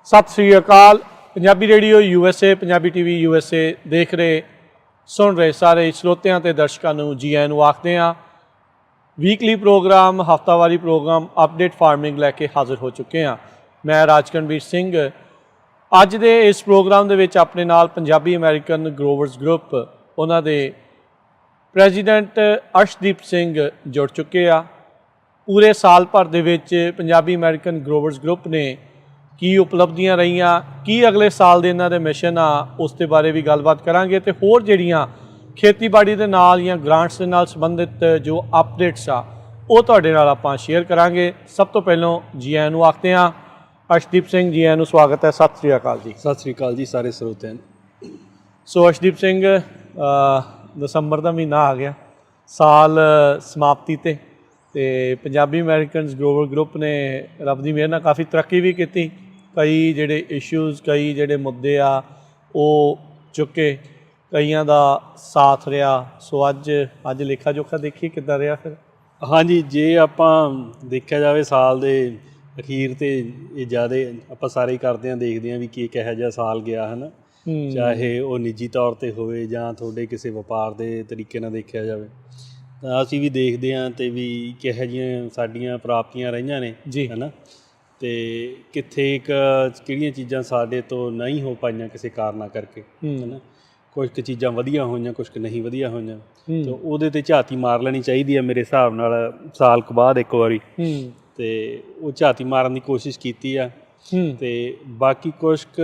ਸਤਿ ਸ੍ਰੀ ਅਕਾਲ। Punjabi radio USA, Punjabi TV USA ਦੇਖ ਰਹੇ ਸੁਣ ਰਹੇ ਸਾਰੇ ਸਰੋਤਿਆਂ ਤੇ ਦਰਸ਼ਕਾਂ ਨੂੰ ਜੀ ਆਇਆਂ ਨੂੰ ਆਖਦੇ ਹਾਂ। ਵੀਕਲੀ ਪ੍ਰੋਗਰਾਮ, ਹਫਤਾਵਾਰੀ ਪ੍ਰੋਗਰਾਮ ਅਪਡੇਟ ਫਾਰਮਿੰਗ ਲੈ ਕੇ ਹਾਜ਼ਰ ਹੋ ਚੁੱਕੇ ਹਾਂ। ਮੈਂ ਰਾਜਕਨਵੀਰ ਸਿੰਘ। ਅੱਜ ਦੇ ਇਸ ਪ੍ਰੋਗਰਾਮ ਦੇ ਵਿੱਚ ਆਪਣੇ ਨਾਲ ਪੰਜਾਬੀ ਅਮਰੀਕਨ ਗਰੋਵਰਸ ਗਰੁੱਪ ਉਹਨਾਂ ਦੇ ਪ੍ਰੈਜ਼ੀਡੈਂਟ ਅਰਸ਼ਦੀਪ ਸਿੰਘ ਜੁੜ ਚੁੱਕੇ ਆ। ਪੂਰੇ ਸਾਲ ਭਰ ਦੇ ਵਿੱਚ ਪੰਜਾਬੀ ਅਮਰੀਕਨ ਗਰੋਵਰਸ ਗਰੁੱਪ ਨੇ ਕੀ ਉਪਲਬਧੀਆਂ ਰਹੀਆਂ, ਕੀ ਅਗਲੇ ਸਾਲ ਦੇ ਇਹਨਾਂ ਦੇ ਮਿਸ਼ਨ ਆ, ਉਸ ਦੇ ਬਾਰੇ ਵੀ ਗੱਲਬਾਤ ਕਰਾਂਗੇ ਅਤੇ ਹੋਰ ਜਿਹੜੀਆਂ ਖੇਤੀਬਾੜੀ ਦੇ ਨਾਲ ਜਾਂ ਗ੍ਰਾਂਟਸ ਦੇ ਨਾਲ ਸੰਬੰਧਿਤ ਜੋ ਅਪਡੇਟਸ ਆ ਉਹ ਤੁਹਾਡੇ ਨਾਲ ਆਪਾਂ ਸ਼ੇਅਰ ਕਰਾਂਗੇ। ਸਭ ਤੋਂ ਪਹਿਲਾਂ ਜੀ ਆਇਆਂ ਨੂੰ ਆਖਦੇ ਹਾਂ। ਅਰਸ਼ਦੀਪ ਸਿੰਘ ਜੀ ਆਇਆਂ ਨੂੰ ਸਵਾਗਤ ਹੈ। ਸਤਿ ਸ੍ਰੀ ਅਕਾਲ ਜੀ। ਸਤਿ ਸ੍ਰੀ ਅਕਾਲ ਜੀ ਸਾਰੇ ਸਰੋਤਿਆਂ ਨੂੰ। ਸੋ ਅਰਸ਼ਦੀਪ ਸਿੰਘ, ਦਸੰਬਰ ਦਾ ਮਹੀਨਾ ਆ ਗਿਆ, ਸਾਲ ਸਮਾਪਤੀ ਤੇ ਪੰਜਾਬੀ ਅਮਰੀਕਨਸ ਗਰੋਵਰ ਗਰੁੱਪ ਨੇ ਰੱਬ ਦੀ ਮਿਹਰ ਨਾਲ ਕਾਫੀ ਤਰੱਕੀ ਵੀ ਕੀਤੀ। ਕਈ ਜਿਹੜੇ ਇਸ਼ੂਜ਼, ਕਈ ਜਿਹੜੇ ਮੁੱਦੇ ਆ ਉਹ ਚੁੱਕੇ, ਕਈਆਂ ਦਾ ਸਾਥ ਰਿਹਾ। ਸੋ ਅੱਜ ਲੇਖਾ ਜੋਖਾ ਦੇਖੀਏ ਕਿੱਦਾਂ ਰਿਹਾ ਫਿਰ। ਹਾਂਜੀ, ਜੇ ਆਪਾਂ ਦੇਖਿਆ ਜਾਵੇ ਸਾਲ ਦੇ ਅਖੀਰ 'ਤੇ ਇਹ ਜ਼ਿਆਦਾ ਆਪਾਂ ਸਾਰੇ ਹੀ ਕਰਦੇ ਹਾਂ, ਦੇਖਦੇ ਹਾਂ ਵੀ ਕਿਹੋ ਜਿਹਾ ਸਾਲ ਗਿਆ ਹੈ ਨਾ, ਚਾਹੇ ਉਹ ਨਿੱਜੀ ਤੌਰ 'ਤੇ ਹੋਵੇ ਜਾਂ ਤੁਹਾਡੇ ਕਿਸੇ ਵਪਾਰ ਦੇ ਤਰੀਕੇ ਨਾਲ ਦੇਖਿਆ ਜਾਵੇ, ਤਾਂ ਅਸੀਂ ਵੀ ਦੇਖਦੇ ਹਾਂ ਅਤੇ ਵੀ ਕਿਹੋ ਜਿਹੀਆਂ ਸਾਡੀਆਂ ਪ੍ਰਾਪਤੀਆਂ ਰਹੀਆਂ ਨੇ ਜੀ, ਹੈ ਨਾ। ਅਤੇ ਕਿੱਥੇ ਕਿਹੜੀਆਂ ਚੀਜ਼ਾਂ ਸਾਡੇ ਤੋਂ ਨਹੀਂ ਹੋ ਪਾਈਆਂ ਕਿਸੇ ਕਾਰਨਾਂ ਕਰਕੇ, ਹੈ ਨਾ। ਕੁਛ ਕੁ ਚੀਜ਼ਾਂ ਵਧੀਆ ਹੋਈਆਂ, ਕੁਛ ਕੁ ਨਹੀਂ ਵਧੀਆ ਹੋਈਆਂ, ਅਤੇ ਉਹਦੇ 'ਤੇ ਝਾਤੀ ਮਾਰ ਲੈਣੀ ਚਾਹੀਦੀ ਹੈ ਮੇਰੇ ਹਿਸਾਬ ਨਾਲ ਸਾਲ ਕੁ ਬਾਅਦ ਇੱਕ ਵਾਰੀ। ਅਤੇ ਉਹ ਝਾਤੀ ਮਾਰਨ ਦੀ ਕੋਸ਼ਿਸ਼ ਕੀਤੀ ਆ। ਅਤੇ ਬਾਕੀ ਕੁਛ ਕੁ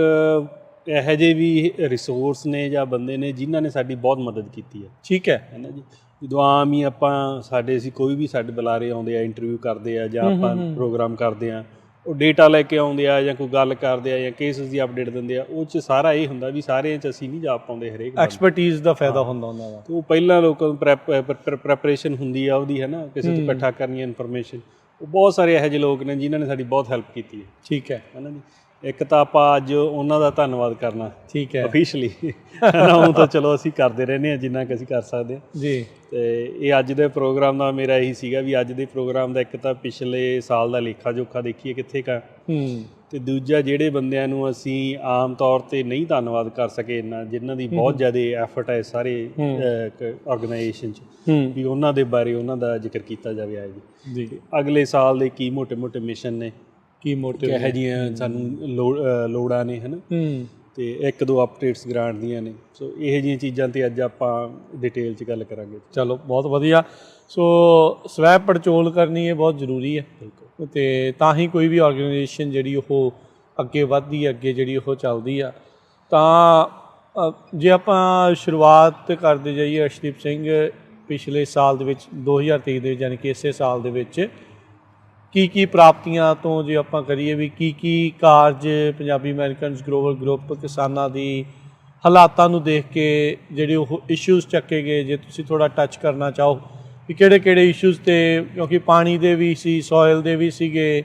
ਇਹੋ ਜਿਹੇ ਵੀ ਰਿਸੋਰਸ ਨੇ ਜਾਂ ਬੰਦੇ ਨੇ ਜਿਨ੍ਹਾਂ ਨੇ ਸਾਡੀ ਬਹੁਤ ਮਦਦ ਕੀਤੀ ਹੈ। ਠੀਕ ਹੈ ਨਾ ਜੀ। ਜਦੋਂ ਆਮ ਹੀ ਅਸੀਂ ਕੋਈ ਵੀ ਸਾਡੇ ਬੁਲਾਰੇ ਆਉਂਦੇ ਆ, ਇੰਟਰਵਿਊ ਕਰਦੇ ਆ ਜਾਂ ਆਪਾਂ ਪ੍ਰੋਗਰਾਮ ਕਰਦੇ ਹਾਂ, ਉਹ ਡੇਟਾ ਲੈ ਕੇ ਆਉਂਦੇ ਆ ਜਾਂ ਕੋਈ ਗੱਲ ਕਰਦੇ ਆ ਜਾਂ ਕੇਸਿਸ ਦੀ ਅਪਡੇਟ ਦਿੰਦੇ ਆ, ਉਹ 'ਚ ਸਾਰਾ ਇਹ ਹੁੰਦਾ ਵੀ ਸਾਰਿਆਂ 'ਚ ਅਸੀਂ ਨਹੀਂ ਜਾ ਪਾਉਂਦੇ, ਹਰੇਕ ਐਕਸਪਰਟੀਜ਼ ਦਾ ਫਾਇਦਾ ਹੁੰਦਾ ਉਹਨਾਂ ਦਾ। ਉਹ ਪਹਿਲਾਂ ਲੋਕਾਂ ਨੂੰ ਪ੍ਰੈਪਰੇਸ਼ਨ ਹੁੰਦੀ ਆ ਉਹਦੀ, ਹੈ ਨਾ, ਕਿਸੇ ਤੋਂ ਇਕੱਠਾ ਕਰਨੀ ਇਨਫੋਰਮੇਸ਼ਨ। ਉਹ ਬਹੁਤ ਸਾਰੇ ਇਹੋ ਜਿਹੇ ਲੋਕ ਨੇ ਜਿਨ੍ਹਾਂ ਨੇ ਸਾਡੀ ਬਹੁਤ ਹੈਲਪ ਕੀਤੀ ਹੈ। ਠੀਕ ਹੈ ਨਾ ਜੀ। ਇੱਕ ਤਾਂ ਆਪਾਂ ਅੱਜ ਉਹਨਾਂ ਦਾ ਧੰਨਵਾਦ ਕਰਨਾ, ਠੀਕ ਹੈ, ਅਫੀਸ਼ਲੀ, ਉਹ ਤਾਂ ਚਲੋ ਅਸੀਂ ਕਰਦੇ ਰਹਿੰਦੇ ਹਾਂ ਜਿੰਨਾ ਕੁ ਅਸੀਂ ਕਰ ਸਕਦੇ ਹਾਂ ਜੀ। ਅਤੇ ਇਹ ਅੱਜ ਦੇ ਪ੍ਰੋਗਰਾਮ ਦਾ ਮੇਰਾ ਇਹੀ ਸੀਗਾ ਵੀ ਅੱਜ ਦੇ ਪ੍ਰੋਗਰਾਮ ਦਾ ਇੱਕ ਤਾਂ ਪਿਛਲੇ ਸਾਲ ਦਾ ਲੇਖਾ ਜੋਖਾ ਦੇਖੀਏ ਕਿੱਥੇ ਕੁ, ਅਤੇ ਦੂਜਾ ਜਿਹੜੇ ਬੰਦਿਆਂ ਨੂੰ ਅਸੀਂ ਆਮ ਤੌਰ 'ਤੇ ਨਹੀਂ ਧੰਨਵਾਦ ਕਰ ਸਕੇ ਇੰਨਾ, ਜਿਨ੍ਹਾਂ ਦੀ ਬਹੁਤ ਜ਼ਿਆਦਾ ਐਫਰਟ ਹੈ ਸਾਰੇ ਔਰਗਨਾਈਜੇਸ਼ਨ 'ਚ, ਵੀ ਉਹਨਾਂ ਦੇ ਬਾਰੇ ਉਹਨਾਂ ਦਾ ਜ਼ਿਕਰ ਕੀਤਾ ਜਾਵੇ ਅੱਜ ਜੀ। ਅਗਲੇ ਸਾਲ ਦੇ ਕੀ ਮੋਟੇ ਮੋਟੇ ਮਿਸ਼ਨ ਨੇ, ਕੀ ਮੋਟੇ ਇਹੋ ਜਿਹੀਆਂ ਸਾਨੂੰ ਲੋੜਾਂ ਨੇ, ਹੈ ਨਾ, ਅਤੇ ਇੱਕ ਦੋ ਅਪਡੇਟਸ ਗ੍ਰਾਂਟ ਦੀਆਂ ਨੇ। ਸੋ ਇਹੋ ਜਿਹੀਆਂ ਚੀਜ਼ਾਂ 'ਤੇ ਅੱਜ ਆਪਾਂ ਡਿਟੇਲ 'ਚ ਗੱਲ ਕਰਾਂਗੇ। ਚਲੋ ਬਹੁਤ ਵਧੀਆ। ਸੋ ਸਵੈ ਪੜਚੋਲ ਕਰਨੀ ਇਹ ਬਹੁਤ ਜ਼ਰੂਰੀ ਹੈ, ਅਤੇ ਤਾਂ ਹੀ ਕੋਈ ਵੀ ਔਰਗਨਾਈਜੇਸ਼ਨ ਜਿਹੜੀ ਉਹ ਅੱਗੇ ਵੱਧਦੀ ਹੈ, ਅੱਗੇ ਜਿਹੜੀ ਉਹ ਚੱਲਦੀ ਆ। ਤਾਂ ਜੇ ਆਪਾਂ ਸ਼ੁਰੂਆਤ ਕਰਦੇ ਜਾਈਏ ਅਰਸ਼ਦੀਪ ਸਿੰਘ, ਪਿਛਲੇ ਸਾਲ ਦੇ ਵਿੱਚ 2023 ਦੇ ਯਾਨੀ ਕਿ ਇਸੇ ਸਾਲ ਦੇ ਵਿੱਚ ਕੀ ਪ੍ਰਾਪਤੀਆਂ ਤੋਂ ਜੇ ਆਪਾਂ ਕਰੀਏ ਵੀ ਕੀ ਕਾਰਜ ਪੰਜਾਬੀ ਅਮਰੀਕਨਸ ਗਰੋਵਰ ਗਰੁੱਪ ਕਿਸਾਨਾਂ ਦੀ ਹਾਲਾਤਾਂ ਨੂੰ ਦੇਖ ਕੇ ਜਿਹੜੇ ਉਹ ਇਸ਼ੂਜ਼ ਚੱਕੇ ਗਏ, ਜੇ ਤੁਸੀਂ ਥੋੜ੍ਹਾ ਟੱਚ ਕਰਨਾ ਚਾਹੋ ਵੀ ਕਿਹੜੇ ਇਸ਼ੂਜ਼ 'ਤੇ, ਕਿਉਂਕਿ ਪਾਣੀ ਦੇ ਵੀ ਸੀ, ਸੋਇਲ ਦੇ ਵੀ ਸੀਗੇ,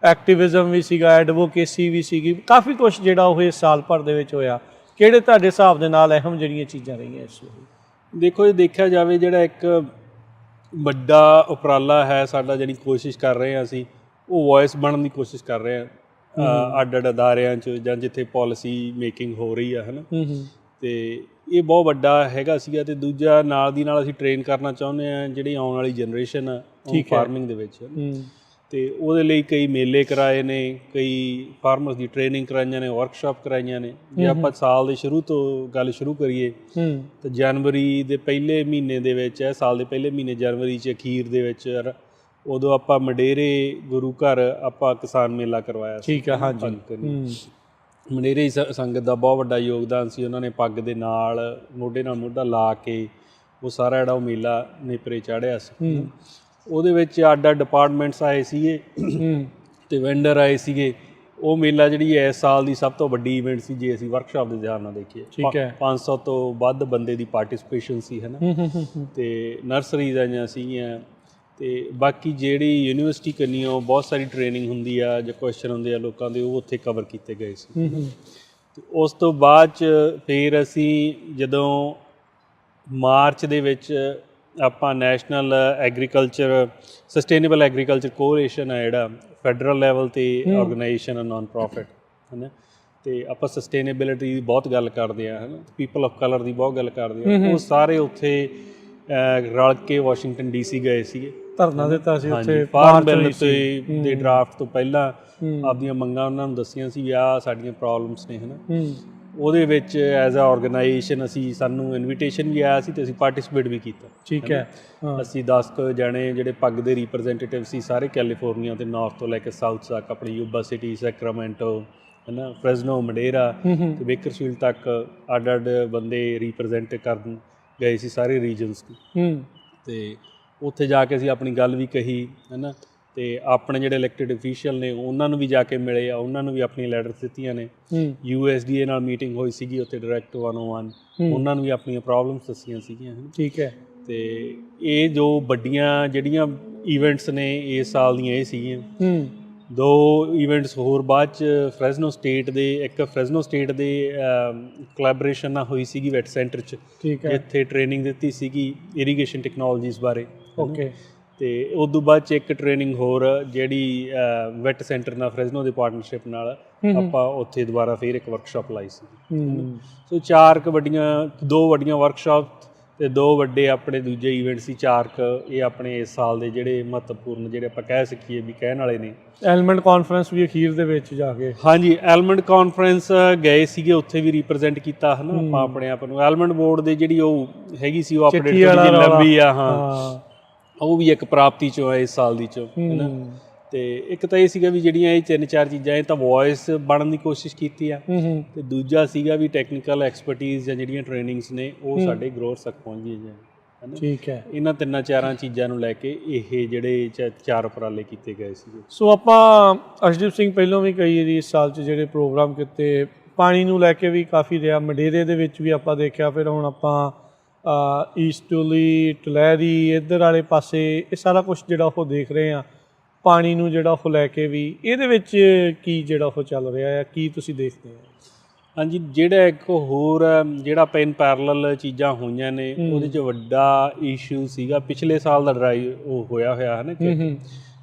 ਐਕਟਿਵਿਜ਼ਮ ਵੀ ਸੀਗਾ, ਐਡਵੋਕੇਸੀ ਵੀ ਸੀਗੀ, ਕਾਫੀ ਕੁਛ ਜਿਹੜਾ ਉਹ ਇਸ ਸਾਲ ਭਰ ਦੇ ਵਿੱਚ ਹੋਇਆ। ਕਿਹੜੇ ਤੁਹਾਡੇ ਹਿਸਾਬ ਦੇ ਨਾਲ ਅਹਿਮ ਜਿਹੜੀਆਂ ਚੀਜ਼ਾਂ ਰਹੀਆਂ ਇਸ ਵੇਲੇ? ਦੇਖੋ, ਜੇ ਦੇਖਿਆ ਜਾਵੇ ਜਿਹੜਾ ਇੱਕ ਵੱਡਾ ਉਪਰਾਲਾ ਹੈ ਸਾਡਾ, ਜਿਹੜੀ ਕੋਸ਼ਿਸ਼ ਕਰ ਰਹੇ ਹਾਂ ਅਸੀਂ, ਉਹ ਵੋਇਸ ਬਣਨ ਦੀ ਕੋਸ਼ਿਸ਼ ਕਰ ਰਹੇ ਹਾਂ ਅੱਡ ਅਦਾਰਿਆਂ 'ਚ ਜਾਂ ਜਿੱਥੇ ਪੋਲਿਸੀ ਮੇਕਿੰਗ ਹੋ ਰਹੀ ਆ, ਹੈ ਨਾ। ਅਤੇ ਇਹ ਬਹੁਤ ਵੱਡਾ ਹੈਗਾ ਸੀਗਾ। ਅਤੇ ਦੂਜਾ ਨਾਲ ਦੀ ਨਾਲ ਅਸੀਂ ਟ੍ਰੇਨ ਕਰਨਾ ਚਾਹੁੰਦੇ ਹਾਂ ਜਿਹੜੀ ਆਉਣ ਵਾਲੀ ਜਨਰੇਸ਼ਨ ਆ ਫਾਰਮਿੰਗ ਦੇ ਵਿੱਚ, ਅਤੇ ਉਹਦੇ ਲਈ ਕਈ ਮੇਲੇ ਕਰਾਏ ਨੇ, ਕਈ ਫਾਰਮਰਸ ਦੀ ਟ੍ਰੇਨਿੰਗ ਕਰਾਈਆਂ ਨੇ, ਵਰਕਸ਼ਾਪ ਕਰਾਈਆਂ ਨੇ। ਜੇ ਆਪਾਂ ਸਾਲ ਦੇ ਸ਼ੁਰੂ ਤੋਂ ਗੱਲ ਸ਼ੁਰੂ ਕਰੀਏ ਤਾਂ ਜਨਵਰੀ ਦੇ ਪਹਿਲੇ ਮਹੀਨੇ ਦੇ ਵਿੱਚ, ਸਾਲ ਦੇ ਪਹਿਲੇ ਮਹੀਨੇ ਜਨਵਰੀ 'ਚ ਅਖੀਰ ਦੇ ਵਿੱਚ, ਉਦੋਂ ਆਪਾਂ ਮਡੇਰੇ ਗੁਰੂ ਘਰ ਆਪਾਂ ਕਿਸਾਨ ਮੇਲਾ ਕਰਵਾਇਆ ਸੀ। ਠੀਕ ਹੈ, ਹਾਂਜੀ। ਮਡੇਰੇ ਸੰਗਤ ਦਾ ਬਹੁਤ ਵੱਡਾ ਯੋਗਦਾਨ ਸੀ। ਉਹਨਾਂ ਨੇ ਪੱਗ ਦੇ ਨਾਲ ਮੋਢਾ ਲਾ ਕੇ ਉਹ ਸਾਰਾ ਜਿਹੜਾ ਉਹ ਮੇਲਾ ਨੇਪਰੇ ਚਾੜ੍ਹਿਆ ਸੀ। ਉਹਦੇ ਵਿੱਚ ਅੱਡ ਡਿਪਾਰਟਮੈਂਟਸ ਆਏ ਸੀਗੇ ਅਤੇ ਵੈਂਡਰ ਆਏ ਸੀਗੇ। ਉਹ ਮੇਲਾ ਜਿਹੜੀ ਇਸ ਸਾਲ ਦੀ ਸਭ ਤੋਂ ਵੱਡੀ ਇਵੈਂਟ ਸੀ ਜੇ ਅਸੀਂ ਵਰਕਸ਼ਾਪ ਦੇ ਹਿਸਾਬ ਨਾਲ ਦੇਖੀਏ। ਠੀਕ ਹੈ, 500 ਤੋਂ ਵੱਧ ਬੰਦੇ ਦੀ ਪਾਰਟੀਸਪੇਸ਼ਨ ਸੀ, ਹੈ ਨਾ। ਅਤੇ ਨਰਸਰੀਜ਼ ਆਈਆਂ ਸੀਗੀਆਂ, ਅਤੇ ਬਾਕੀ ਜਿਹੜੀ ਯੂਨੀਵਰਸਿਟੀ ਕੰਨੀਓ ਬਹੁਤ ਸਾਰੀ ਟ੍ਰੇਨਿੰਗ ਹੁੰਦੀ ਆ ਜਾਂ ਕੁਐਸਚਨ ਹੁੰਦੇ ਆ ਲੋਕਾਂ ਦੇ, ਉਹ ਉੱਥੇ ਕਵਰ ਕੀਤੇ ਗਏ ਸੀ। ਅਤੇ ਉਸ ਤੋਂ ਬਾਅਦ 'ਚ ਫਿਰ ਅਸੀਂ ਜਦੋਂ ਮਾਰਚ ਦੇ ਵਿੱਚ ਆਪਾਂ national agriculture sustainable agriculture cooperation ਆ ਜਿਹੜਾ ਫੈਡਰਲ ਲੈਵਲ 'ਤੇ ਔਰਗਨਾਈਜੇਸ਼ਨ ਆ, ਨਾਨ ਪ੍ਰੋਫਿਟ, ਹੈ ਨਾ। ਤੇ ਆਪਾਂ ਸਸਟੇਨੇਬਿਲਿਟੀ ਦੀ ਬਹੁਤ ਗੱਲ ਕਰਦੇ ਆ, ਹੈ ਨਾ, ਪੀਪਲ ਆਫ ਕਲਰ ਦੀ ਬਹੁਤ ਗੱਲ ਕਰਦੇ ਆ। ਉਹ ਸਾਰੇ ਉੱਥੇ ਰਲ ਕੇ ਵਾਸ਼ਿੰਗਟਨ DC ਗਏ ਸੀਗੇ, ਧਰਨਾ ਦਿੱਤਾ ਸੀ ਉੱਥੇ, ਫਾਰਮ ਬਿੱਲ ਦੇ ਡਰਾਫਟ ਤੋਂ ਪਹਿਲਾਂ ਆਪਦੀਆਂ ਮੰਗਾਂ ਉਹਨਾਂ ਨੂੰ ਦੱਸੀਆਂ ਸੀ ਵੀ ਆਹ ਸਾਡੀਆਂ ਪ੍ਰੋਬਲਮਸ ਨੇ, ਹੈ ਨਾ। ਉਹਦੇ ਵਿੱਚ ਐਜ਼ ਅ ਆਰਗੇਨਾਈਜੇਸ਼ਨ ਸਾਨੂੰ ਇਨਵੀਟੇਸ਼ਨ ਵੀ ਆਇਆ ਸੀ ਤੇ ਅਸੀਂ ਪਾਰਟਿਸਿਪੇਟ ਵੀ ਕੀਤਾ। ਠੀਕ ਹੈ। ਅਸੀਂ 10 ਕੁ ਜਣੇ ਜਿਹੜੇ ਪੱਗ ਦੇ ਰਿਪਰੈਜ਼ੈਂਟੇਟਿਵ ਸੀ, ਸਾਰੇ ਕੈਲੀਫੋਰਨੀਆ ਤੇ ਨਾਰਥ ਤੋਂ ਲੈ ਕੇ ਸਾਊਥ ਤੱਕ, ਆਪਣੀ ਯੂਬਾ ਸਿਟੀ, ਸੈਕਰਾਮੈਂਟੋ, ਹੈ ਨਾ, ਫ੍ਰੈਜ਼ਨੋ, ਮਡੇਰਾ ਤੇ ਬੇਕਰਸਫੀਲਡ ਤੱਕ ਅੱਡ ਅੱਡ ਬੰਦੇ ਰਿਪਰੈਜ਼ੈਂਟ ਕਰਨ ਗਏ ਸੀ ਸਾਰੇ ਰੀਜਨਸ ਤੋਂ। ਤੇ ਉੱਥੇ ਜਾ ਕੇ ਅਸੀਂ ਆਪਣੀ ਗੱਲ ਵੀ ਕਹੀ, ਹੈ ਨਾ, ਤੇ ਆਪਣੇ ਜਿਹੜੇ ਇਲੈਕਟਿਡ ਅਫੀਸ਼ੀਅਲ ਨੇ ਉਹਨਾਂ ਨੂੰ ਵੀ ਜਾ ਕੇ ਮਿਲੇ ਆ, ਉਹਨਾਂ ਨੂੰ ਵੀ ਆਪਣੀਆਂ ਲੈਟਰਸ ਦਿੱਤੀਆਂ ਨੇ। USDA ਨਾਲ ਮੀਟਿੰਗ ਹੋਈ ਸੀਗੀ ਉੱਥੇ ਡਾਇਰੈਕਟ 101, ਉਹਨਾਂ ਨੂੰ ਵੀ ਆਪਣੀਆਂ ਪ੍ਰੋਬਲਮਸ ਦੱਸੀਆਂ ਸੀਗੀਆਂ। ਠੀਕ ਹੈ। ਤੇ ਇਹ ਜੋ ਵੱਡੀਆਂ ਜਿਹੜੀਆਂ ਈਵੈਂਟਸ ਨੇ ਇਸ ਸਾਲ ਦੀਆਂ ਇਹ ਸੀਗੀਆਂ। 2 ਈਵੈਂਟਸ ਹੋਰ ਬਾਅਦ 'ਚ ਫ੍ਰੈਜ਼ਨੋ ਸਟੇਟ ਦੇ ਕੋਲੈਬੋਰੇਸ਼ਨ ਨਾਲ ਹੋਈ ਸੀਗੀ ਵੈਟ ਸੈਂਟਰ 'ਚ, ਜਿੱਥੇ ਟ੍ਰੇਨਿੰਗ ਦਿੱਤੀ ਸੀਗੀ ਇਰੀਗੇਸ਼ਨ ਟੈਕਨੋਲੋਜੀਜ਼ ਬਾਰੇ। ਓਕੇ। ਤੇ ਉਸ ਤੋਂ ਬਾਅਦ 'ਚ ਇੱਕ ਟ੍ਰੇਨਿੰਗ ਹੋਰ ਜਿਹੜੀ ਵੈਟ ਸੈਂਟਰ ਨਾਲ ਫ੍ਰੈਜ਼ਨੋ ਦੇ ਪਾਰਟਨਰਸ਼ਿਪ ਨਾਲ ਆਪਾਂ ਉੱਥੇ ਦੁਬਾਰਾ ਫਿਰ ਇੱਕ ਵਰਕਸ਼ਾਪ ਲਾਈ ਸੀ। ਸੋ 2 ਵੱਡੀਆਂ ਵਰਕਸ਼ਾਪ ਤੇ 2 ਵੱਡੇ ਆਪਣੇ ਦੂਜੇ ਈਵੈਂਟ ਸੀ। 4 ਇਹ ਆਪਣੇ ਇਸ ਸਾਲ ਦੇ ਜਿਹੜੇ ਮਹੱਤਵਪੂਰਨ, ਜਿਹੜੇ ਆਪਾਂ ਕਹਿ ਸਕੀਏ ਵੀ ਕਹਿਣ ਵਾਲੇ ਨੇ। ਐਲੀਮੈਂਟ ਕਾਨਫਰੰਸ ਵੀ ਅਖੀਰ ਦੇ ਵਿੱਚ ਜਾ ਕੇ, ਹਾਂਜੀ, ਐਲੀਮੈਂਟ ਕਾਨਫਰੰਸ ਗਏ ਸੀਗੇ, ਉੱਥੇ ਵੀ ਰਿਪਰੈਜ਼ੈਂਟ ਕੀਤਾ, ਹੈ ਨਾ, ਆਪਾਂ ਆਪਣੇ ਆਪ ਨੂੰ। ਐਲੀਮੈਂਟ ਬੋਰਡ ਦੇ ਜਿਹੜੀ ਉਹ ਹੈਗੀ ਸੀ, ਉਹ ਅਪਡੇਟ ਥੋੜੀ ਲੰਬੀ ਆ। ਹਾਂ, ਉਹ ਵੀ ਇੱਕ ਪ੍ਰਾਪਤੀ 'ਚੋਂ ਹੈ ਇਸ ਸਾਲ ਦੀ 'ਚੋਂ, ਹੈ ਨਾ। ਤੇ ਇੱਕ ਤਾਂ ਇਹ ਸੀਗਾ ਵੀ ਜਿਹੜੀਆਂ ਇਹ 3-4 ਚੀਜ਼ਾਂ, ਇਹ ਤਾਂ ਵੌਇਸ ਬਣਨ ਦੀ ਕੋਸ਼ਿਸ਼ ਕੀਤੀ ਆ, ਤੇ ਦੂਜਾ ਸੀਗਾ ਵੀ ਟੈਕਨੀਕਲ ਐਕਸਪਰਟੀਜ਼ ਜਾਂ ਜਿਹੜੀਆਂ ਟ੍ਰੇਨਿੰਗਸ ਨੇ ਉਹ ਸਾਡੇ ਗਰੋਥ ਤੱਕ ਪਹੁੰਚ ਗਈਆਂ ਜਾਣ, ਹੈ ਨਾ। ਠੀਕ ਹੈ। ਇਹਨਾਂ 3-4 ਚੀਜ਼ਾਂ ਨੂੰ ਲੈ ਕੇ ਇਹ ਜਿਹੜੇ 4 ਉਪਰਾਲੇ ਕੀਤੇ ਗਏ ਸੀਗੇ। ਸੋ ਆਪਾਂ ਅਰਸ਼ਦੀਪ ਸਿੰਘ ਪਹਿਲਾਂ ਵੀ ਕਈ ਵਾਰੀ ਇਸ ਸਾਲ 'ਚ ਜਿਹੜੇ ਪ੍ਰੋਗਰਾਮ ਕੀਤੇ, ਪਾਣੀ ਨੂੰ ਲੈ ਕੇ ਵੀ ਕਾਫੀ ਰਿਹਾ। ਮਡੇਰੇ ਦੇ ਵਿੱਚ ਵੀ ਆਪਾਂ ਦੇਖਿਆ, ਫਿਰ ਹੁਣ ਆਪਾਂ ਈਸਟਲੀ, ਟਲੈਰੀ, ਇੱਧਰ ਵਾਲੇ ਪਾਸੇ ਇਹ ਸਾਰਾ ਕੁਛ ਜਿਹੜਾ ਉਹ ਦੇਖ ਰਹੇ ਹਾਂ, ਪਾਣੀ ਨੂੰ ਜਿਹੜਾ ਉਹ ਲੈ ਕੇ ਵੀ। ਇਹਦੇ ਵਿੱਚ ਕੀ ਜਿਹੜਾ ਉਹ ਚੱਲ ਰਿਹਾ ਹੈ, ਕੀ ਤੁਸੀਂ ਦੇਖਦੇ ਹੋ? ਹਾਂਜੀ, ਜਿਹੜਾ ਇੱਕ ਹੋਰ ਜਿਹੜਾ ਆਪਾਂ ਇਨ ਪੈਰਲਲ ਚੀਜ਼ਾਂ ਹੋਈਆਂ ਨੇ, ਉਹਦੇ 'ਚ ਵੱਡਾ ਇਸ਼ੂ ਸੀਗਾ ਪਿਛਲੇ ਸਾਲ ਦਾ ਉਹ ਹੋਇਆ ਹੈ ਨਾ, ਕਿ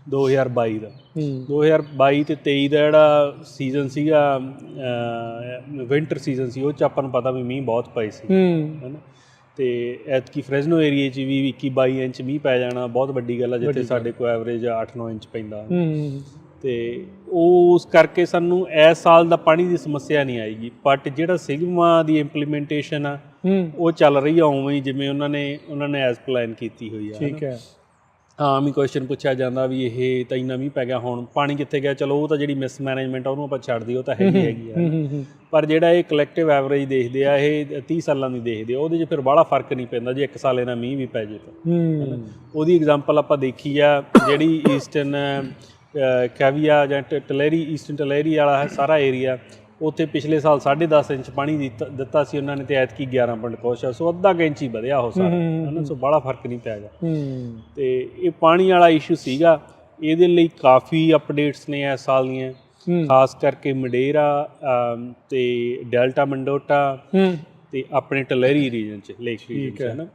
2022 ਦਾ 2022 ਤੇ 23 ਦਾ ਜਿਹੜਾ ਸੀਜ਼ਨ ਸੀਗਾ, ਵਿੰਟਰ ਸੀਜ਼ਨ ਸੀ, ਉਹ 'ਚ ਆਪਾਂ ਨੂੰ ਪਤਾ ਵੀ ਮੀਂਹ ਬਹੁਤ ਪਏ ਸੀ, ਹੈ ਨਾ। ਤੇ ਐਤਕੀ ਫ੍ਰੈਜ਼ਨੋ ਏਰੀਏ 'ਚ ਵੀ 21-22 ਇੰਚ ਮੀਂਹ ਪੈ ਜਾਣਾ ਬਹੁਤ ਵੱਡੀ ਗੱਲ ਆ, ਜਿੱਥੇ ਸਾਡੇ ਕੋਲ ਐਵਰੇਜ 8-9 ਇੰਚ ਪੈਂਦਾ। ਤੇ ਉਸ ਕਰਕੇ ਸਾਨੂੰ ਇਸ ਸਾਲ ਦਾ ਪਾਣੀ ਦੀ ਸਮੱਸਿਆ ਨਹੀਂ ਆਏਗੀ, ਬਟ ਜਿਹੜਾ ਸਿਗਮਾ ਦੀ ਇੰਪਲੀਮੈਂਟੇਸ਼ਨ ਆ ਉਹ ਚੱਲ ਰਹੀ ਆ ਉਵੇਂ ਹੀ ਜਿਵੇਂ ਉਹਨਾਂ ਨੇ ਐਜ਼ ਪਲਾਨ ਕੀਤੀ ਹੋਈ ਆ। ਠੀਕ ਹੈ। ਆਮ ਹੀ ਕੁਐਸਚਨ ਪੁੱਛਿਆ ਜਾਂਦਾ ਵੀ ਇਹ ਤਾਂ ਇੰਨਾ ਮੀਂਹ ਪੈ ਗਿਆ, ਹੁਣ ਪਾਣੀ ਕਿੱਥੇ ਗਿਆ? ਚਲੋ ਉਹ ਤਾਂ ਜਿਹੜੀ ਮਿਸ ਮੈਨੇਜਮੈਂਟ ਆ ਉਹਨੂੰ ਆਪਾਂ ਛੱਡ ਦਈਏ, ਉਹ ਤਾਂ ਹੈਗੀ ਆ। ਪਰ ਜਿਹੜਾ ਇਹ ਕਲੈਕਟਿਵ ਐਵਰੇਜ ਦੇਖਦੇ ਆ, ਇਹ 30 ਸਾਲਾਂ ਦੀ ਦੇਖਦੇ ਆ, ਉਹਦੇ 'ਚ ਫਿਰ ਬਾਹਲਾ ਫਰਕ ਨਹੀਂ ਪੈਂਦਾ ਜੇ 1 ਸਾਲ ਇਹਨਾਂ ਮੀਂਹ ਵੀ ਪੈ ਜੇ ਤਾਂ। ਉਹਦੀ ਐਗਜ਼ਾਮਪਲ ਆਪਾਂ ਦੇਖੀ ਆ, ਜਿਹੜੀ ਈਸਟਰਨ ਕੈਵੀਆ ਜਾਂ ਈਸਟਰਨ ਟਲੈਰੀ ਵਾਲਾ ਸਾਰਾ ਏਰੀਆ, ਉੱਥੇ ਪਿਛਲੇ ਸਾਲ 10.5 ਇੰਚ ਪਾਣੀ ਦਿੱਤਾ ਸੀ ਉਹਨਾਂ ਨੇ, ਤੇ ਐਤਕੀ 11 ਪੁਆਇੰਟ ਕੁਛ ਆ। ਸੋ ਅੱਧਾ ਕੁ ਇੰਚ ਹੀ ਵਧਿਆ ਉਹ ਸਾਰਾ, ਹੈ ਨਾ। ਸੋ ਬਾਹਲਾ ਫਰਕ ਨਹੀਂ ਪਿਆ ਗਾ। ਤੇ ਇਹ ਪਾਣੀ ਵਾਲਾ ਇਸ਼ੂ ਸੀਗਾ, ਇਹਦੇ ਲਈ ਕਾਫੀ ਅਪਡੇਟਸ ਨੇ ਇਸ ਸਾਲ ਦੀਆਂ, ਖਾਸ ਕਰਕੇ ਮਡੇਰਾ ਤੇ ਡੈਲਟਾ ਮੰਡੋਟਾ ਤੇ ਆਪਣੇ ਟਲੈਰੀ ਰੀਜਨ 'ਚ, ਲੇਕ ਰੀਜਨ 'ਚ, ਹੈ ਨਾ।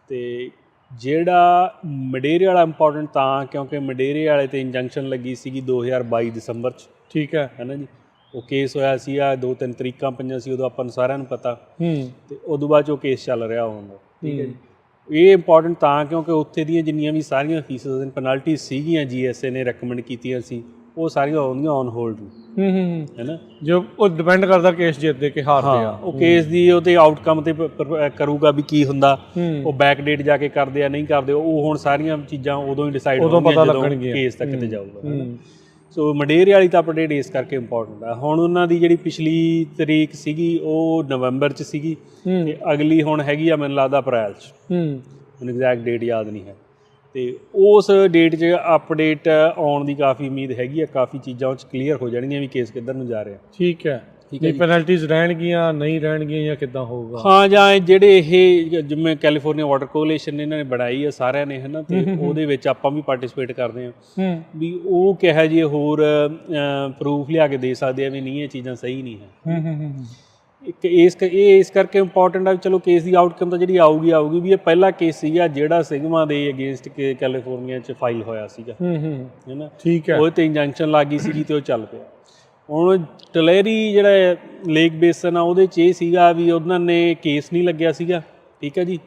ਤੇ ਜਿਹੜਾ ਮਡੇਰੇ ਵਾਲਾ ਇੰਪੋਰਟੈਂਟ ਤਾਂ ਕਿਉਂਕਿ ਮਡੇਰੇ ਵਾਲੇ 'ਤੇ ਇੰਜੰਕਸ਼ਨ ਲੱਗੀ ਸੀਗੀ 2022 ਦਸੰਬਰ 'ਚ। ਠੀਕ ਹੈ ਨਾ ਜੀ। ਉਹ ਕੇਸ ਹੋਇਆ ਸੀ, 2-3 ਤਰੀਕਾਂ ਪਈਆਂ ਸੀ ਉਦੋਂ, ਆਪਾਂ ਨੂੰ ਸਾਰਿਆਂ ਨੂੰ ਪਤਾ। ਤੇ ਉਦੋਂ ਬਾਅਦ 'ਚ ਉਹ ਕੇਸ ਚੱਲ ਰਿਹਾ ਹੁੰਦਾ। ਠੀਕ ਹੈ ਜੀ। ਇਹ ਇੰਪੋਰਟੈਂਟ ਤਾਂ ਕਿਉਂਕਿ ਉੱਥੇ ਦੀਆਂ ਜਿੰਨੀਆਂ ਵੀ ਸਾਰੀਆਂ ਫੀਸਾਂ ਐਂਡ ਪੈਨਲਟੀਜ਼ ਸੀਗੀਆਂ GSA ਨੇ ਰეკਮੈਂਡ ਕੀਤੀਆਂ ਸੀ, ਉਹ ਸਾਰੀਆਂ ਆਉਂਦੀਆਂ ਔਨ ਹੋਲਡ ਨੇ, ਹੈ ਨਾ। ਜੋ ਉਹ ਡਿਪੈਂਡ ਕਰਦਾ ਕੇਸ ਜਿੱਤਦੇ ਕਿ ਹਾਰਦੇ ਆ, ਉਹ ਕੇਸ ਦੀ ਉਹਦੇ ਆਊਟਕਮ 'ਤੇ ਕਰੂਗਾ ਵੀ ਕੀ ਹੁੰਦਾ। ਉਹ ਬੈਕ ਡੇਟ ਜਾ ਕੇ ਕਰਦੇ ਆ, ਨਹੀਂ ਕਰਦੇ, ਉਹ ਹੁਣ ਸਾਰੀਆਂ ਚੀਜ਼ਾਂ ਉਦੋਂ ਹੀ ਡਿਸਾਈਡ ਹੋਣਗੀਆਂ ਜਦੋਂ ਕੇਸ ਤੱਕ ਤੇ ਜਾਊਗਾ। ਸੋ ਮਡੇਰੇ ਵਾਲੀ ਤਾਂ ਅਪਡੇਟ ਇਸ ਕਰਕੇ ਇੰਪੋਰਟੈਂਟ ਆ। ਹੁਣ ਉਹਨਾਂ ਦੀ ਜਿਹੜੀ ਪਿਛਲੀ ਤਰੀਕ ਸੀਗੀ ਉਹ ਨਵੰਬਰ 'ਚ ਸੀਗੀ, ਤੇ ਅਗਲੀ ਹੁਣ ਹੈਗੀ ਆ ਮੈਨੂੰ ਲੱਗਦਾ ਅਪ੍ਰੈਲ 'ਚ, ਮੈਨੂੰ ਐਗਜ਼ੈਕਟ ਡੇਟ ਯਾਦ ਨਹੀਂ ਹੈ। ਤੇ ਉਸ ਡੇਟ 'ਚ ਅਪਡੇਟ ਆਉਣ ਦੀ ਕਾਫੀ ਉਮੀਦ ਹੈਗੀ ਆ, ਕਾਫੀ ਚੀਜ਼ਾਂ ਉਹ 'ਚ ਕਲੀਅਰ ਹੋ ਜਾਣਗੀਆਂ ਵੀ ਕੇਸ ਕਿੱਧਰ ਨੂੰ ਜਾ ਰਿਹਾ। ਠੀਕ ਹੈ। ਨਹੀਂ ਪੈਨਲਟੀਜ਼ ਰਹਿਣਗੀਆਂ, ਨਹੀਂ ਰਹਿਣਗੀਆਂ, ਜਾਂ ਕਿੱਦਾਂ ਹੋਊਗਾ? ਹਾਂ, ਜਾਂ ਜਿਹੜੇ ਇਹ ਜਿਵੇਂ ਕੈਲੀਫੋਰਨੀਆ ਵਾਟਰ ਕੋਅਲੀਸ਼ਨ ਇਹਨਾਂ ਨੇ ਬਣਾਈ ਆ ਸਾਰਿਆਂ ਨੇ, ਹੈ ਨਾ, ਤੇ ਉਹਦੇ ਵਿੱਚ ਆਪਾਂ ਵੀ ਪਾਰਟਿਸਿਪੇਟ ਕਰਦੇ ਹਾਂ ਵੀ ਉਹ ਕਿਹੋ ਜਿਹੇ ਹੋਰ ਪ੍ਰੂਫ ਲਿਆ ਕੇ ਦੇ ਸਕਦੇ ਆ ਵੀ ਨਹੀਂ ਇਹ ਚੀਜ਼ਾਂ ਸਹੀ ਨਹੀਂ ਹੈ। ਇੱਕ ਇਸ ਕਰਕੇ ਇੰਪੋਰਟੈਂਟ ਆ। ਚਲੋ ਕੇਸ ਦੀ ਆਊਟਕਮ ਤਾਂ ਜਿਹੜੀ ਆਊਗੀ ਵੀ ਇਹ ਪਹਿਲਾ ਕੇਸ ਸੀਗਾ ਜਿਹੜਾ ਸਿਗਮਾ ਦੇ ਅਗੇਂਸਟ ਕੈਲੀਫੋਰਨੀਆ 'ਚ ਫਾਈਲ ਹੋਇਆ ਸੀਗਾ, ਹੈ ਨਾ। ਠੀਕ ਹੈ। ਉਹਦੇ 'ਤੇ ਇੰਜੰਕਸ਼ਨ ਲੱਗ ਗਈ ਸੀਗੀ ਤੇ ਉਹ ਚੱਲ ਪਿਆ। ਹੁਣ ਟਲੇਰੀ ਜਿਹੜਾ ਲੇਕ ਬੇਸਨ ਆ ਉਹਦੇ 'ਚ ਇਹ ਸੀਗਾ ਵੀ ਉਹਨਾਂ ਨੇ ਕੇਸ ਨਹੀਂ ਲੱਗਿਆ ਸੀਗਾ, ਠੀਕ ਹੈ ਜੀ।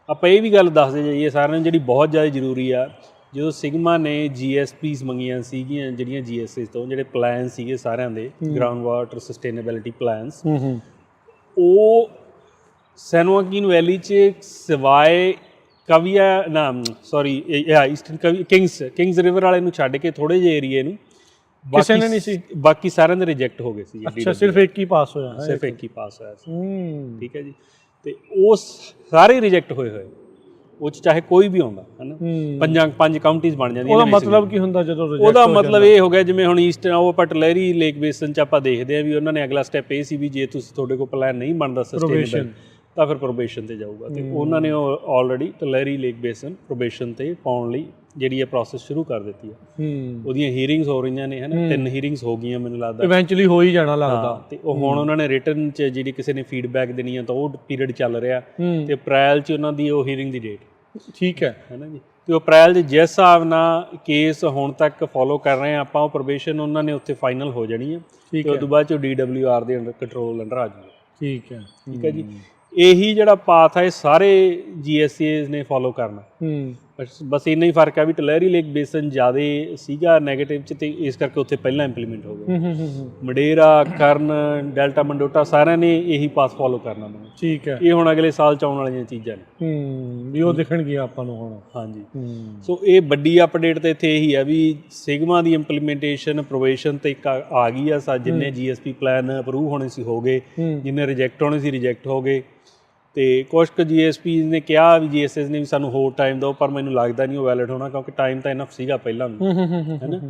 ਆਪਾਂ ਇਹ ਵੀ ਗੱਲ ਦੱਸਦੇ ਜਾਈਏ ਸਾਰਿਆਂ ਨੂੰ ਜਿਹੜੀ ਬਹੁਤ ਜ਼ਿਆਦਾ ਜ਼ਰੂਰੀ ਆ, ਜਦੋਂ ਸਿਗਮਾ ਨੇ GSPs ਮੰਗੀਆਂ ਸੀਗੀਆਂ ਜਿਹੜੀਆਂ GSAs ਤੋਂ, ਜਿਹੜੇ ਪਲਾਨ ਸੀਗੇ ਸਾਰਿਆਂ ਦੇ ਗਰਾਊਂਡ ਵਾਟਰ ਸਸਟੇਨੇਬਿਲਿਟੀ ਪਲਾਨਸ, ਉਹ ਸੈਨ ਜੋਆਕਿਨ ਵੈਲੀ 'ਚ ਸਿਵਾਏ ਈਸਟਰਨ ਕਿੰਗਸ ਰਿਵਰ ਵਾਲੇ ਨੂੰ ਛੱਡ ਕੇ ਥੋੜੇ ਜਿਹੇ ਏਰੀਏ ਨੂੰ ਕਿਸੇ ਨੇ ਨਹੀਂ ਸੀ, ਬਾਕੀ ਸਾਰਿਆਂ ਦੇ ਰਿਜੈਕਟ ਹੋ ਗਏ ਸੀ। ਅੱਛਾ, ਸਿਰਫ ਇੱਕ ਹੀ ਪਾਸ ਹੋਇਆ, ਸਿਰਫ ਇੱਕ ਹੀ ਪਾਸ ਹੋਇਆ ਸੀ, ਠੀਕ ਹੈ ਜੀ। ਤੇ ਉਹ ਸਾਰੇ ਰਿਜੈਕਟ ਹੋਏ ਹੋਏ, ਉਹ 'ਚ ਚਾਹੇ ਕੋਈ ਵੀ ਆਉਂਦਾ ਹੈ ਨਾ, ਪੰਜ ਕਾਊਂਟੀਜ਼ ਬਣ ਜਾਂਦੀਆਂ। ਉਹਦਾ ਮਤਲਬ ਕੀ ਹੁੰਦਾ ਜਦੋਂ ਰਿਜੈਕਟ? ਉਹਦਾ ਮਤਲਬ ਇਹ ਹੋ ਗਿਆ ਜਿਵੇਂ ਹੁਣ ਈਸਟਰਨ ਉਹ ਆਪਾਂ ਟਲੇਰੀ ਲੇਕ ਬੇਸਨ 'ਚ ਆਪਾਂ ਦੇਖਦੇ ਹਾਂ ਵੀ ਉਹਨਾਂ ਨੇ ਅਗਲਾ ਸਟੈਪ ਇਹ ਸੀ ਵੀ ਜੇ ਤੁਹਾਡੇ ਕੋਲ ਪਲਾਨ ਨਹੀਂ ਬਣਦਾ ਸਸਟੇਨੇਬਲ ਤਾਂ ਫਿਰ ਪ੍ਰੋਬੇਸ਼ਨ ਤੇ ਜਾਊਗਾ, ਤੇ ਉਹਨਾਂ ਨੇ ਉਹ ਆਲਰੇਡੀ ਟਲੇਰੀ ਲੇਕ ਬੇਸਨ ਪ੍ਰੋਬੇਸ਼ਨ ਤੇ ਪਾਉਣ ਲਈ ਜਿਹੜੀ ਇਹ ਪ੍ਰੋਸੈਸ ਸ਼ੁਰੂ ਕਰ ਦਿੱਤੀ ਹੈ। ਉਹਦੀਆਂ ਹੀਅਰਿੰਗਸ ਹੋ ਰਹੀਆਂ ਨੇ, ਹੈ ਨਾ, 3 ਹੀਅਰਿੰਗਸ ਹੋ ਗਈਆਂ ਮੈਨੂੰ ਲੱਗਦਾ, ਇਵੈਂਚੁਅਲੀ ਹੋ ਹੀ ਜਾਣਾ ਲੱਗਦਾ। ਤੇ ਉਹ ਹੁਣ ਉਹਨਾਂ ਨੇ ਰਿਟਨ 'ਚ ਜਿਹੜੀ ਕਿਸੇ ਨੇ ਫੀਡਬੈਕ ਦੇਣੀ ਆ ਤਾਂ ਉਹ ਪੀਰੀਅਡ ਚੱਲ ਰਿਹਾ, ਤੇ ਅਪ੍ਰੈਲ 'ਚ ਉਹਨਾਂ ਦੀ ਉਹ ਹੀਅਰਿੰਗ ਦੀ ਡੇਟ, ਠੀਕ ਹੈ ਨਾ ਜੀ। ਤੇ ਉਹ ਅਪ੍ਰੈਲ 'ਚ ਜਿਸ ਹਿਸਾਬ ਨਾਲ ਕੇਸ ਹੁਣ ਤੱਕ ਫੋਲੋ ਕਰ ਰਹੇ ਆ ਆਪਾਂ, ਉਹ ਪ੍ਰੋਬੇਸ਼ਨ ਉਹਨਾਂ ਨੇ ਉੱਥੇ ਫਾਈਨਲ ਹੋ ਜਾਣੀ ਹੈ, ਤੇ ਉਸ ਤੋਂ ਬਾਅਦ 'ਚ DWR ਦੇ ਕੰਟਰੋਲ ਅੰਡਰ ਆ ਜਾਊਗਾ। ਠੀਕ ਹੈ, ਠੀਕ ਹੈ ਜੀ। ਇਹੀ ਜਿਹੜਾ ਪਾਥ ਹੈ ਸਾਰੇ GSAs ਨੇ ਫੋਲੋ ਕਰਨਾ। ਬਸ ਇੰਨਾ ਹੀ ਫਰਕ ਹੈ ਵੀ ਟਲੇਰੀ ਲੇਕ ਬੇਸਨ ਜ਼ਿਆਦਾ ਸੀਗਾ ਨੈਗੇਟਿਵ 'ਚ, ਤੇ ਇਸ ਕਰਕੇ ਉੱਥੇ ਪਹਿਲਾਂ ਇੰਪਲੀਮੈਂਟ ਹੋ ਗਿਆ। ਮਡੇਰਾ, ਕਰਨ, ਡੈਲਟਾ ਮੰਡੋਟਾ ਸਾਰਿਆਂ ਨੇ ਇਹੀ ਪਾਥ ਫੋਲੋ ਕਰਨਾ ਮੈਨੂੰ, ਠੀਕ ਹੈ। ਇਹ ਹੁਣ ਅਗਲੇ ਸਾਲ 'ਚ ਆਉਣ ਵਾਲੀਆਂ ਚੀਜ਼ਾਂ ਨੇ, ਵੀ ਉਹ ਦਿਖਣਗੀਆਂ ਆਪਾਂ ਨੂੰ ਹੁਣ। ਹਾਂਜੀ, ਸੋ ਇਹ ਵੱਡੀ ਅਪਡੇਟ ਤਾਂ ਇੱਥੇ ਇਹੀ ਹੈ ਵੀ ਸਿਗਮਾ ਦੀ ਇੰਪਲੀਮੈਂਟੇਸ਼ਨ ਪ੍ਰੋਬੇਸ਼ਨ ਤੇ ਇੱਕ ਆ ਗਈ ਆ। ਜਿੰਨੇ GSP ਪਲਾਨ ਅਪਰੂਵ ਹੋਣੇ ਸੀ ਹੋ ਗਏ, ਜਿੰਨੇ ਰਿਜੈਕਟ ਹੋਣੇ ਸੀ ਰਿਜੈਕਟ ਹੋ ਗਏ, ਤੇ ਕੁਛ ਕੁ GSPs ਨੇ ਕਿਹਾ ਵੀ GSAs ਨੇ ਵੀ ਸਾਨੂੰ ਹੋਰ ਟਾਈਮ ਦਿਓ, ਪਰ ਮੈਨੂੰ ਲੱਗਦਾ ਨਹੀਂ ਉਹ ਵੈਲਿਡ ਹੋਣਾ, ਕਿਉਂਕਿ ਟਾਈਮ ਤਾਂ ਇਨਫ ਸੀਗਾ ਪਹਿਲਾਂ ਨੂੰ, ਹੈ ਨਾ।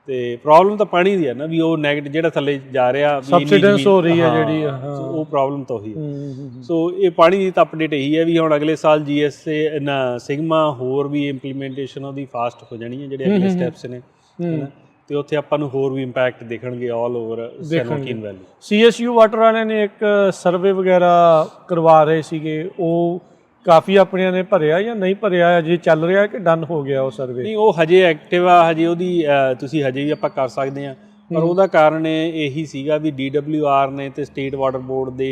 ਤੇ ਪ੍ਰੋਬਲਮ ਤਾਂ ਪਾਣੀ ਦੀ ਹੈ ਨਾ, ਵੀ ਉਹ ਨੈਗੇਟਿਵ ਜਿਹੜਾ ਥੱਲੇ ਜਾ ਰਿਹਾ ਸਬਸਿਡੈਂਸ ਹੋ ਰਹੀ ਹੈ ਜਿਹੜੀ, ਉਹ ਪ੍ਰੋਬਲਮ ਤਾਂ ਉਹੀ ਹੈ। ਸੋ ਇਹ ਪਾਣੀ ਦੀ ਤਾਂ ਅਪਡੇਟ ਇਹੀ ਹੈ ਵੀ ਹੁਣ ਅਗਲੇ ਸਾਲ GSA ਨਾ ਸਿਗਮਾ ਹੋਰ ਵੀ ਇੰਪਲੀਮੈਂਟੇਸ਼ਨ ਉਹਦੀ ਫਾਸਟ ਹੋ ਜਾਣੀ ਹੈ, ਜਿਹੜੇ ਅਗਲੇ ਸਟੈਪਸ ਨੇ, ਹੈ ਨਾ, ਤੇ ਉੱਥੇ ਆਪਾਂ ਨੂੰ ਹੋਰ ਵੀ ਇੰਪੈਕਟ ਦੇਖਣਗੇ ਆਲ ਓਵਰ ਸੈਨ ਜੋਆਕਿਨ ਵੈਲੀ। CSU ਵਾਟਰ ਵਾਲਿਆਂ ਨੇ ਇੱਕ ਸਰਵੇ ਵਗੈਰਾ ਕਰਵਾ ਰਹੇ ਸੀਗੇ, ਉਹ ਕਾਫੀ ਆਪਣਿਆਂ ਨੇ ਭਰਿਆ ਜਾਂ ਨਹੀਂ ਭਰਿਆ, ਅਜੇ ਚੱਲ ਰਿਹਾ ਕਿ ਡਨ ਹੋ ਗਿਆ ਉਹ ਸਰਵੇ? ਨਹੀਂ, ਉਹ ਹਜੇ ਐਕਟਿਵ ਆ, ਹਜੇ ਉਹਦੀ ਤੁਸੀਂ ਹਜੇ ਵੀ ਆਪਾਂ ਕਰ ਸਕਦੇ ਹਾਂ, ਪਰ ਉਹਦਾ ਕਾਰਨ ਇਹੀ ਸੀਗਾ ਵੀ DWR ਨੇ ਤੇ ਸਟੇਟ ਵਾਟਰ ਬੋਰਡ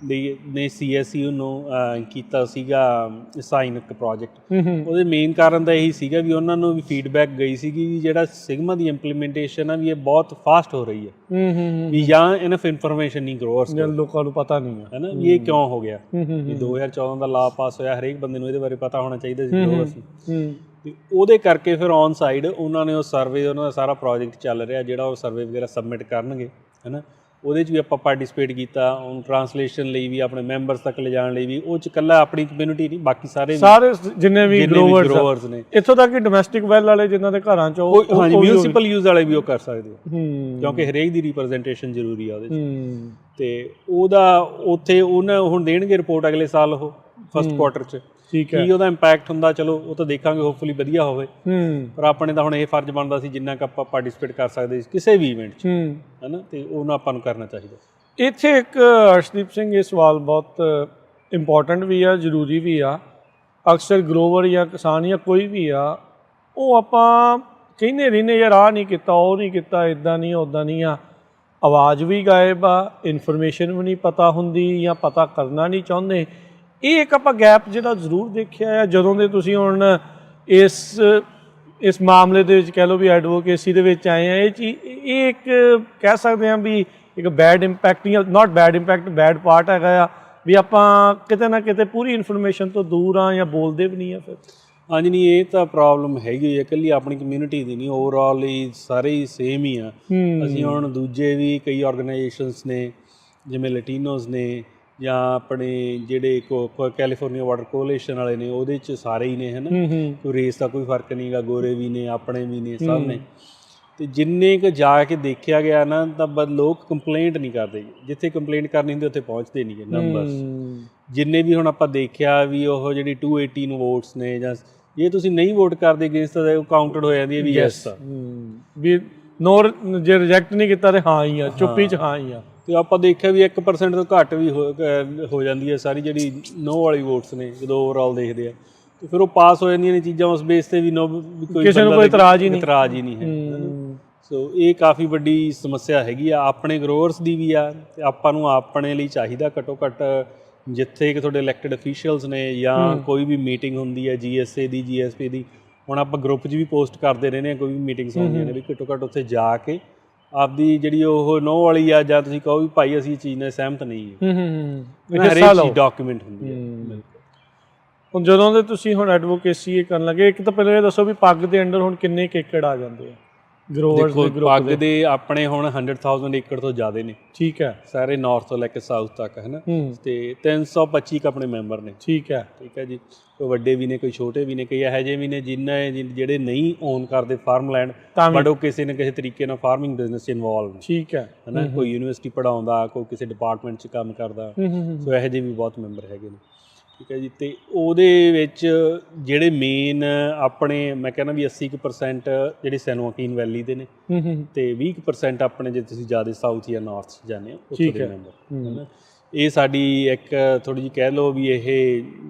ਨੇ CSU ਨੂੰ ਕੀਤਾ ਸੀਗਾ ਸਾਈਨ ਇੱਕ ਪ੍ਰੋਜੈਕਟ। ਉਹਦੇ ਮੇਨ ਕਾਰਨ ਤਾਂ ਇਹੀ ਸੀਗਾ ਵੀ ਉਹਨਾਂ ਨੂੰ ਵੀ ਫੀਡਬੈਕ ਗਈ ਸੀਗੀ ਵੀ ਜਿਹੜਾ ਸਿਗਮਾ ਦੀ ਇੰਪਲੀਮੈਂਟੇਸ਼ਨ ਆ ਵੀ ਇਹ ਬਹੁਤ ਫਾਸਟ ਹੋ ਰਹੀ ਹੈ, ਵੀ ਜਾਂ ਇਨਫ ਇਨਫੋਰਮੇਸ਼ਨ ਨਹੀਂ ਗਰੋਅਰਸ ਕੋਲ, ਲੋਕਾਂ ਨੂੰ ਪਤਾ ਨਹੀਂ ਹੈ ਨਾ, ਵੀ ਇਹ ਕਿਉਂ ਹੋ ਗਿਆ। ਵੀ 2014 ਦਾ ਲਾ ਪਾਸ ਹੋਇਆ, ਹਰੇਕ ਬੰਦੇ ਨੂੰ ਇਹਦੇ ਬਾਰੇ ਪਤਾ ਹੋਣਾ ਚਾਹੀਦਾ ਸੀ ਗਰੋਅਰਸ ਨੂੰ, ਤੇ ਉਹਦੇ ਕਰਕੇ ਫਿਰ ਔਨ ਸਾਈਡ ਉਹਨਾਂ ਨੇ ਉਹ ਸਰਵੇ, ਉਹਨਾਂ ਦਾ ਸਾਰਾ ਪ੍ਰੋਜੈਕਟ ਚੱਲ ਰਿਹਾ ਜਿਹੜਾ ਉਹ ਸਰਵੇ ਵਗੈਰਾ ਸਬਮਿਟ ਕਰਨਗੇ, ਹੈ ਨਾ। ਉਹਦੇ 'ਚ ਵੀ ਆਪਾਂ ਪਾਰਟੀਸਪੇਟ ਕੀਤਾ, ਹੁਣ ਟਰਾਂਸਲੇਸ਼ਨ ਲਈ ਵੀ, ਆਪਣੇ ਮੈਂਬਰਸ ਤੱਕ ਲਿਜਾਣ ਲਈ ਵੀ। ਉਹ 'ਚ ਇਕੱਲਾ ਆਪਣੀ ਕਮਿਊਨਿਟੀ ਨਹੀਂ, ਬਾਕੀ ਸਾਰੇ ਜਿੰਨੇ ਵੀ ਗਰੋਵਰਸ ਨੇ, ਇੱਥੋਂ ਤੱਕ ਕਿ ਡੋਮੈਸਟਿਕ ਵੈਲ ਵਾਲੇ ਜਿਨ੍ਹਾਂ ਦੇ ਘਰਾਂ 'ਚ ਹਾਂਜੀ ਮਿਊਨਿਸਪਲ ਯੂਜ਼ ਵਾਲੇ ਵੀ ਉਹ ਕਰ ਸਕਦੇ ਹੋ, ਕਿਉਂਕਿ ਹਰੇਕ ਦੀ ਰਿਪਰੈਜ਼ੈਂਟੇਸ਼ਨ ਜ਼ਰੂਰੀ ਆ ਉਹਦੇ 'ਚ। ਤੇ ਉਹਦਾ ਉੱਥੇ ਉਹਨਾਂ ਹੁਣ ਦੇਣਗੇ ਰਿਪੋਰਟ ਅਗਲੇ ਸਾਲ, ਉਹ ਫਸਟ ਕੁਆਰਟਰ 'ਚ, ਠੀਕ ਹੈ। ਕੀ ਉਹਦਾ ਇੰਪੈਕਟ ਹੁੰਦਾ ਚਲੋ ਉਹ ਤਾਂ ਦੇਖਾਂਗੇ, ਹੋਪਫੁਲੀ ਵਧੀਆ ਹੋਵੇ। ਪਰ ਆਪਣੇ ਤਾਂ ਹੁਣ ਇਹ ਫਰਜ਼ ਬਣਦਾ ਸੀ ਜਿੰਨਾ ਕੁ ਆਪਾਂ ਪਾਰਟੀਸਪੇਟ ਕਰ ਸਕਦੇ ਸੀ ਕਿਸੇ ਵੀ ਇਵੈਂਟ 'ਚ, ਹੈ ਨਾ, ਤੇ ਉਹਨਾਂ ਆਪਾਂ ਨੂੰ ਕਰਨਾ ਚਾਹੀਦਾ। ਇੱਥੇ ਇੱਕ ਅਰਸ਼ਦੀਪ ਸਿੰਘ, ਇਹ ਸਵਾਲ ਬਹੁਤ ਇੰਪੋਰਟੈਂਟ ਵੀ ਆ, ਜ਼ਰੂਰੀ ਵੀ ਆ। ਅਕਸਰ ਗਰੋਵਰ ਜਾਂ ਕਿਸਾਨ ਜਾਂ ਕੋਈ ਵੀ ਆ, ਉਹ ਆਪਾਂ ਕਹਿੰਦੇ ਰਹਿੰਦੇ ਯਾਰ ਆਹ ਨਹੀਂ ਕੀਤਾ, ਉਹ ਨਹੀਂ ਕੀਤਾ, ਇੱਦਾਂ ਨਹੀਂ ਉੱਦਾਂ ਨਹੀਂ ਆ। ਆਵਾਜ਼ ਵੀ ਗਾਇਬ ਆ, ਇਨਫੋਰਮੇਸ਼ਨ ਵੀ ਨਹੀਂ ਪਤਾ ਹੁੰਦੀ ਜਾਂ ਪਤਾ ਕਰਨਾ ਨਹੀਂ ਚਾਹੁੰਦੇ। ਇਹ ਇੱਕ ਆਪਾਂ ਗੈਪ ਜਿਹੜਾ ਜ਼ਰੂਰ ਦੇਖਿਆ ਆ ਜਦੋਂ ਦੇ ਤੁਸੀਂ ਹੁਣ ਇਸ ਮਾਮਲੇ ਦੇ ਵਿੱਚ ਕਹਿ ਲਓ ਵੀ ਐਡਵੋਕੇਸੀ ਦੇ ਵਿੱਚ ਆਏ ਆ। ਇਹ ਇੱਕ ਕਹਿ ਸਕਦੇ ਹਾਂ ਵੀ ਇੱਕ ਬੈਡ ਇੰਪੈਕਟ ਜਾਂ not bad impact, bad part ਹੈਗਾ ਆ ਵੀ ਆਪਾਂ ਕਿਤੇ ਨਾ ਕਿਤੇ ਪੂਰੀ ਇਨਫੋਰਮੇਸ਼ਨ ਤੋਂ ਦੂਰ ਆ ਜਾਂ ਬੋਲਦੇ ਵੀ ਨਹੀਂ ਆ। ਫਿਰ ਹਾਂਜੀ, ਨਹੀਂ ਇਹ ਤਾਂ ਪ੍ਰੋਬਲਮ ਹੈਗੀ ਹੈ, ਇਕੱਲੀ ਆਪਣੀ ਕਮਿਊਨਿਟੀ ਦੀ ਨਹੀਂ, ਓਵਰਆਲ ਹੀ ਸਾਰੇ ਹੀ ਸੇਮ ਹੀ ਆ। ਅਸੀਂ ਹੁਣ ਦੂਜੇ ਵੀ ਕਈ ਆਰਗੇਨਾਈਜੇਸ਼ਨਸ ਨੇ ਜਿਵੇਂ ਲੈਟੀਨੋਜ਼ ਨੇ, ਜਾਂ ਆਪਣੇ ਜਿਹੜੇ ਕੈਲੀਫੋਰਨੀਆ ਵਾਟਰ ਕੋਅਲੀਸ਼ਨ ਵਾਲੇ ਨੇ, ਉਹਦੇ 'ਚ ਸਾਰੇ ਹੀ ਨੇ, ਹੈ ਨਾ, ਕੋਈ ਰੇਸ ਦਾ ਕੋਈ ਫਰਕ ਨਹੀਂ ਗਾ, ਗੋਰੇ ਵੀ ਨੇ, ਆਪਣੇ ਵੀ ਨੇ, ਸਭ ਨੇ। ਤੇ ਜਿੰਨੇ ਕੁ ਜਾ ਕੇ ਦੇਖਿਆ ਗਿਆ ਨਾ, ਤਾਂ ਲੋਕ ਕੰਪਲੇਂਟ ਨਹੀਂ ਕਰਦੇ, ਜਿੱਥੇ ਕੰਪਲੇਂਟ ਕਰਨੀ ਹੁੰਦੀ ਉੱਥੇ ਪਹੁੰਚਦੇ ਨਹੀਂ ਗੇ ਨੰਬਰਸ। ਜਿੰਨੇ ਵੀ ਹੁਣ ਆਪਾਂ ਦੇਖਿਆ ਵੀ ਉਹ ਜਿਹੜੀ 280 ਨੂੰ ਵੋਟਸ ਨੇ, ਜਾਂ ਜੇ ਤੁਸੀਂ ਨਹੀਂ ਵੋਟ ਕਰਦੇ ਅਗੇਂਸਟ ਉਹ ਕਾਊਂਟਡ ਹੋ ਜਾਂਦੀ ਹੈ ਵੀ ਯੈਸ ਆ, ਵੀ ਨੋ, ਜੇ ਰਿਜੈਕਟ ਨਹੀਂ ਕੀਤਾ ਤੇ ਹਾਂ ਹੀ ਆ, ਚੁੱਪੀ 'ਚ ਹਾਂ ਹੀ ਆ। ਤੇ ਆਪਾਂ ਦੇਖਿਆ ਵੀ 1% ਤੋਂ ਘੱਟ ਵੀ ਹੋ ਜਾਂਦੀ ਹੈ ਸਾਰੀ ਜਿਹੜੀ ਨੋ ਵਾਲੀ ਵੋਟਸ ਨੇ, ਜਦੋਂ ਓਵਰਆਲ ਦੇਖਦੇ ਆ, ਤੇ ਫਿਰ ਉਹ ਪਾਸ ਹੋ ਜਾਂਦੀਆਂ ਨੇ ਚੀਜ਼ਾਂ ਉਸ ਬੇਸ ਤੇ ਵੀ ਕਿਸੇ ਨੂੰ ਕੋਈ ਇਤਰਾਜ਼ ਹੀ ਨਹੀਂ ਹੈ। ਸੋ ਇਹ ਕਾਫੀ ਵੱਡੀ ਸਮੱਸਿਆ ਹੈਗੀ ਆ ਆਪਣੇ ਗਰੋਅਰਸ ਦੀ ਵੀ ਆ, ਤੇ ਆਪਾਂ ਨੂੰ ਆਪਣੇ ਲਈ ਚਾਹੀਦਾ ਘੱਟੋ ਘੱਟ ਜਿੱਥੇ ਕਿ ਤੁਹਾਡੇ ਇਲੈਕਟਡ ਅਫੀਸ਼ੀਅਲਸ ਨੇ ਜਾਂ ਕੋਈ ਵੀ ਮੀਟਿੰਗ ਹੁੰਦੀ ਹੈ GSA ਦੀ GSP ਦੀ, ਹੁਣ ਆਪਾਂ ਗਰੁੱਪ 'ਚ ਵੀ ਪੋਸਟ ਕਰਦੇ ਰਹਿੰਦੇ ਹਾਂ ਕੋਈ ਵੀ ਮੀਟਿੰਗਸ ਹੁੰਦੀਆਂ ਨੇ, ਵੀ ਘੱਟੋ ਘੱਟ ਉੱਥੇ ਜਾ ਕੇ ਆਪਦੀ ਜਿਹੜੀ ਉਹ ਨੋ ਵਾਲੀ ਆ ਜਾਂ ਤੁਸੀਂ ਕਹੋ ਵੀ ਭਾਈ ਅਸੀਂ ਇਹ ਚੀਜ਼ ਨਾਲ ਸਹਿਮਤ ਨਹੀਂ ਹੈ, ਹਰੇਕ ਚੀਜ਼ ਡਾਕੂਮੈਂਟ ਹੁੰਦੀ ਹੈ। ਹੁਣ ਜਦੋਂ ਦੇ ਤੁਸੀਂ ਹੁਣ ਐਡਵੋਕੇਸੀ ਕਰਨ ਲੱਗੇ, ਇੱਕ ਤਾਂ ਪਹਿਲਾਂ ਇਹ ਦੱਸੋ ਵੀ ਪੱਗ ਦੇ ਅੰਡਰ ਹੁਣ ਕਿੰਨੇ ਏਕੜ ਆ ਜਾਂਦੇ ਆ ਗਰੋਵਰਸ ਦੇ ਗਰੁੱਪ ਪੱਗ ਦੇ ਆਪਣੇ ਹੁਣ 100,000 ਏਕੜ ਤੋਂ ਜ਼ਿਆਦਾ ਨੇ, ਠੀਕ ਹੈ, ਸਾਰੇ ਨਾਰਥ ਤੋਂ ਲੈ ਕੇ ਸਾਊਥ ਤੱਕ ਹੈ ਨਾ, ਤੇ 325 ਆਪਣੇ ਮੈਂਬਰ ਨੇ, ਠੀਕ ਹੈ ਜੀ। ਕੋਈ ਵੱਡੇ ਵੀ ਨੇ, ਕੋਈ ਛੋਟੇ ਵੀ ਨੇ, ਕਈ ਇਹੋ ਜਿਹੇ ਵੀ ਨੇ ਜਿਹੜੇ ਨਹੀਂ ਓਨ ਕਰਦੇ ਫਾਰਮਲੈਂਡ, ਬਟ ਉਹ ਕਿਸੇ ਨਾ ਕਿਸੇ ਤਰੀਕੇ ਨਾਲ ਫਾਰਮਿੰਗ ਬਿਜ਼ਨਸ 'ਚ ਇਨਵੋਲਵ ਨੇ, ਠੀਕ ਹੈ ਨਾ, ਕੋਈ ਯੂਨੀਵਰਸਿਟੀ ਪੜ੍ਹਾਉਂਦਾ, ਕੋਈ ਕਿਸੇ ਡਿਪਾਰਟਮੈਂਟ 'ਚ ਕੰਮ ਕਰਦਾ, ਸੋ ਇਹੋ ਜਿਹੇ ਵੀ ਬਹੁਤ ਮੈਂਬਰ ਹੈਗੇ ਨੇ, ਠੀਕ ਹੈ ਜੀ। ਅਤੇ ਉਹਦੇ ਵਿੱਚ ਜਿਹੜੇ ਮੇਨ ਆਪਣੇ ਮੈਂ ਕਹਿੰਦਾ ਵੀ 80% ਜਿਹੜੇ ਸੈਨੋਕੀਨ ਵੈਲੀ ਦੇ ਨੇ, ਅਤੇ 20% ਆਪਣੇ ਜੇ ਤੁਸੀਂ ਜ਼ਿਆਦਾ ਸਾਊਥ ਜਾਂ ਨਾਰਥ 'ਚ ਜਾਂਦੇ ਹੋ ਉੱਥੇ ਦੇ ਮੈਂਬਰ ਹੈ ਨਾ। ਇਹ ਸਾਡੀ ਇੱਕ ਥੋੜ੍ਹੀ ਜਿਹੀ ਕਹਿ ਲਓ ਵੀ ਇਹ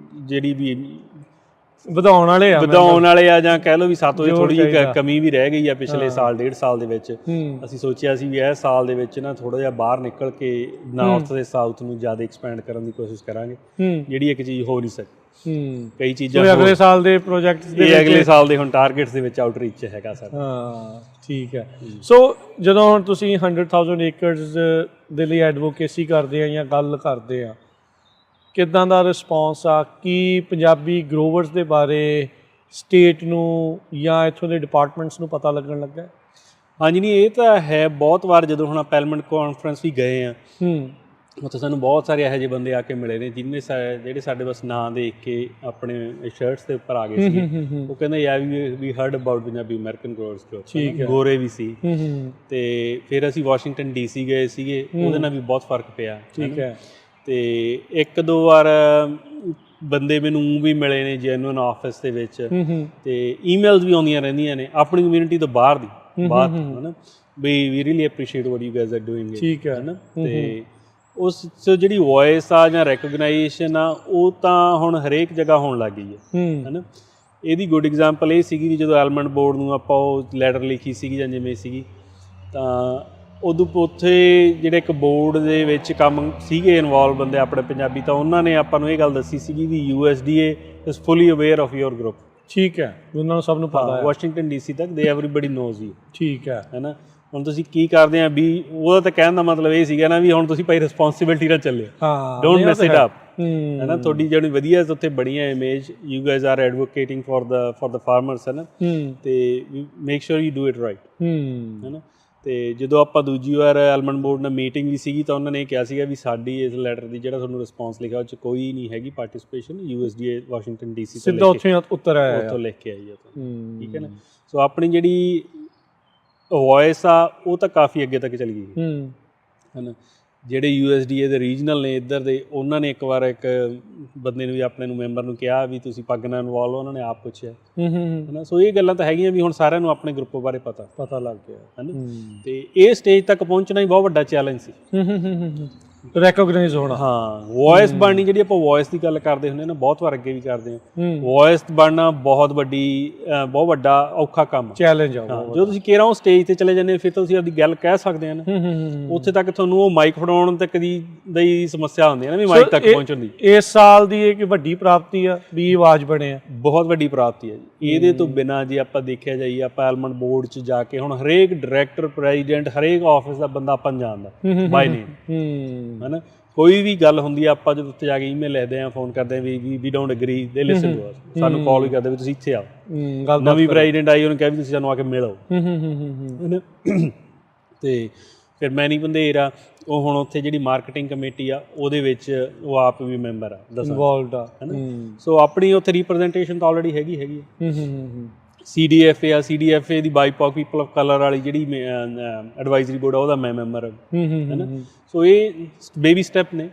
ਜਿਹੜੀ ਵੀ ਵਧਾਉਣ ਵਾਲੇ ਆ, ਜਾਂ ਕਹਿ ਲਓ ਵੀ ਸਾਤੋਂ ਇਹ ਥੋੜ੍ਹੀ ਜਿਹੀ ਕਮੀ ਵੀ ਰਹਿ ਗਈ ਆ ਪਿਛਲੇ ਸਾਲ 1.5 ਸਾਲ ਦੇ ਵਿੱਚ। ਅਸੀਂ ਸੋਚਿਆ ਸੀ ਵੀ ਇਹ ਸਾਲ ਦੇ ਵਿੱਚ ਨਾ ਥੋੜ੍ਹਾ ਜਿਹਾ ਬਾਹਰ ਨਿਕਲ ਕੇ ਨਾਰਥ ਤੇ ਸਾਊਥ ਨੂੰ ਜ਼ਿਆਦਾ ਐਕਸਪੈਂਡ ਕਰਨ ਦੀ ਕੋਸ਼ਿਸ਼ ਕਰਾਂਗੇ, ਜਿਹੜੀ ਇੱਕ ਚੀਜ਼ ਹੋ ਨਹੀਂ ਸਕਦੀ। ਕਈ ਚੀਜ਼ਾਂ ਅਗਲੇ ਸਾਲ ਦੇ ਪ੍ਰੋਜੈਕਟਸ ਦੇ ਅਗਲੇ ਸਾਲ ਦੇ ਹੁਣ ਟਾਰਗੇਟਸ ਦੇ ਵਿੱਚ ਆਊਟਰੀਚ ਹੈਗਾ ਸਾਡਾ। ਹਾਂ ਠੀਕ ਹੈ। ਸੋ ਜਦੋਂ ਹੁਣ ਤੁਸੀਂ 100,000 ਏਕੜਸ ਦੇ ਲਈ ਐਡਵੋਕੇਸੀ ਕਰਦੇ ਆ ਜਾਂ ਗੱਲ ਕਰਦੇ ਆ, ਕਿੱਦਾਂ ਦਾ ਰਿਸਪੌਂਸ ਆ? ਕੀ ਪੰਜਾਬੀ ਗਰੋਵਰਸ ਦੇ ਬਾਰੇ ਸਟੇਟ ਨੂੰ ਜਾਂ ਇੱਥੋਂ ਦੇ ਡਿਪਾਰਟਮੈਂਟਸ ਨੂੰ ਪਤਾ ਲੱਗਣ ਲੱਗਾ? ਹਾਂਜੀ, ਨਹੀਂ ਇਹ ਤਾਂ ਹੈ। ਬਹੁਤ ਵਾਰ ਜਦੋਂ ਹੁਣ ਪੈਰਲਮੈਂਟ ਕਾਨਫਰੰਸ ਵੀ ਗਏ ਆ, ਉੱਥੇ ਸਾਨੂੰ ਬਹੁਤ ਸਾਰੇ ਇਹੋ ਜਿਹੇ ਬੰਦੇ ਆ ਕੇ ਮਿਲੇ ਨੇ ਜਿਹੜੇ ਸਾਡੇ ਬਸ ਨਾਂ ਦੇਖ ਕੇ ਆਪਣੇ ਸ਼ਰਟਸ ਦੇ ਉੱਪਰ ਆ ਗਏ ਸੀ। ਉਹ ਕਹਿੰਦੇ ਯਾਰ we heard about Punjabi American growers group, ਗੋਰੇ ਵੀ ਸੀ। ਅਤੇ ਫਿਰ ਅਸੀਂ ਵਾਸ਼ਿੰਗਟਨ DC ਗਏ ਸੀਗੇ, ਉਹਦੇ ਨਾਲ ਵੀ ਬਹੁਤ ਫਰਕ ਪਿਆ, ਠੀਕ ਹੈ। ਅਤੇ 1-2 ਵਾਰ ਬੰਦੇ ਮੈਨੂੰ ਵੀ ਮਿਲੇ ਨੇ ਜੈਨੂਅਨ ਆਫਿਸ ਦੇ ਵਿੱਚ, ਅਤੇ ਈਮੇਲਸ ਵੀ ਆਉਂਦੀਆਂ ਰਹਿੰਦੀਆਂ ਨੇ ਆਪਣੀ ਕਮਿਊਨਿਟੀ ਤੋਂ ਬਾਹਰ ਦੀ ਬਾਤ ਹੈ ਨਾ, we we really appreciate what you guys are doing, ਠੀਕ ਹੈ ਨਾ। ਅਤੇ ਉਸ ਜਿਹੜੀ ਵੋਇਸ ਆ ਜਾਂ ਰੈਕੋਗਨਾਈਜੇਸ਼ਨ ਆ, ਉਹ ਤਾਂ ਹੁਣ ਹਰੇਕ ਜਗ੍ਹਾ ਹੋਣ ਲੱਗ ਗਈ ਹੈ ਨਾ। ਇਹਦੀ ਗੁੱਡ ਐਗਜ਼ਾਮਪਲ ਇਹ ਸੀਗੀ ਵੀ ਜਦੋਂ ਐਲਮੰਡ ਬੋਰਡ ਨੂੰ ਆਪਾਂ ਉਹ ਲੈਟਰ ਲਿਖੀ ਸੀਗੀ ਜਾਂ ਜਿਵੇਂ ਸੀਗੀ, ਤਾਂ ਉਦੋਂ ਉੱਥੇ ਜਿਹੜੇ ਇੱਕ ਬੋਰਡ ਦੇ ਵਿੱਚ ਕੰਮ ਸੀਗੇ ਇਨਵੋਲਵ ਬੰਦੇ ਆਪਣੇ ਪੰਜਾਬੀ, ਤਾਂ ਉਹਨਾਂ ਨੇ ਆਪਾਂ ਨੂੰ ਇਹ ਗੱਲ ਦੱਸੀ ਸੀਗੀ ਵੀ USDA is fully aware of your group, ਠੀਕ ਹੈ, ਉਹਨਾਂ ਨੂੰ ਸਭ ਨੂੰ ਪਤਾ ਹੈ, ਵਾਸ਼ਿੰਗਟਨ DC ਤੱਕ ਦੇ ਐਵਰੀਬਡੀ ਨੋਜ਼ ਯੂ, ਠੀਕ ਹੈ ਨਾ। ਹੁਣ ਤੁਸੀਂ ਕੀ ਕਰਦੇ ਆ ਵੀ ਉਹਦਾ ਤਾਂ ਕਹਿਣ ਦਾ ਮਤਲਬ ਇਹ ਸੀਗਾ ਨਾ ਵੀ ਹੁਣ ਤੁਸੀਂ ਭਾਈ ਰਿਸਪੌਂਸਿਬਿਲਿਟੀ ਨਾਲ ਚੱਲਿਓ, ਡੋਂਟ ਮੈਸ ਇਟ ਅਪ, ਹੈ ਨਾ। ਤੁਹਾਡੀ ਜਿਹੜੀ ਵਧੀਆ ਉੱਥੇ ਬਣੀਆਂ image, you guys are advocating for the farmers, ਹੈ ਨਾ, ਅਤੇ make sure you do it right, ਹੈ ਨਾ। ਅਤੇ ਜਦੋਂ ਆਪਾਂ ਦੂਜੀ ਵਾਰ ਐਲਮੰਡ ਬੋਰਡ ਨਾਲ ਮੀਟਿੰਗ ਵੀ ਸੀਗੀ, ਤਾਂ ਉਹਨਾਂ ਨੇ ਇਹ ਕਿਹਾ ਸੀਗਾ ਵੀ ਸਾਡੀ ਇਸ ਲੈਟਰ ਦੀ ਜਿਹੜਾ ਤੁਹਾਨੂੰ ਰਿਸਪੌਂਸ ਲਿਖਿਆ ਉਹ 'ਚ ਕੋਈ ਨਹੀਂ ਹੈਗੀ ਪਾਰਟੀਸਪੇਸ਼ਨ, USDA ਵਾਸ਼ਿੰਗਟਨ DC ਸਿੱਧਾ ਉੱਥੇ ਉੱਤਰ ਆਇਆ, ਉੱਥੋਂ ਲਿਖ ਕੇ ਆਈ ਹੈ, ਠੀਕ ਹੈ ਨਾ। ਸੋ ਆਪਣੀ ਜਿਹੜੀ ਵੋਇਸ ਆ ਉਹ ਤਾਂ ਕਾਫੀ ਅੱਗੇ ਤੱਕ ਚਲੀ ਗਈ ਹੈ ਨਾ। ਜਿਹੜੇ USDA ਦੇ ਰੀਜਨਲ ਨੇ ਇੱਧਰ ਦੇ, ਉਹਨਾਂ ਨੇ ਇੱਕ ਵਾਰ ਇੱਕ ਬੰਦੇ ਨੂੰ ਵੀ ਆਪਣੇ ਨੂੰ ਮੈਂਬਰ ਨੂੰ ਕਿਹਾ ਵੀ ਤੁਸੀਂ ਪੱਗ ਨਾਲ ਇਨਵੋਲਵ ਹੋ, ਉਹਨਾਂ ਨੇ ਆਪ ਪੁੱਛਿਆ, ਹੈ ਨਾ। ਸੋ ਇਹ ਗੱਲਾਂ ਤਾਂ ਹੈਗੀਆਂ ਵੀ ਹੁਣ ਸਾਰਿਆਂ ਨੂੰ ਆਪਣੇ ਗਰੁੱਪ ਬਾਰੇ ਪਤਾ ਲੱਗ ਗਿਆ, ਹੈ ਨਾ। ਅਤੇ ਇਹ ਸਟੇਜ ਤੱਕ ਪਹੁੰਚਣਾ ਹੀ ਬਹੁਤ ਵੱਡਾ ਚੈਲੰਜ ਸੀ, ਰੈਕੋਗਨਾਈਜ਼ ਹੋਣਾ। ਹਾਂ, ਵੋਇਸ ਬਣਨੀ, ਜਿਹੜੀ ਆਪਾਂ ਵੋਇਸ ਦੀ ਗੱਲ ਕਰਦੇ ਹੁੰਦੇ ਨਾ, ਬਹੁਤ ਵਾਰ ਅੱਗੇ ਵੀ ਕਰਦੇ ਹਾਂ, ਵੋਇਸ ਬਣਨਾ ਬਹੁਤ ਵੱਡਾ ਔਖਾ ਕੰਮ, ਚੈਲੰਜ ਆ। ਜਦੋਂ ਤੁਸੀਂ ਕਿਹੜਾ ਉਹ ਸਟੇਜ 'ਤੇ ਚਲੇ ਜਾਂਦੇ ਫਿਰ ਤੁਸੀਂ ਆਪਦੀ ਗੱਲ ਕਹਿ ਸਕਦੇ ਆ ਨਾ, ਉੱਥੇ ਤੱਕ ਤੁਹਾਨੂੰ ਉਹ ਮਾਈਕ ਫੜਾਉਣ ਤੱਕ ਦੀ ਸਮੱਸਿਆ ਹੁੰਦੀ ਹੈ ਨਾ, ਵੀ ਮਾਈਕ ਤੱਕ ਪਹੁੰਚਣ ਦੀ। ਇਸ ਸਾਲ ਦੀ ਇਹ ਵੱਡੀ ਪ੍ਰਾਪਤੀ ਆ ਵੀ ਆਵਾਜ਼ ਬਣੇ ਆ, ਬਹੁਤ ਵੱਡੀ ਪ੍ਰਾਪਤੀ ਹੈ ਜੀ। ਇਹਦੇ ਤੋਂ ਬਿਨਾਂ ਜੇ ਆਪਾਂ ਦੇਖਿਆ ਜਾਈਏ, ਆਪਾਂ ਐਲਮੰਡ ਬੋਰਡ 'ਚ ਜਾ ਕੇ ਹੁਣ ਹਰੇਕ ਡਾਇਰੈਕਟਰ, ਪ੍ਰੈਜ਼ੀਡੈਂਟ, ਹਰੇਕ ਆਫਿਸ ਦਾ ਬੰਦਾ ਆਪਾਂ ਨੂੰ ਜਾਣਦਾ ਬਾਈ ਨੇਮ, ਹੈ ਨਾ। ਕੋਈ ਵੀ ਗੱਲ ਹੁੰਦੀ ਆ, ਆਪਾਂ ਜਦੋਂ ਉੱਥੇ ਜਾ ਕੇ ਈਮੇਲ ਲਿਖਦੇ ਹਾਂ, ਫੋਨ ਕਰਦੇ ਹਾਂ ਵੀ ਡੋਂਟ ਐਗਰੀ, ਦੇ ਲਿਸਨ ਟੂ ਅਸ, ਸਾਨੂੰ ਕਾਲ ਵੀ ਕਰਦੇ ਵੀ ਤੁਸੀਂ ਇੱਥੇ ਆਓ। ਨਵੀਂ ਪ੍ਰੈਜ਼ੀਡੈਂਟ ਆਈ, ਉਹਨੇ ਕਿਹਾ ਵੀ ਤੁਸੀਂ ਸਾਨੂੰ ਆ ਕੇ ਮਿਲੋ, ਹੈ ਨਾ। ਅਤੇ ਫਿਰ ਮੈਨੀ ਬੰਦੇਰ ਆ, ਉਹ ਹੁਣ ਉੱਥੇ ਜਿਹੜੀ ਮਾਰਕੀਟਿੰਗ ਕਮੇਟੀ ਆ ਉਹਦੇ ਵਿੱਚ ਉਹ ਆਪ ਵੀ ਮੈਂਬਰ ਆ, ਇਨਵੋਲਵਡ ਆ, ਹੈ ਨਾ। ਸੋ ਆਪਣੀ ਉੱਥੇ ਰਿਪਰੈਜ਼ੈਂਟੇਸ਼ਨ ਤਾਂ ਆਲਰੇਡੀ ਹੈਗੀ ਹੈ। CDFA ਆ, CDFA the ਬਾਈਪੌਕ people of colour ਵਾਲੀ ਜਿਹੜੀ ਐਡਵਾਈਜ਼ਰੀ ਬੋਰਡ ਆ, ਉਹਦਾ ਮੈਂ ਮੈਂਬਰ ਹੈ ਨਾ। ਸੋ ਇਹ ਬੇਬੀ ਸਟੈਪ ਨੇ।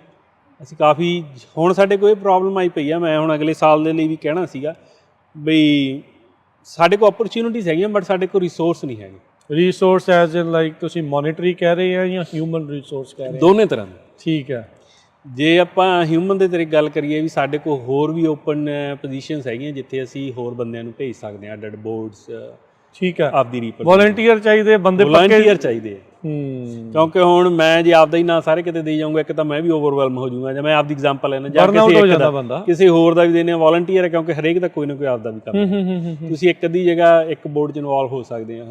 ਅਸੀਂ ਕਾਫੀ ਹੁਣ ਸਾਡੇ ਕੋਲ ਇਹ ਪ੍ਰੋਬਲਮ ਆਈ ਪਈ ਆ, ਮੈਂ ਹੁਣ ਅਗਲੇ ਸਾਲ ਦੇ ਲਈ ਵੀ ਕਹਿਣਾ ਸੀਗਾ ਬਈ ਸਾਡੇ ਕੋਲ ਓਪਰਚੁਨਿਟੀਜ਼ ਹੈਗੀਆਂ, ਬਟ ਸਾਡੇ ਕੋਲ ਰਿਸੋਰਸ ਨਹੀਂ ਹੈਗੇ। ਰਿਸੋਰਸ ਐਜ਼ ਇਨ ਲਾਈਕ ਤੁਸੀਂ ਮੋਨੀਟਰੀ ਕਹਿ ਰਹੇ ਆ ਜਾਂ ਹਿਊਮਨ ਰਿਸੋਰਸ ਕਹਿ ਰਹੇ? ਦੋਨੇ ਤਰ੍ਹਾਂ ਦੇ, ਠੀਕ ਹੈ। ਜੇ ਆਪਾਂ ਹਿਊਮਨ ਦੇ ਤਰੀਕੇ ਗੱਲ ਕਰੀਏ, ਵੀ ਸਾਡੇ ਕੋਲ ਹੋਰ ਵੀ ਓਪਨ ਪੋਜੀਸ਼ਨਸ ਹੈਗੀਆਂ ਜਿੱਥੇ ਅਸੀਂ ਹੋਰ ਬੰਦਿਆਂ ਨੂੰ ਭੇਜ ਸਕਦੇ ਹਾਂ, ਅੱਡ ਬੋਰਡਸ, ਠੀਕ ਹੈ, ਆਪਦੀ ਰੀਪਰੈਜ਼ੈਂਟ ਵੋਲੰਟੀਅਰ ਚਾਹੀਦੇ, ਬੰਦੇ ਵੋਲੰਟੀਅਰ ਚਾਹੀਦੇ ਆ। ਕਿਉਂਕਿ ਹੁਣ ਮੈਂ ਜੇ ਆਪਦਾ ਹੀ ਨਾ ਸਾਰੇ ਕਿਤੇ ਦੇਈ ਜਾਊਂਗਾ, ਇੱਕ ਤਾਂ ਮੈਂ ਵੀ ਓਵਰਵੈਲਮ ਹੋ ਜਾਊਂਗਾ, ਜਾਂ ਮੈਂ ਆਪਦੀ ਐਗਜ਼ਾਮਪਲ ਲੈਣਾ ਜਾਂ ਕਿਸੇ ਹੋਰ ਦਾ ਵੀ ਦੇਣੇ ਵੋਲੰਟੀਅਰ ਹੈ, ਕਿਉਂਕਿ ਹਰੇਕ ਦਾ ਕੋਈ ਨਾ ਕੋਈ ਆਪਦਾ ਵੀ ਕੰਮ। ਤੁਸੀਂ ਇੱਕ ਅੱਧੀ ਜਗ੍ਹਾ ਇੱਕ ਬੋਰਡ 'ਚ ਇਨਵੋਲਵ ਹੋ ਸਕਦੇ ਆ।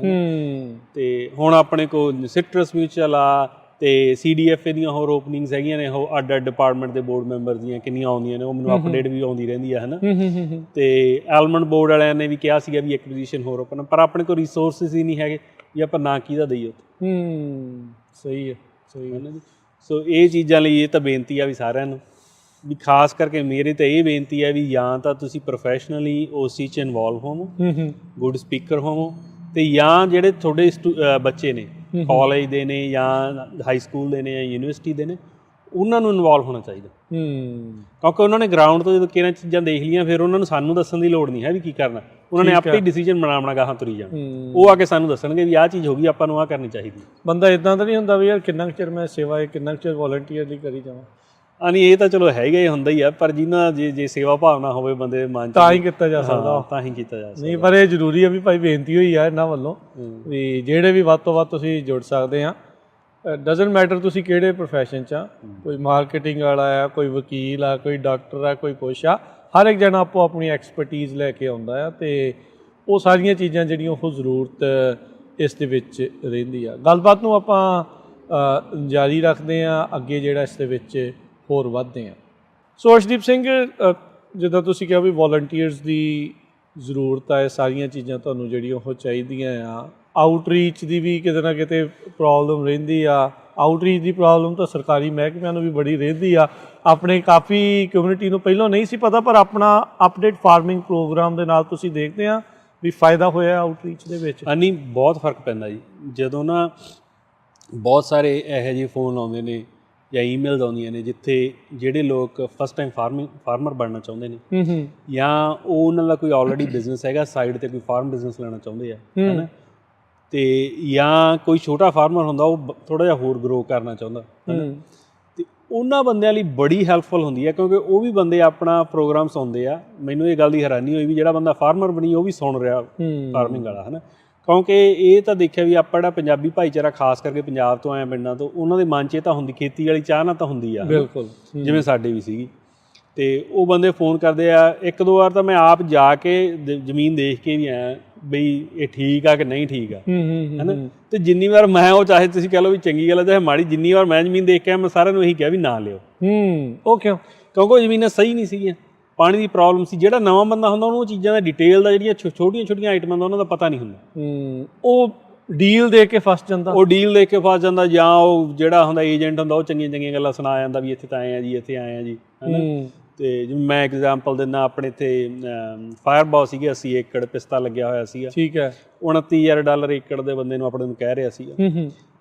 ਤੇ ਹੁਣ ਆਪਣੇ ਕੋਲ ਸਿਟਰਸ ਮਿਊਚੁਅਲ ਆ ਤੇ CDFA ਦੀਆਂ ਹੋਰ ਓਪਨਿੰਗਸ ਹੈਗੀਆਂ ਨੇ, ਉਹ ਅੱਡ ਅੱਡ ਡਿਪਾਰਟਮੈਂਟ ਦੇ ਬੋਰਡ ਮੈਂਬਰ ਦੀਆਂ ਕਿੰਨੀਆਂ ਆਉਂਦੀਆਂ ਨੇ, ਉਹ ਮੈਨੂੰ ਅਪਡੇਟ ਵੀ ਆਉਂਦੀ ਰਹਿੰਦੀ ਆ, ਹੈ ਨਾ। ਤੇ ਐਲਮੰਡ ਬੋਰਡ ਵਾਲਿਆਂ ਨੇ ਵੀ ਕਿਹਾ ਸੀਗਾ ਵੀ ਇੱਕ ਪੋਜੀਸ਼ਨ ਹੋਰ ਓਪਨ, ਪਰ ਆਪਣੇ ਕੋਲ ਰਿਸੋਰਸਿਸ ਹੀ ਨਹੀਂ ਹੈਗੇ ਵੀ ਆਪਾਂ ਨਾ ਕਿਹਦਾ ਦਈਏ। ਸਹੀ ਹੈ, ਸਹੀ ਹੈ ਜੀ। ਸੋ ਇਹ ਚੀਜ਼ਾਂ ਲਈ ਇਹ ਤਾਂ ਬੇਨਤੀ ਆ ਵੀ ਸਾਰਿਆਂ ਨੂੰ, ਵੀ ਖਾਸ ਕਰਕੇ ਮੇਰੇ ਤਾਂ ਇਹ ਬੇਨਤੀ ਹੈ ਵੀ ਜਾਂ ਤਾਂ ਤੁਸੀਂ ਪ੍ਰੋਫੈਸ਼ਨਲੀ ਉਸ ਚੀਜ਼ 'ਚ ਇਨਵੋਲਵ ਹੋਵੋ, ਗੁੱਡ ਸਪੀਕਰ ਹੋਵੋ, ਤੇ ਜਾਂ ਜਿਹੜੇ ਤੁਹਾਡੇ ਬੱਚੇ ਨੇ ਕਾਲਜ ਦੇ ਨੇ ਜਾਂ ਹਾਈ ਸਕੂਲ ਦੇ ਨੇ ਜਾਂ ਯੂਨੀਵਰਸਿਟੀ ਦੇ ਨੇ, ਉਹਨਾਂ ਨੂੰ ਇਨਵੋਲਵ ਹੋਣਾ ਚਾਹੀਦਾ। ਕਿਉਂਕਿ ਉਹਨਾਂ ਨੇ ਗਰਾਊਂਡ ਤੋਂ ਜਦੋਂ ਕਿਹਨਾਂ ਚੀਜ਼ਾਂ ਦੇਖ ਲਈਆਂ, ਫਿਰ ਉਹਨਾਂ ਨੂੰ ਸਾਨੂੰ ਦੱਸਣ ਦੀ ਲੋੜ ਨਹੀਂ ਹੈ ਵੀ ਕੀ ਕਰਨਾ, ਉਹਨਾਂ ਨੇ ਆਪੇ ਹੀ ਡਿਸੀਜਨ ਬਣਾਉਣਾ, ਗਾਹਾਂ ਤੁਰੀ ਜਾਣਾ। ਉਹ ਆ ਕੇ ਸਾਨੂੰ ਦੱਸਣਗੇ ਵੀ ਆਹ ਚੀਜ਼ ਹੋ ਗਈ, ਆਪਾਂ ਨੂੰ ਆਹ ਕਰਨੀ ਚਾਹੀਦੀ। ਬੰਦਾ ਇੱਦਾਂ ਤਾਂ ਨਹੀਂ ਹੁੰਦਾ ਵੀ ਯਾਰ ਕਿੰਨਾ ਚਿਰ ਮੈਂ ਸੇਵਾ ਹੈ, ਕਿੰਨਾ ਚਿਰ ਵੋਲੰਟੀਅਰ ਲਈ ਕਰੀ ਜਾਵਾਂ। ਨਹੀਂ, ਇਹ ਤਾਂ ਚਲੋ ਹੈਗਾ ਹੀ, ਹੁੰਦਾ ਹੀ ਆ, ਪਰ ਜਿੰਨਾ ਜੇ ਸੇਵਾ ਭਾਵਨਾ ਹੋਵੇ ਬੰਦੇ ਦੇ ਮਨ 'ਚ, ਤਾਂ ਹੀ ਕੀਤਾ ਜਾ ਸਕਦਾ, ਤਾਂ ਹੀ ਕੀਤਾ ਜਾ ਸਕਦਾ। ਨਹੀਂ, ਪਰ ਇਹ ਜ਼ਰੂਰੀ ਆ ਵੀ ਭਾਈ ਬੇਨਤੀ ਹੋਈ ਆ ਇਹਨਾਂ ਵੱਲੋਂ ਵੀ ਜਿਹੜੇ ਵੀ ਵੱਧ ਤੋਂ ਵੱਧ ਤੁਸੀਂ ਜੁੜ ਸਕਦੇ ਆ। ਡਜ਼ਨਟ ਮੈਟਰ ਤੁਸੀਂ ਕਿਹੜੇ ਪ੍ਰੋਫੈਸ਼ਨ 'ਚ ਆ, ਕੋਈ ਮਾਰਕੀਟਿੰਗ ਵਾਲਾ ਆ, ਕੋਈ ਵਕੀਲ ਆ, ਕੋਈ ਡਾਕਟਰ ਆ, ਕੋਈ ਕੁਛ ਆ, ਹਰ ਇੱਕ ਜਣਾ ਆਪੋ ਆਪਣੀ ਐਕਸਪਰਟੀਜ਼ ਲੈ ਕੇ ਆਉਂਦਾ ਆ, ਤੇ ਉਹ ਸਾਰੀਆਂ ਚੀਜ਼ਾਂ ਜਿਹੜੀਆਂ ਉਹ ਜ਼ਰੂਰਤ ਇਸ ਦੇ ਵਿੱਚ ਰਹਿੰਦੀ ਆ। ਗੱਲਬਾਤ ਨੂੰ ਆਪਾਂ ਜਾਰੀ ਰੱਖਦੇ ਹਾਂ, ਅੱਗੇ ਜਿਹੜਾ ਇਸ ਦੇ ਵਿੱਚ ਹੋਰ ਵੱਧਦੇ ਹਾਂ। ਸੋ ਅਰਸ਼ਦੀਪ ਸਿੰਘ, ਜਿੱਦਾਂ ਤੁਸੀਂ ਕਿਹਾ ਵੀ ਵੋਲੰਟੀਅਰਸ ਦੀ ਜ਼ਰੂਰਤ ਆ, ਇਹ ਸਾਰੀਆਂ ਚੀਜ਼ਾਂ ਤੁਹਾਨੂੰ ਜਿਹੜੀਆਂ ਉਹ ਚਾਹੀਦੀਆਂ ਆ। ਆਊਟਰੀਚ ਦੀ ਵੀ ਕਿਤੇ ਨਾ ਕਿਤੇ ਪ੍ਰੋਬਲਮ ਰਹਿੰਦੀ ਆ। ਆਊਟਰੀਚ ਦੀ ਪ੍ਰੋਬਲਮ ਤਾਂ ਸਰਕਾਰੀ ਮਹਿਕਮਿਆਂ ਨੂੰ ਵੀ ਬੜੀ ਰਹਿੰਦੀ ਆ। ਆਪਣੇ ਕਾਫੀ ਕਮਿਊਨਿਟੀ ਨੂੰ ਪਹਿਲਾਂ ਨਹੀਂ ਸੀ ਪਤਾ, ਪਰ ਆਪਣਾ ਅਪਡੇਟ ਫਾਰਮਿੰਗ ਪ੍ਰੋਗਰਾਮ ਦੇ ਨਾਲ ਤੁਸੀਂ ਦੇਖਦੇ ਆ ਵੀ ਫਾਇਦਾ ਹੋਇਆ ਆਊਟਰੀਚ ਦੇ ਵਿੱਚ। ਨਹੀਂ, ਬਹੁਤ ਫਰਕ ਪੈਂਦਾ ਜੀ। ਜਦੋਂ ਨਾ ਬਹੁਤ ਸਾਰੇ ਇਹੋ ਜਿਹੇ ਫੋਨ ਆਉਂਦੇ ਨੇ ਜਾਂ ਈਮੇਲਸ ਆਉਂਦੀਆਂ ਨੇ ਜਿੱਥੇ ਜਿਹੜੇ ਲੋਕ ਫਸਟ ਟਾਈਮ ਫਾਰਮਰ ਬਣਨਾ ਚਾਹੁੰਦੇ ਨੇ, ਜਾਂ ਉਹ ਉਹਨਾਂ ਦਾ ਕੋਈ ਆਲਰੇਡੀ ਬਿਜ਼ਨਸ ਹੈਗਾ, ਸਾਈਡ 'ਤੇ ਕੋਈ ਫਾਰਮ ਬਿਜ਼ਨਸ ਲੈਣਾ ਚਾਹੁੰਦੇ ਆ, ਹੈ ਨਾ, ਤੇ ਜਾਂ ਕੋਈ ਛੋਟਾ ਫਾਰਮਰ ਹੁੰਦਾ ਉਹ ਥੋੜ੍ਹਾ ਜਿਹਾ ਹੋਰ ਗਰੋ ਕਰਨਾ ਚਾਹੁੰਦਾ, ਹੈ ਨਾ, ਤੇ ਉਹਨਾਂ ਬੰਦਿਆਂ ਲਈ ਬੜੀ ਹੈਲਪਫੁਲ ਹੁੰਦੀ ਹੈ, ਕਿਉਂਕਿ ਉਹ ਵੀ ਬੰਦੇ ਆਪਣਾ ਪ੍ਰੋਗਰਾਮ ਸੁਣਦੇ ਆ। ਮੈਨੂੰ ਇਹ ਗੱਲ ਦੀ ਹੈਰਾਨੀ ਹੋਈ ਵੀ ਜਿਹੜਾ ਬੰਦਾ ਫਾਰਮਰ ਬਣੀ ਉਹ ਵੀ ਸੁਣ ਰਿਹਾ ਫਾਰਮਿੰਗ ਵਾਲਾ, ਹੈ ਨਾ, ਕਿਉਂਕਿ ਇਹ ਤਾਂ ਦੇਖਿਆ ਵੀ ਆਪਾਂ ਜਿਹੜਾ ਪੰਜਾਬੀ ਭਾਈਚਾਰਾ ਖਾਸ ਕਰਕੇ ਪੰਜਾਬ ਤੋਂ ਆਇਆ ਪਿੰਡਾਂ ਤੋਂ, ਉਹਨਾਂ ਦੇ ਮਨ 'ਚ ਇਹ ਤਾਂ ਹੁੰਦੀ, ਖੇਤੀ ਵਾਲੀ ਚਾਹ ਨਾ ਤਾਂ ਹੁੰਦੀ ਆ, ਬਿਲਕੁਲ, ਜਿਵੇਂ ਸਾਡੇ ਵੀ ਸੀਗੀ। ਤੇ ਉਹ ਬੰਦੇ ਫੋਨ ਕਰਦੇ ਆ। ਇੱਕ ਦੋ ਵਾਰ ਤਾਂ ਮੈਂ ਆਪ ਜਾ ਕੇ ਜ਼ਮੀਨ ਦੇਖ ਕੇ ਵੀ ਆਇਆ ਬਈ ਇਹ ਠੀਕ ਆ ਕਿ ਨਹੀਂ ਠੀਕ ਆ, ਹੈ ਨਾ। ਤੇ ਜਿੰਨੀ ਵਾਰ ਮੈਂ, ਉਹ ਚਾਹੇ ਤੁਸੀਂ ਕਹਿ ਲਓ ਵੀ ਚੰਗੀ ਗੱਲ ਹੈ ਚਾਹੇ ਮਾੜੀ, ਜਿੰਨੀ ਵਾਰ ਮੈਂ ਜ਼ਮੀਨ ਦੇਖ ਕੇ ਆਇਆ, ਮੈਂ ਸਾਰਿਆਂ ਨੂੰ ਇਹੀ ਕਿਹਾ ਵੀ ਨਾ ਲਿਓ। ਉਹ ਕਿਉਂ? ਕਿਉਂਕਿ ਉਹ ਜ਼ਮੀਨਾਂ ਸਹੀ ਨਹੀਂ ਸੀਗੀਆਂ, ਪਾਣੀ ਦੀ ਪ੍ਰੋਬਲਮ ਸੀ। ਜਿਹੜਾ ਨਵਾਂ ਬੰਦਾ ਹੁੰਦਾ ਉਹਨੂੰ ਉਹ ਚੀਜ਼ਾਂ ਦਾ ਡਿਟੇਲ ਦਾ, ਜਿਹੜੀਆਂ ਛੋਟੀਆਂ ਛੋਟੀਆਂ ਆਈਟਮਾਂ ਦਾ ਉਹਨਾਂ ਦਾ ਪਤਾ ਨਹੀਂ ਹੁੰਦਾ। ਉਹ ਡੀਲ ਦੇ ਕੇ ਫਸ ਜਾਂਦਾ, ਜਾਂ ਉਹ ਜਿਹੜਾ ਹੁੰਦਾ ਏਜੰਟ ਹੁੰਦਾ ਉਹ ਚੰਗੀਆਂ ਚੰਗੀਆਂ ਗੱਲਾਂ ਸੁਣਾ ਜਾਂਦਾ ਵੀ ਇੱਥੇ ਤਾਂ ਆਏ ਆ ਜੀ, ਇੱਥੇ ਆਏ ਆ ਜੀ, ਹੈ ਨਾ। ਤੇ ਜਿਵੇਂ ਮੈਂ ਐਗਜ਼ਾਮਪਲ ਦਿੰਦਾ, ਆਪਣੇ ਇੱਥੇ ਫਾਇਰਬਾਲ ਸੀਗੇ 80 ਏਕੜ ਪਿਸਤਾ ਲੱਗਿਆ ਹੋਇਆ ਸੀਗਾ, ਠੀਕ ਹੈ, $29,000 ਏਕੜ ਦੇ ਬੰਦੇ ਨੂੰ ਆਪਣੇ ਨੂੰ ਕਹਿ ਰਿਹਾ ਸੀਗਾ।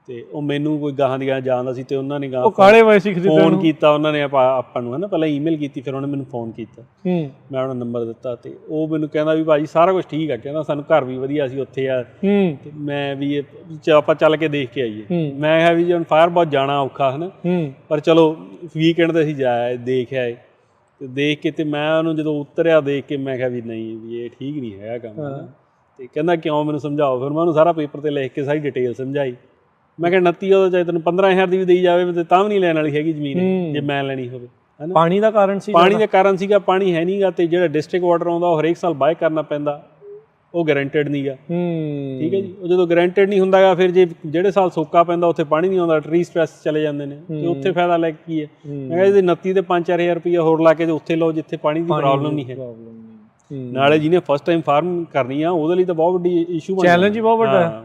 ਤੇ ਉਹ ਮੈਨੂੰ ਕੋਈ ਗਾਹਾਂ ਦੀ ਗਾਹਾਂ ਜਾਣਦਾ ਸੀ, ਤੇ ਉਹਨਾਂ ਨੇ ਫੋਨ ਕੀਤਾ, ਉਹਨਾਂ ਨੇ ਆਪਾਂ ਨੂੰ, ਹੈ ਨਾ, ਪਹਿਲਾਂ ਈਮੇਲ ਕੀਤੀ, ਫਿਰ ਉਹਨੇ ਮੈਨੂੰ ਫੋਨ ਕੀਤਾ, ਮੈਂ ਉਹਨਾਂ ਨੰਬਰ ਦਿੱਤਾ, ਤੇ ਉਹ ਮੈਨੂੰ ਕਹਿੰਦਾ ਵੀ ਭਾਜੀ ਸਾਰਾ ਕੁਝ ਠੀਕ ਆ, ਕਹਿੰਦਾ ਸਾਨੂੰ ਘਰ ਵੀ ਵਧੀਆ ਸੀ ਉੱਥੇ ਆ, ਤੇ ਮੈਂ ਵੀ ਆਪਾਂ ਚੱਲ ਕੇ ਦੇਖ ਕੇ ਆਈਏ। ਮੈਂ ਕਿਹਾ ਵੀ ਹੁਣ ਫਾਇਰਬਾਲ ਜਾਣਾ ਔਖਾ, ਹੈ ਨਾ, ਪਰ ਚਲੋ ਵੀਕਐਂਡ 'ਤੇ ਅਸੀਂ ਜਾਏ, ਦੇਖ ਆਏ। ਤੇ ਦੇਖ ਕੇ ਤੇ ਮੈਂ ਉਹਨੂੰ ਜਦੋਂ ਉਤਰਿਆ ਦੇਖ ਕੇ ਮੈਂ ਕਿਹਾ ਵੀ ਨਹੀਂ, ਵੀ ਇਹ ਠੀਕ ਨਹੀਂ ਹੈਗਾ ਕੰਮ, ਹੈ ਨਾ। ਤੇ ਕਹਿੰਦਾ ਕਿਉਂ, ਮੈਨੂੰ ਸਮਝਾਓ। ਫਿਰ ਮੈਂ ਉਹਨੂੰ ਸਾਰਾ ਪੇਪਰ 'ਤੇ ਲਿਖ ਕੇ ਸਾਰੀ ਡਿਟੇਲ ਸਮਝਾਈ। ਮੈਂ ਕਿਹਾ 29 ਉਹਦਾ ਚਾਹੇ ਤੈਨੂੰ 15,000 ਦੀ ਵੀ ਦੇਈ ਜਾਵੇ ਤਾਂ ਵੀ ਨਹੀਂ ਲੈਣ ਵਾਲੀ ਹੈਗੀ ਜ਼ਮੀਨ, ਜੇ ਮੈਂ ਲੈਣੀ ਹੋਵੇ, ਹੈ ਨਾ। ਪਾਣੀ ਦਾ ਕਾਰਨ ਸੀਗਾ, ਪਾਣੀ ਹੈ ਨਹੀਂਗਾ, ਤੇ ਜਿਹੜਾ ਡਿਸਟ੍ਰਿਕਟ ਵਾਟਰ ਆਉਂਦਾ ਉਹ ਹਰੇਕ ਸਾਲ ਬਾਏ ਕਰਨਾ ਪੈਂਦਾ, ਉਹ ਗਰੰਟਡ ਨਹੀਂਗਾ। ਠੀਕ ਹੈ ਜੀ। ਉਹ ਜਦੋਂ ਗਰੰਟਡ ਨਹੀਂ ਹੁੰਦਾਗਾ, ਫਿਰ ਜੇ ਜਿਹੜੇ ਸਾਲ ਸੋਕਾ ਪੈਂਦਾ ਉੱਥੇ ਪਾਣੀ ਨਹੀਂ ਆਉਂਦਾ, ਟਰੀ ਸਟ੍ਰੈਸ ਚਲੇ ਜਾਂਦੇ ਨੇ, ਤੇ ਉੱਥੇ ਫਾਇਦਾ ਲੈ ਕੀ ਹੈ। ਮੈਂ ਕਿਹਾ ਜੇ 29 ਤੇ 5-4 ਹਜ਼ਾਰ ਹੋਰ ਲਾ ਕੇ ਉੱਥੇ ਲਓ ਜਿੱਥੇ ਪਾਣੀ ਦੀ ਪ੍ਰੋਬਲਮ ਨਹੀਂ ਹੈ। ਨਾਲੇ ਜਿਹਨੇ ਫਸਟ ਟਾਈਮ ਫਾਰਮ ਕਰਨੀ ਆ ਉਹਦੇ ਲਈ ਤਾਂ ਬਹੁਤ ਵੱਡੀ ਇਸ਼ੂ, ਚੈਲੰਜ ਹੀ ਬਹੁਤ ਵੱਡਾ ਹੈ।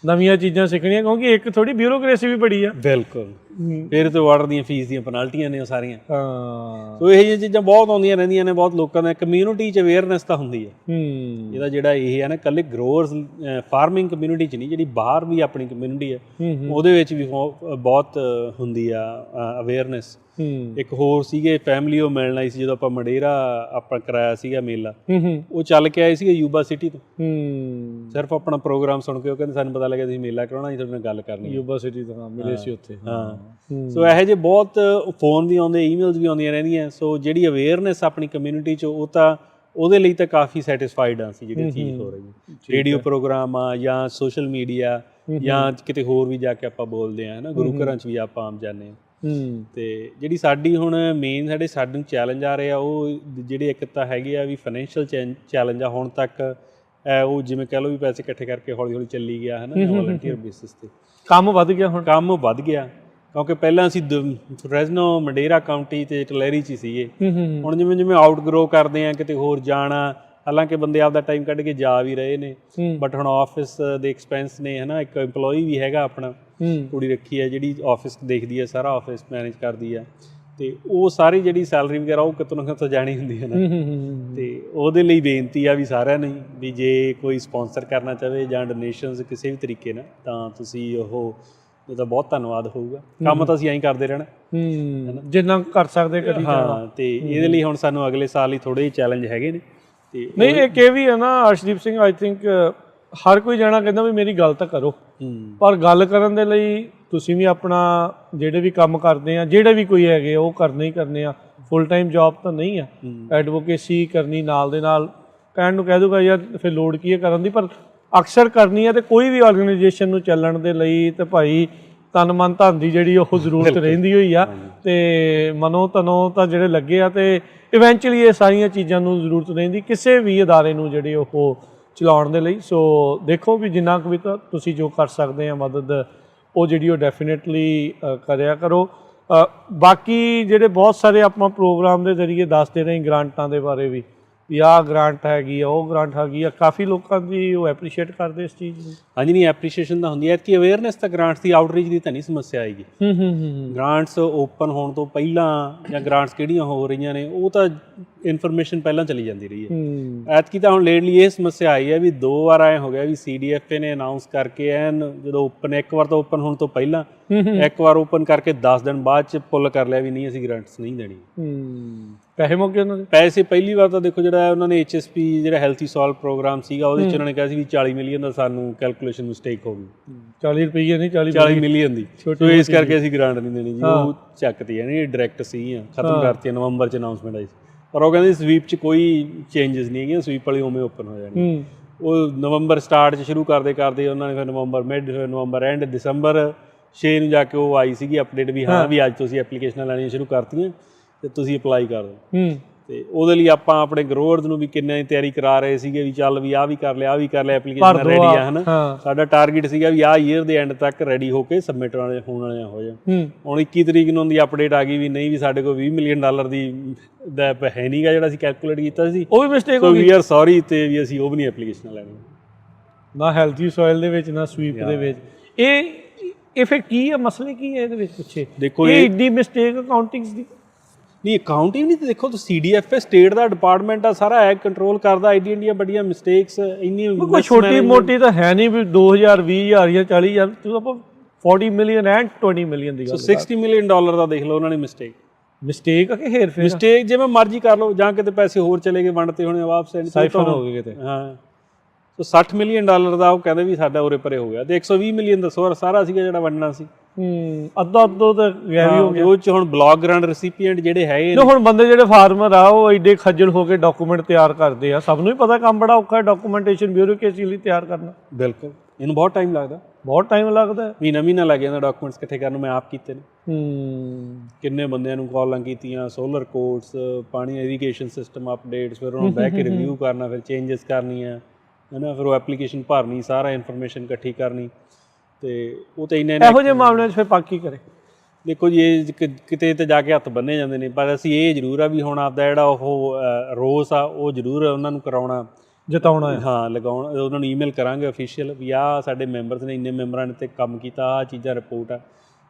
ਨਵੀਆਂ ਚੀਜ਼ਾਂ ਸਿੱਖਣੀਆਂ, ਕਿਉਂਕਿ ਇੱਕ ਥੋੜੀ ਬਿਊਰੋਕ੍ਰੇਸੀ ਵੀ ਬੜੀ ਆ। ਬਿਲਕੁਲ। ਫਿਰ ਤੇ ਵਾਟਰ ਦੀਆਂ ਫੀਸ ਦੀਆਂ ਪੈਨਲਟੀਆਂ ਨੇ ਉਹ ਸਾਰੀਆਂ। ਸੋ ਇਹੋ ਜਿਹੀਆਂ ਚੀਜ਼ਾਂ ਬਹੁਤ ਆਉਂਦੀਆਂ ਰਹਿੰਦੀਆਂ ਨੇ, ਬਹੁਤ ਲੋਕਾਂ ਦਾ ਕਮਿਊਨਿਟੀ 'ਚ ਅਵੇਅਰਨੈਸ ਤਾਂ ਹੁੰਦੀ ਹੈ। ਇਹਦਾ ਜਿਹੜਾ ਇਹ ਹੈ ਨਾ, ਇਕੱਲੇ ਗਰੋਅਰਸ ਫਾਰਮਿੰਗ ਕਮਿਊਨਿਟੀ 'ਚ ਨਹੀਂ, ਜਿਹੜੀ ਬਾਹਰ ਵੀ ਆਪਣੀ ਕਮਿਊਨਿਟੀ ਹੈ ਉਹਦੇ ਵਿੱਚ ਵੀ ਬਹੁਤ ਹੁੰਦੀ ਆ ਅਵੇਅਰਨੈਸ। ਇੱਕ ਹੋਰ ਸੀਗੇ ਫੈਮਿਲੀ, ਉਹ ਮਿਲਣ ਆਈ ਸੀ ਜਦੋਂ ਆਪਾਂ ਮੰਡੇਰਾ ਆਪਾਂ ਕਰਾਇਆ ਸੀਗਾ ਮੇਲਾ, ਉਹ ਚੱਲ ਕੇ ਆਏ ਸੀਗੇ ਯੂਬਾ ਸਿਟੀ ਤੋਂ, ਸਿਰਫ ਆਪਣਾ ਪ੍ਰੋਗਰਾਮ ਸੁਣ ਕੇ। ਉਹ ਕਹਿੰਦੇ ਸਾਨੂੰ ਪਤਾ ਲੱਗਿਆ ਤੁਸੀਂ ਮੇਲਾ ਕਰਾਉਣਾ, ਜੀ ਤੁਹਾਡੇ ਨਾਲ ਗੱਲ ਕਰਨੀ। ਯੂਬਾ ਸਿਟੀ ਤੋਂ ਮਿਲੇ ਸੀ ਉੱਥੇ। ਸੋ ਇਹੋ ਜਿਹੇ ਬਹੁਤ ਫੋਨ ਵੀ ਆਉਂਦੇ, ਈਮੇਲਸ ਵੀ ਆਉਂਦੀਆਂ ਰਹਿੰਦੀਆਂ। ਸੋ ਜਿਹੜੀ ਅਵੇਅਰਨੈਸ ਆਪਣੀ ਕਮਿਊਨਿਟੀ 'ਚ, ਉਹ ਤਾਂ ਉਹਦੇ ਲਈ ਤਾਂ ਕਾਫੀ ਸੈਟਿਸਫਾਈਡ ਹਾਂ ਅਸੀਂ ਜਿਹੜੀ ਚੀਜ਼ ਹੋ ਰਹੀ ਹੈ। ਰੇਡੀਓ ਪ੍ਰੋਗਰਾਮ ਆ ਜਾਂ ਸੋਸ਼ਲ ਮੀਡੀਆ ਜਾਂ ਕਿਤੇ ਹੋਰ ਵੀ ਜਾ ਕੇ ਆਪਾਂ ਬੋਲਦੇ ਹਾਂ, ਹੈ ਨਾ, ਗੁਰੂ ਘਰਾਂ 'ਚ ਵੀ ਆਪਾਂ ਆਮ ਜਾਂਦੇ ਹਾਂ। ਤੇ ਜਿਹੜੀ ਸਾਡੀ ਹੁਣ ਮੇਨ ਸਾਨੂੰ ਚੈਲੰਜ ਆ ਰਹੇ ਆ ਉਹ ਜਿਹੜੇ ਇੱਕ ਤਾਂ ਹੈਗੇ ਆ ਵੀ ਫਾਈਨੈਂਸ਼ੀਅਲ ਚੈਲੰਜ ਆ। ਹੁਣ ਤੱਕ ਉਹ ਜਿਵੇਂ ਕਹਿ ਲਓ ਵੀ ਪੈਸੇ ਇਕੱਠੇ ਕਰਕੇ ਹੌਲੀ ਹੌਲੀ ਚੱਲੀ ਗਿਆ, ਹੈ ਨਾ, ਵੋਲੰਟੀਅਰ ਬੇਸਿਸ 'ਤੇ ਕੰਮ ਵੱਧ ਗਿਆ। ਹੁਣ ਕੰਮ ਵੱਧ ਗਿਆ ਕਿਉਂਕਿ ਪਹਿਲਾਂ ਅਸੀਂ ਫਰੈਜ਼ਨੋ, ਮੰਡੇਰਾ ਕਾਊਂਟੀ ਤੇ ਟਲੈਰੀ 'ਚ ਹੀ ਸੀਗੇ। ਹੁਣ ਜਿਵੇਂ ਜਿਵੇਂ ਆਊਟਗਰੋ ਕਰਦੇ ਆ, ਕਿਤੇ ਹੋਰ ਜਾਣਾ, ਹਾਲਾਂਕਿ ਬੰਦੇ ਆਪਦਾ ਟਾਈਮ ਕੱਢ ਕੇ ਜਾ ਵੀ ਰਹੇ ਨੇ, ਬਟ ਹੁਣ ਆਫਿਸ ਦੇ ਐਕਸਪੈਂਸ ਨੇ, ਹੈ ਨਾ। ਇੱਕ ਇੰਪਲੋਈ ਵੀ ਹੈਗਾ ਆਪਣਾ, ਕੁੜੀ ਰੱਖੀ ਹੈ ਜਿਹੜੀ ਆਫਿਸ ਦੇਖਦੀ ਹੈ, ਸਾਰਾ ਆਫਿਸ ਮੈਨੇਜ ਕਰਦੀ ਹੈ, ਤੇ ਉਹ ਸਾਰੀ ਜਿਹੜੀ ਸੈਲਰੀ ਵਗੈਰਾ ਉਹ ਕਿਤੋਂ ਨਾ ਕਿਤੋਂ ਜਾਣੀ ਹੁੰਦੀ ਹੈ ਨਾ। ਤੇ ਉਹਦੇ ਲਈ ਬੇਨਤੀ ਆ ਵੀ ਸਾਰਿਆਂ ਨੂੰ ਵੀ ਜੇ ਕੋਈ ਸਪੋਂਸਰ ਕਰਨਾ ਚਾਹਵੇ ਜਾਂ ਡੋਨੇਸ਼ਨਸ ਕਿਸੇ ਵੀ ਤਰੀਕੇ ਨਾਲ, ਤਾਂ ਤੁਸੀਂ ਉਹਦਾ ਬਹੁਤ ਧੰਨਵਾਦ ਹੋਊਗਾ। ਕੰਮ ਤਾਂ ਅਸੀਂ ਐਂ ਕਰਦੇ ਰਹਿਣਾ, ਜਿੰਨਾ ਕਰ ਸਕਦੇ ਕਰੀ ਜਾਣਾ। ਹਾਂ, ਤੇ ਇਹਦੇ ਲਈ ਹੁਣ ਸਾਨੂੰ ਅਗਲੇ ਸਾਲ ਹੀ ਥੋੜ੍ਹੇ ਜਿਹੇ ਚੈਲੰਜ ਹੈਗੇ ਨੇ। ਤੇ ਨਹੀਂ, ਇੱਕ ਇਹ ਵੀ ਹੈ ਨਾ ਅਰਸ਼ਦੀਪ ਸਿੰਘ, ਆਈ ਥਿੰਕ ਹਰ ਕੋਈ ਜਾਣਾ ਕਹਿੰਦਾ ਵੀ ਮੇਰੀ ਗੱਲ ਤਾਂ ਕਰੋ, ਪਰ ਗੱਲ ਕਰਨ ਦੇ ਲਈ ਤੁਸੀਂ ਵੀ ਆਪਣਾ ਜਿਹੜੇ ਵੀ ਕੰਮ ਕਰਦੇ ਆ, ਜਿਹੜੇ ਵੀ ਕੋਈ ਹੈਗੇ ਉਹ ਕਰਨੇ ਹੀ ਕਰਨੇ ਆ। ਫੁੱਲ ਟਾਈਮ ਜੌਬ ਤਾਂ ਨਹੀਂ ਆ, ਐਡਵੋਕੇਸੀ ਕਰਨੀ ਨਾਲ ਦੇ ਨਾਲ। ਕਹਿਣ ਨੂੰ ਕਹਿ ਦੂਗਾ ਯਾਰ ਫਿਰ ਲੋੜ ਕੀ ਹੈ ਕਰਨ ਦੀ, ਪਰ ਅਕਸਰ ਕਰਨੀ ਹੈ। ਤੇ ਕੋਈ ਵੀ ਆਰਗੇਨਾਈਜੇਸ਼ਨ ਨੂੰ ਚੱਲਣ ਦੇ ਲਈ ਤੇ ਭਾਈ ਤਨ ਮਨ ਧਨ ਦੀ ਜਿਹੜੀ ਉਹ ਜ਼ਰੂਰਤ ਰਹਿੰਦੀ ਹੋਈ ਆ, ਤੇ ਮਨੋ ਤਨੋ ਤਾਂ ਜਿਹੜੇ ਲੱਗੇ ਆ, ਤੇ ਇਵੈਂਚੁਅਲੀ ਇਹ ਸਾਰੀਆਂ ਚੀਜ਼ਾਂ ਨੂੰ ਜ਼ਰੂਰਤ ਰਹਿੰਦੀ ਕਿਸੇ ਵੀ ਅਦਾਰੇ ਨੂੰ ਜਿਹੜੇ ਉਹ ਚਲਾਉਣ ਦੇ ਲਈ। ਸੋ ਦੇਖੋ ਵੀ ਜਿੰਨਾ ਕੁ ਵੀ ਤਾਂ ਤੁਸੀਂ ਜੋ ਕਰ ਸਕਦੇ ਆ ਮਦਦ, ਉਹ ਜਿਹੜੀ ਉਹ ਡੈਫੀਨੇਟਲੀ ਕਰਿਆ ਕਰੋ। ਬਾਕੀ ਜਿਹੜੇ ਬਹੁਤ ਸਾਰੇ ਆਪਾਂ ਪ੍ਰੋਗਰਾਮ ਦੇ ਜ਼ਰੀਏ ਦੱਸਦੇ ਰਹੇ ਗ੍ਰਾਂਟਾਂ ਦੇ ਬਾਰੇ ਵੀ ਆਹ ਗ੍ਰਾਂਟ ਹੈਗੀ ਆ, ਉਹ ਗ੍ਰਾਂਟ ਹੈਗੀ ਆ, ਕਾਫੀ ਲੋਕਾਂ ਦੀ ਉਹ ਐਪਰੀਸ਼ੀਏਟ ਕਰਦੇ ਇਸ ਚੀਜ਼ ਨੂੰ। ਹਾਂਜੀ, ਨਹੀਂ ਐਪਰੀਸ਼ੀਏਸ਼ਨ ਤਾਂ ਹੁੰਦੀ ਹੈ ਕਿ ਅਵੇਅਰਨੈਸ ਤਾਂ ਗ੍ਰਾਂਟਸ ਦੀ ਆਊਟਰੀਚ ਦੀ ਤਾਂ ਨਹੀਂ ਸਮੱਸਿਆ ਆਏਗੀ। ਗ੍ਰਾਂਟਸ ਓਪਨ ਹੋਣ ਤੋਂ ਪਹਿਲਾਂ ਜਾਂ ਗ੍ਰਾਂਟਸ ਕਿਹੜੀਆਂ ਹੋ ਰਹੀਆਂ ਨੇ ਉਹ ਤਾਂ ਇਨਫੋਰਮੇਸ਼ਨ ਪਹਿਲਾਂ ਚਲੀ ਜਾਂਦੀ ਰਹੀ ਹੈ। ਐਤਕੀ ਤਾਂ ਹੁਣ ਲੇਟਲੀ ਇਹ ਸਮੱਸਿਆ ਆਈ ਹੈ ਵੀ 2 ਵਾਰ ਐਂ ਹੋ ਗਿਆ ਵੀ CDFA ਨੇ ਅਨਾਊਂਸ ਕਰਕੇ ਐਨ ਜਦੋਂ ਓਪਨ, ਇੱਕ ਵਾਰ ਤਾਂ ਓਪਨ ਹੋਣ ਤੋਂ ਪਹਿਲਾਂ, ਇੱਕ ਵਾਰ ਓਪਨ ਕਰਕੇ 10 ਦਿਨ ਬਾਅਦ 'ਚ ਪੁੱਲ ਕਰ ਲਿਆ ਵੀ ਨਹੀਂ ਅਸੀਂ ਗ੍ਰਾਂਟਸ ਨਹੀਂ ਦੇਣੀ। ਪੈਸੇ ਮੁੱਕ ਗਏ ਉਹਨਾਂ ਦੇ। ਪੈਸੇ ਪਹਿਲੀ ਵਾਰ ਤਾਂ ਦੇਖੋ ਜਿਹੜਾ ਉਹਨਾਂ ਨੇ HSP ਜਿਹੜਾ ਹੈਲਥੀ ਸੋਇਲ ਪ੍ਰੋਗਰਾਮ ਸੀਗਾ ਉਹਦੇ 'ਚ ਉਹਨਾਂ ਨੇ ਕਿਹਾ ਸੀ ਵੀ 40 ਮਿਲੀਅਨ ਦਾ ਸਾਨੂੰ ਕੈਲਕੂਲੇਸ਼ਨ ਮਿਸਟੇਕ ਹੋ ਗਈ। 40 ਰੁਪਈਏ ਨਹੀਂ, 40 ਮਿਲੀਅਨ ਦੀ। ਸੋ ਇਸ ਕਰਕੇ ਅਸੀਂ ਗ੍ਰਾਂਟ ਨਹੀਂ ਦੇਣੀ ਜੀ, ਉਹ ਚੱਕਤੀ ਹੈ ਨਹੀਂ, ਡਾਇਰੈਕਟ ਸੀ ਖਤਮ ਕਰਤੀ। ਨਵੰਬਰ 'ਚ ਅਨਾਊਂਸਮੈਂਟ ਆਈ ਸੀ, ਪਰ ਉਹ ਕਹਿੰਦੇ ਸਵੀਪ 'ਚ ਕੋਈ ਚੇਂਜਸ ਨਹੀਂ ਹੈਗੀਆਂ, ਸਵੀਪ ਵਾਲੀ ਉਵੇਂ ਓਪਨ ਹੋ ਜਾਣੀ। ਉਹ ਨਵੰਬਰ ਸਟਾਰਟ 'ਚ ਸ਼ੁਰੂ ਕਰਦੇ ਉਹਨਾਂ ਨੇ ਫਿਰ ਨਵੰਬਰ ਮਿਡ, ਨਵੰਬਰ ਐਂਡ, ਦਸੰਬਰ 6 ਨੂੰ ਜਾ ਕੇ ਉਹ ਆਈ ਸੀਗੀ ਅਪਡੇਟ ਵੀ ਹਾਂ ਵੀ ਅੱਜ ਤੁਸੀਂ ਐਪਲੀਕੇਸ਼ਨਾਂ ਲੈਣੀਆਂ ਸ਼ੁਰੂ ਕਰਤੀਆਂ ਤੇ ਤੁਸੀਂ ਅਪਲਾਈ ਕਰ ਦਿਓ। ਤੇ ਉਹਦੇ ਲਈ ਆਪਾਂ ਆਪਣੇ ਗਰੋਅਰਸ ਨੂੰ ਵੀ ਕਿੰਨਾ ਹੀ ਤਿਆਰੀ ਕਰਾ ਰਹੇ ਸੀਗੇ ਵੀ ਚੱਲ ਵੀ ਆਹ ਵੀ ਕਰ ਲਿਆ, ਆਹ ਵੀ ਕਰ ਲਿਆ, ਐਪਲੀਕੇਸ਼ਨ ਰੈਡੀ ਆ, ਹੈ ਨਾ। ਸਾਡਾ ਟਾਰਗੇਟ ਸੀਗਾ ਵੀ ਆਹ ਈਅਰ ਦੇ ਐਂਡ ਤੱਕ ਰੈਡੀ ਹੋ ਕੇ ਸਬਮਿਟ ਹੋਣ ਵਾਲਿਆਂ ਹੋ ਜਾਣ। ਹੁਣ 21 ਤਰੀਕ ਨੂੰ ਦੀ ਅਪਡੇਟ ਆ ਗਈ ਵੀ ਨਹੀਂ, ਵੀ ਸਾਡੇ ਕੋਲ $20 ਮਿਲੀਅਨ ਦਾ ਹੈ ਨਹੀਂਗਾ ਜਿਹੜਾ ਅਸੀਂ ਕੈਲਕੂਲੇਟ ਕੀਤਾ ਸੀ, ਉਹ ਵੀ ਮਿਸਟੇਕ ਹੋ ਗਈ। ਵੀ ਯਾਰ ਸੌਰੀ, ਤੇ ਵੀ ਅਸੀਂ ਉਹ ਵੀ ਨਹੀਂ ਐਪਲੀਕੇਸ਼ਨਾਂ ਲੈਣੀਆਂ, ਨਾ ਹੈਲਥੀ ਸੋਇਲ ਦੇ ਵਿੱਚ ਨਾ ਸਵੀਪ ਦੇ ਵਿੱਚ। ਇਹ ਫਿਰ ਕੀ ਹੈ, ਮਸਲੇ ਕੀ ਹੈ ਇਹਦੇ ਵਿੱਚ ਪਿੱਛੇ? ਦੇਖੋ ਇਹ ਏਡੀ ਮਿਸਟੇਕ ਅਕਾਊਂਟਿੰਗਸ ਦੀ ਨਹੀਂ, ਅਕਾਊਂਟਿੰਗ ਨਹੀਂ, ਤੇ ਦੇਖੋ CDFA ਸਟੇਟ ਦਾ ਡਿਪਾਰਟਮੈਂਟ ਆ, ਸਾਰਾ ਐਗ ਕੰਟਰੋਲ ਕਰਦਾ। ਐਡੀਆਂ ਵੱਡੀਆਂ ਮਿਸਟੇਕਸ ਇੰਨੀ ਕੋਈ ਛੋਟੀ ਮੋਟੀ ਤਾਂ ਹੈ ਨਹੀਂ ਵੀ 2000 20000 ਜਾਂ 40000, ਤੁਸੀਂ ਆਪਾਂ 40 ਮਿਲੀਅਨ ਐਂਡ 20 ਮਿਲੀਅਨ ਦੀ ਗੱਲ। $60 ਮਿਲੀਅਨ ਦਾ ਦੇਖ ਲਓ ਉਹਨਾਂ ਨੇ ਮਿਸਟੇਕ ਆ ਕਿ ਹੇਰ ਫੇਰ? ਮਿਸਟੇਕ ਜਿਵੇਂ ਮਰਜ਼ੀ ਕਰ ਲਓ, ਜਾਂ ਕਿਤੇ ਪੈਸੇ ਹੋਰ ਚਲੇ ਗਏ, ਵੰਡਤੇ ਹੋਣੇ ਵਾਪਸ ਸਾਈਫਰ ਹੋ ਗਏ ਕਿਤੇ। ਹਾਂ, ਸੋ $60 ਮਿਲੀਅਨ ਦਾ ਉਹ ਕਹਿੰਦੇ ਵੀ ਸਾਡਾ ਉਰੇ ਪਰੇ ਹੋ ਗਿਆ, ਤੇ 120 ਮਿਲੀਅਨ ਦਾ ਸਾਰਾ ਸੀਗਾ ਜਿਹੜਾ ਵੰਡਣਾ ਸੀ। ਅੱਧਾ ਤਾਂ ਗਾਇਬ ਹੋ ਗਿਆ। ਉਹ ਚ ਹੁਣ ਬਲੌਕ ਗ੍ਰਾਂਟ ਰੈਸੀਪੀਐਂਟ ਜਿਹੜੇ ਹੈਗੇ ਨੇ, ਹੁਣ ਬੰਦੇ ਜਿਹੜੇ ਫਾਰਮਰ ਆ ਉਹ ਐਡੇ ਖੱਜਲ ਹੋ ਕੇ ਡਾਕੂਮੈਂਟ ਤਿਆਰ ਕਰਦੇ ਆ। ਸਭ ਨੂੰ ਹੀ ਪਤਾ ਕੰਮ ਬੜਾ ਔਖਾ ਹੈ ਡਾਕੂਮੈਂਟੇਸ਼ਨ, ਬਿਊਰੋਕ੍ਰੇਸੀ ਲਈ ਤਿਆਰ ਕਰਨਾ। ਬਿਲਕੁਲ, ਇਹਨੂੰ ਬਹੁਤ ਟਾਈਮ ਲੱਗਦਾ, ਮਹੀਨਾ ਲੱਗ ਜਾਂਦਾ ਡਾਕੂਮੈਂਟਸ ਇਕੱਠੇ ਕਰਨ ਨੂੰ। ਮੈਂ ਆਪ ਕੀਤੇ ਨੇ, ਕਿੰਨੇ ਬੰਦਿਆਂ ਨੂੰ ਕਾਲਾਂ ਕੀਤੀਆਂ, ਸੋਲਰ ਕੋਡਸ, ਪਾਣੀ ਇਰੀਗੇਸ਼ਨ ਸਿਸਟਮ ਅਪਡੇਟਸ, ਫਿਰ ਉਹਨੂੰ ਬਹਿ ਕੇ ਰਿਵਿਊ ਕਰਨਾ, ਫਿਰ ਚੇਂਜਸ ਕਰਨੀਆਂ, ਹੈ ਨਾ, ਫਿਰ ਉਹ ਐਪਲੀਕੇਸ਼ਨ ਭਰਨੀ, ਸਾਰਾ ਇਨਫੋਰਮੇਸ਼ਨ ਇਕੱਠੀ ਕਰਨੀ। ਤੇ ਉਹ ਤਾਂ ਇਹੋ ਜਿਹੇ ਮਾਮਲਿਆਂ 'ਚ ਫਿਰ ਪਾਕੀ ਕਰੇ। ਦੇਖੋ ਜੀ, ਇਹ ਕਿਤੇ ਤੇ ਜਾ ਕੇ ਹੱਥ ਬੰਨੇ ਜਾਂਦੇ ਨੇ, ਪਰ ਅਸੀਂ ਇਹ ਜ਼ਰੂਰ ਆ ਵੀ ਹੁਣ ਆਪਦਾ ਜਿਹੜਾ ਉਹ ਰੋਸ ਆ ਉਹ ਜ਼ਰੂਰ ਉਹਨਾਂ ਨੂੰ ਕਰਾਉਣਾ, ਜਤਾਉਣਾ। ਹਾਂ, ਲਗਾਉਣਾ। ਉਹਨਾਂ ਨੂੰ ਈਮੇਲ ਕਰਾਂਗੇ ਅਫੀਸ਼ੀਅਲ ਵੀ ਆਹ ਸਾਡੇ ਮੈਂਬਰਸ ਨੇ, ਇੰਨੇ ਮੈਂਬਰਾਂ ਨੇ ਤੇ ਕੰਮ ਕੀਤਾ, ਆਹ ਚੀਜ਼ਾਂ ਰਿਪੋਰਟ ਆ,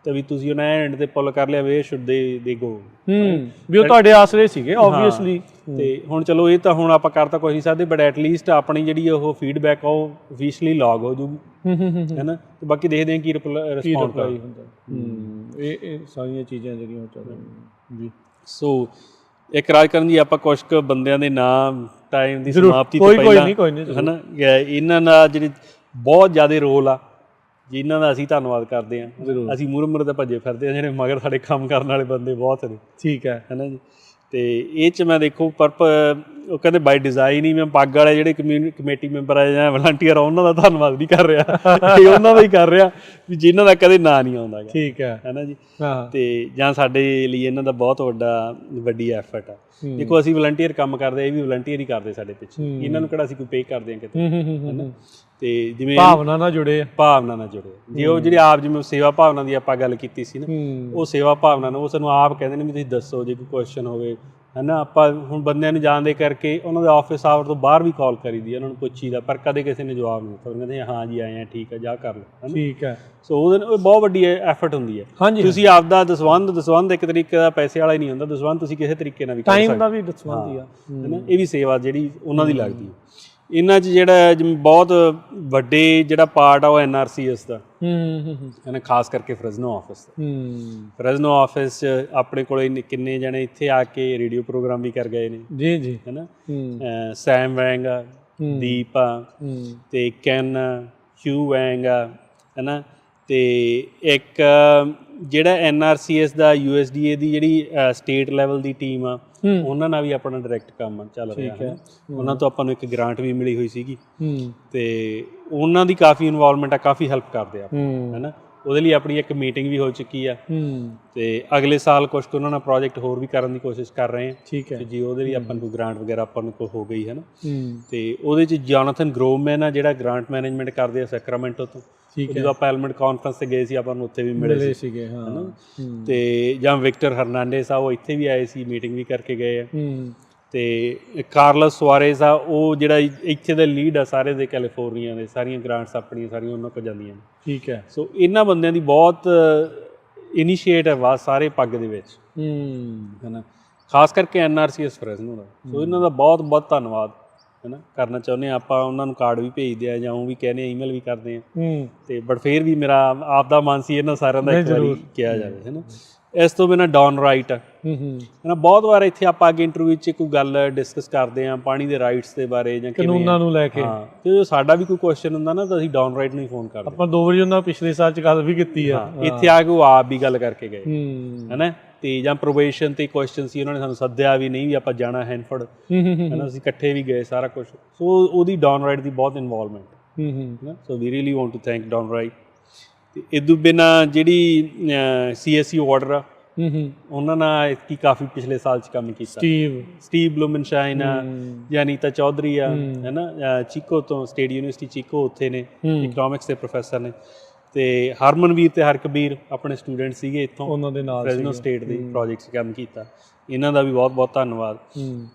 ਤੇ ਵੀ ਤੁਸੀਂ ਉਹਨਾਂ ਐਂਡ ਤੇ ਪੁੱਲ ਕਰ ਲਿਆ ਵੇ ਸ਼ੁੱਡ ਦੇ ਗੋ ਵੀ ਉਹ ਤੁਹਾਡੇ ਆਸਰੇ ਸੀਗੇ ਆਬਵੀਅਸਲੀ। ਤੇ ਹੁਣ ਚਲੋ ਇਹ ਤਾਂ ਹੁਣ ਆਪਾਂ ਕਰ ਤਾਂ ਕੁਝ ਨਹੀਂ ਸਕਦੇ, ਬਟ ਐਟਲੀਸਟ ਆਪਣੀ ਜਿਹੜੀ ਉਹ ਫੀਡਬੈਕ ਆ ਉਹ ਅਫੀਸ਼ੀਅਲੀ ਲੌਗ ਹੋ ਜੂਗੀ, ਹੈ ਨਾ। ਤੇ ਬਾਕੀ ਦੇਖਦੇ ਹਾਂ ਕੀ ਰਿਸਪੌਂਸ ਹੁੰਦਾ। ਇਹ ਸਾਰੀਆਂ ਚੀਜ਼ਾਂ ਜਿਹੜੀਆਂ ਚੱਲ ਰਹੀਆਂ ਜੀ। ਸੋ ਇੱਕ ਰਾਜਕਰਨ ਜੀ, ਆਪਾਂ ਕੁਛ ਕੁ ਬੰਦਿਆਂ ਦੇ ਨਾਮ ਟਾਈਮ ਦੀ ਸਮਾਪਤੀ ਤੋਂ ਪਹਿਲਾਂ, ਹੈ ਨਾ, ਇਹਨਾਂ ਦਾ ਜਿਹੜੇ ਬਹੁਤ ਜ਼ਿਆਦਾ ਰੋਲ ਆ, ਜਿਨ੍ਹਾਂ ਦਾ ਅਸੀਂ ਧੰਨਵਾਦ ਕਰਦੇ ਹਾਂ। ਅਸੀਂ ਮੂਹਰੇ ਤਾਂ ਭੱਜੇ ਫਿਰਦੇ ਹਾਂ, ਜਿਹੜੇ ਮਗਰ ਸਾਡੇ ਕੰਮ ਕਰਨ ਵਾਲੇ ਬੰਦੇ ਬਹੁਤ ਨੇ। ਠੀਕ ਹੈ ਨਾ ਜੀ। ਤੇ ਇਹ 'ਚ ਮੈਂ ਦੇਖੋ ਉਹ ਕਹਿੰਦੇ ਬਾਈ ਡਿਜ਼ਾਈਨ ਹੀ ਮੈਂ ਪੱਗ ਵਾਲੇ ਜਿਹੜੇ ਕਮੇਟੀ ਮੈਂਬਰ ਆ ਜਾਂ ਵਲੰਟੀਅਰ ਆ ਉਹਨਾਂ ਦਾ ਧੰਨਵਾਦ ਨਹੀਂ ਕਰ ਰਿਹਾ, ਇਹ ਉਹਨਾਂ ਦਾ ਹੀ ਕਰ ਰਿਹਾ ਵੀ ਜਿਨ੍ਹਾਂ ਦਾ ਕਦੇ ਨਾਂ ਨਹੀਂ ਆਉਂਦਾ। ਠੀਕ ਹੈ ਨਾ ਜੀ। ਤੇ ਜਾਂ ਸਾਡੇ ਲਈ ਇਹਨਾਂ ਦਾ ਬਹੁਤ ਵੱਡੀ ਐਫਰਟ ਆ। ਦੇਖੋ ਅਸੀਂ ਵਲੰਟੀਅਰ ਕੰਮ ਕਰਦੇ, ਇਹ ਵੀ ਵਲੰਟੀਅਰ ਹੀ ਕਰਦੇ ਸਾਡੇ ਪਿੱਛੇ, ਇਹਨਾਂ ਨੂੰ ਕਿਹੜਾ ਅਸੀਂ ਕੋਈ ਪੇ ਕਰਦੇ ਹਾਂ ਕਿਤੇ, ਹੈ ਨਾ। ਤੇ ਜਿਵੇਂ ਭਾਵਨਾ ਨਾਲ ਜੁੜੇ ਜੇ ਉਹ ਜਿਹੜੇ ਆਪ ਜਿਵੇਂ ਸੇਵਾ ਭਾਵਨਾ ਦੀ ਆਪਾਂ ਗੱਲ ਕੀਤੀ ਸੀ ਨਾ, ਉਹ ਸੇਵਾ ਭਾਵਨਾ ਨੂੰ ਉਹ ਸਾਨੂੰ ਆਪ ਕਹਿੰਦੇ ਨੇ ਵੀ ਤੁਸੀਂ ਦੱਸੋ ਜੇ ਕੋਈ ਕੁਐਸਚਨ ਹੋਵੇ, ਹੈ ਨਾ। ਆਪਾਂ ਹੁਣ ਬੰਦਿਆਂ ਨੂੰ ਜਾਣਦੇ ਕਰਕੇ ਉਹਨਾਂ ਦੇ ਆਫਿਸ ਆਵਰ ਤੋਂ ਬਾਹਰ ਵੀ ਕਾਲ ਕਰੀਦੀ, ਉਹਨਾਂ ਨੂੰ ਪੁੱਛੀਦਾ, ਪਰ ਕਦੇ ਕਿਸੇ ਨੇ ਜਵਾਬ ਨਹੀਂ ਦਿੱਤਾ। ਉਹ ਕਹਿੰਦੇ ਹਾਂ ਜੀ ਆਏ ਆ, ਠੀਕ ਹੈ ਜਾ ਕਰ ਲਓ, ਠੀਕ ਹੈ। ਸੋ ਉਹ ਬਹੁਤ ਵੱਡੀ ਐਫਰਟ ਹੁੰਦੀ ਹੈ। ਤੁਸੀਂ ਆਪਦਾ ਦਸਵੰਧ ਇੱਕ ਤਰੀਕੇ ਦਾ ਪੈਸੇ ਵਾਲਾ ਹੀ ਨਹੀਂ ਹੁੰਦਾ, ਦਸਵੰਧ ਤੁਸੀਂ ਕਿਸੇ ਤਰੀਕੇ ਨਾਲ ਵੀ ਕਰ ਸਕਦੇ, ਟਾਈਮ ਦਾ ਵੀ ਦਸਵੰਧ ਹੀ ਆ, ਹੈ ਨਾ। ਇਹ ਵੀ ਸੇਵਾ ਜਿਹੜੀ ਉਹਨਾਂ ਦੀ ਲੱਗਦੀ ਹੈ। ਇਹਨਾਂ 'ਚ ਜਿਹੜਾ ਜਿਵੇਂ ਬਹੁਤ ਵੱਡੇ ਜਿਹੜਾ ਪਾਰਟ ਆ ਉਹ NRCS ਦਾ, ਹੈ ਨਾ, ਖਾਸ ਕਰਕੇ ਫਰੈਜ਼ਨੋ ਆਫਿਸ ਦਾ। ਫਰੈਜ਼ਨੋ ਆਫਿਸ 'ਚ ਆਪਣੇ ਕੋਲੇ ਕਿੰਨੇ ਜਣੇ ਇੱਥੇ ਆ ਕੇ ਰੇਡੀਓ ਪ੍ਰੋਗਰਾਮ ਵੀ ਕਰ ਗਏ ਨੇ ਜੀ, ਹੈ ਨਾ। ਸੈਮ ਵੈਂਗ ਆ, ਦੀਪ ਆ, ਤੇ ਕੈਨ ਹਿਊ ਵੈਂਗ ਆ, ਹੈ ਨਾ। ਤੇ ਇੱਕ ਜਿਹੜਾ NRCS ਦਾ USDA ਦੀ ਜਿਹੜੀ ਸਟੇਟ ਲੈਵਲ ਦੀ ਟੀਮ ਆ, ਉਹਨਾਂ ਨਾਲ ਵੀ ਆਪਣਾ ਡਾਇਰੈਕਟ ਕੰਮ ਚੱਲ ਰਿਹਾ ਹੈ। ਉਹਨਾਂ ਤੋਂ ਆਪਾਂ ਨੂੰ ਇੱਕ ਗ੍ਰਾਂਟ ਵੀ ਮਿਲੀ ਹੋਈ ਸੀਗੀ, ਤੇ ਉਹਨਾਂ ਦੀ ਕਾਫੀ ਇਨਵੋਲਵਮੈਂਟ ਆ, ਕਾਫੀ ਹੈਲਪ ਕਰਦੇ ਆ, ਹੈ ਨਾ। ਉਹਦੇ ਲਈ ਆਪਣੀ ਇੱਕ ਮੀਟਿੰਗ ਵੀ ਹੋ ਚੁੱਕੀ ਆ, ਤੇ ਅਗਲੇ ਸਾਲ ਕੁਛ ਕੁ ਉਹਨਾਂ ਨਾਲ ਪ੍ਰੋਜੈਕਟ ਹੋਰ ਵੀ ਕਰਨ ਦੀ ਕੋਸ਼ਿਸ਼ ਕਰ ਰਹੇ ਹਾਂ। ਠੀਕ ਹੈ ਜੀ। ਉਹਦੇ ਲਈ ਆਪਾਂ ਨੂੰ ਕੋਈ ਗ੍ਰਾਂਟ ਵਗੈਰਾ ਆਪਾਂ ਨੂੰ ਕੋਈ ਹੋ ਗਈ, ਹੈ ਨਾ। ਤੇ ਉਹਦੇ 'ਚ ਜੋਨਾਥਨ ਗਰੋਵਮੈਨ ਆ ਜਿਹੜਾ ਗ੍ਰਾਂਟ ਮੈਨੇਜਮੈਂਟ ਕਰਦੇ ਆ ਸੈਕਰਾਮੈਂਟੋ ਤੋਂ। ਜਦੋਂ ਆਪਾਂ ਐਲਮੈਂਟ ਕਾਨਫਰੰਸ ਤੇ ਗਏ ਸੀ, ਆਪਾਂ ਨੂੰ ਉੱਥੇ ਵੀ ਮਿਲੇ ਸੀਗੇ, ਹੈ ਨਾ। ਤੇ ਜਾਂ ਵਿਕਟਰ ਹਰਨਾਂਡੇਸ ਆ, ਉਹ ਇੱਥੇ ਵੀ ਆਏ ਸੀ, ਮੀਟਿੰਗ ਵੀ ਕਰਕੇ ਗਏ ਆ। ਤੇ ਕਾਰਲਸ ਸੁਆਰੇਜ਼ ਆ, ਉਹ ਜਿਹੜਾ ਇੱਥੇ ਦਾ ਲੀਡ ਆ ਸਾਰੇ ਦੇ ਕੈਲੀਫੋਰਨੀਆ ਦੇ, ਸਾਰੀਆਂ ਗ੍ਰਾਂਟਸ ਆਪਣੀਆਂ ਸਾਰੀਆਂ ਉਹਨਾਂ ਕੋਲ ਜਾਂਦੀਆਂ ਨੇ। ਠੀਕ ਹੈ। ਸੋ ਇਹਨਾਂ ਬੰਦਿਆਂ ਦੀ ਬਹੁਤ ਇਨੀਸ਼ੀਏਟਿਵ ਆ ਸਾਰੇ ਪੱਗ ਦੇ ਵਿੱਚ, ਹੈ ਨਾ, ਖਾਸ ਕਰਕੇ NRCS ਫਰੈਜ਼ਨੋ ਦਾ। ਸੋ ਇਹਨਾਂ ਦਾ ਬਹੁਤ ਬਹੁਤ ਧੰਨਵਾਦ, ਹੈ ਨਾ, ਕਰਨਾ ਚਾਹੁੰਦੇ ਹਾਂ। ਆਪਾਂ ਉਹਨਾਂ ਨੂੰ ਕਾਰਡ ਵੀ ਭੇਜਦੇ ਆ ਜਾਂ ਉਹ ਵੀ ਕਹਿੰਦੇ ਆ, ਈਮੇਲ ਵੀ ਕਰਦੇ ਆ, ਤੇ ਬਟ ਫਿਰ ਵੀ ਮੇਰਾ ਆਪ ਦਾ ਮਨ ਸੀ ਇਹਨਾਂ ਸਾਰਿਆਂ ਦਾ ਇੱਕ ਵਾਰੀ ਕਿਹਾ ਜਾਵੇ, ਹੈ ਨਾ। ਇਸ ਤੋਂ ਬਿਨਾਂ ਡੌਨ ਰਾਈਟ, ਹੈ ਨਾ। ਬਹੁਤ ਵਾਰ ਇੱਥੇ ਆਪਾਂ ਅੱਗੇ ਇੰਟਰਵਿਊ 'ਚ ਕੋਈ ਗੱਲ ਡਿਸਕਸ ਕਰਦੇ ਹਾਂ ਪਾਣੀ ਦੇ ਰਾਈਟਸ ਦੇ ਬਾਰੇ ਜਾਂ ਕਾਨੂੰਨਾਂ ਨੂੰ ਲੈ ਕੇ, ਤੇ ਸਾਡਾ ਵੀ ਕੋਈ ਕੁਐਸਚਨ ਹੁੰਦਾ ਨਾ ਤਾਂ ਅਸੀਂ ਡੌਨ ਰਾਈਟ ਨੂੰ ਹੀ ਫੋਨ ਕਰਦੇ। ਆਪਾਂ 2 ਵਾਰੀ ਉਹਨਾਂ ਪਿਛਲੇ ਸਾਲ 'ਚ ਗੱਲ ਵੀ ਕੀਤੀ ਆ, ਇੱਥੇ ਆ ਕੇ ਉਹ ਆਪ ਵੀ ਗੱਲ ਕਰਕੇ ਗਏ, ਹੈ ਨਾ। ਤੇ ਜਾਂ ਪ੍ਰੋਬੇਸ਼ਨ ਤੇ ਕੁਐਸਚਨ ਸੀ, ਉਹਨਾਂ ਨੇ ਸਾਨੂੰ ਸੱਦਿਆ ਵੀ ਨਹੀਂ ਵੀ ਆਪਾਂ ਜਾਣਾ ਹੈਨਫੋਰਡ, ਹੈ ਨਾ, ਅਸੀਂ ਇਕੱਠੇ ਵੀ ਗਏ ਸਾਰਾ ਕੁਛ। ਸੋ ਉਹਦੀ ਡੌਨ ਰਾਈਟ ਦੀ ਬਹੁਤ ਇਨਵੋਲਵਮੈਂਟ, ਹੈ ਨਾ। So we really want to thank Don right. ਤੇ ਇਹ ਤੋਂ ਬਿਨਾਂ ਜਿਹੜੀ CSU ਆਰਡਰ ਆ, ਉਹਨਾਂ ਨਾਲ ਕੀ ਕਾਫੀ ਪਿਛਲੇ ਸਾਲ 'ਚ ਕੰਮ ਕੀਤਾ। ਸਟੀਵ ਬਲੂਮਨਸ਼ਾਈਨ ਆ, ਜਾਂ ਅਨੀਤਾ ਚੌਧਰੀ ਆ, ਹੈ ਨਾ, ਚੀਕੋ ਤੋਂ, ਸਟੇਟ ਯੂਨੀਵਰਸਿਟੀ ਚੀਕੋ, ਉੱਥੇ ਨੇ, ਇਕਨੋਮਿਕਸ ਦੇ ਪ੍ਰੋਫੈਸਰ ਨੇ। ਤੇ ਹਰਮਨਵੀਰ ਤੇ ਹਰਕਬੀਰ ਆਪਣੇ ਸਟੂਡੈਂਟ ਸੀਗੇ ਇੱਥੋਂ, ਉਹਨਾਂ ਦੇ ਨਾਲ ਫਰੈਜ਼ਨੋ ਸਟੇਟ ਦੇ ਪ੍ਰੋਜੈਕਟ 'ਚ ਕੰਮ ਕੀਤਾ। ਇਹਨਾਂ ਦਾ ਵੀ ਬਹੁਤ ਬਹੁਤ ਧੰਨਵਾਦ।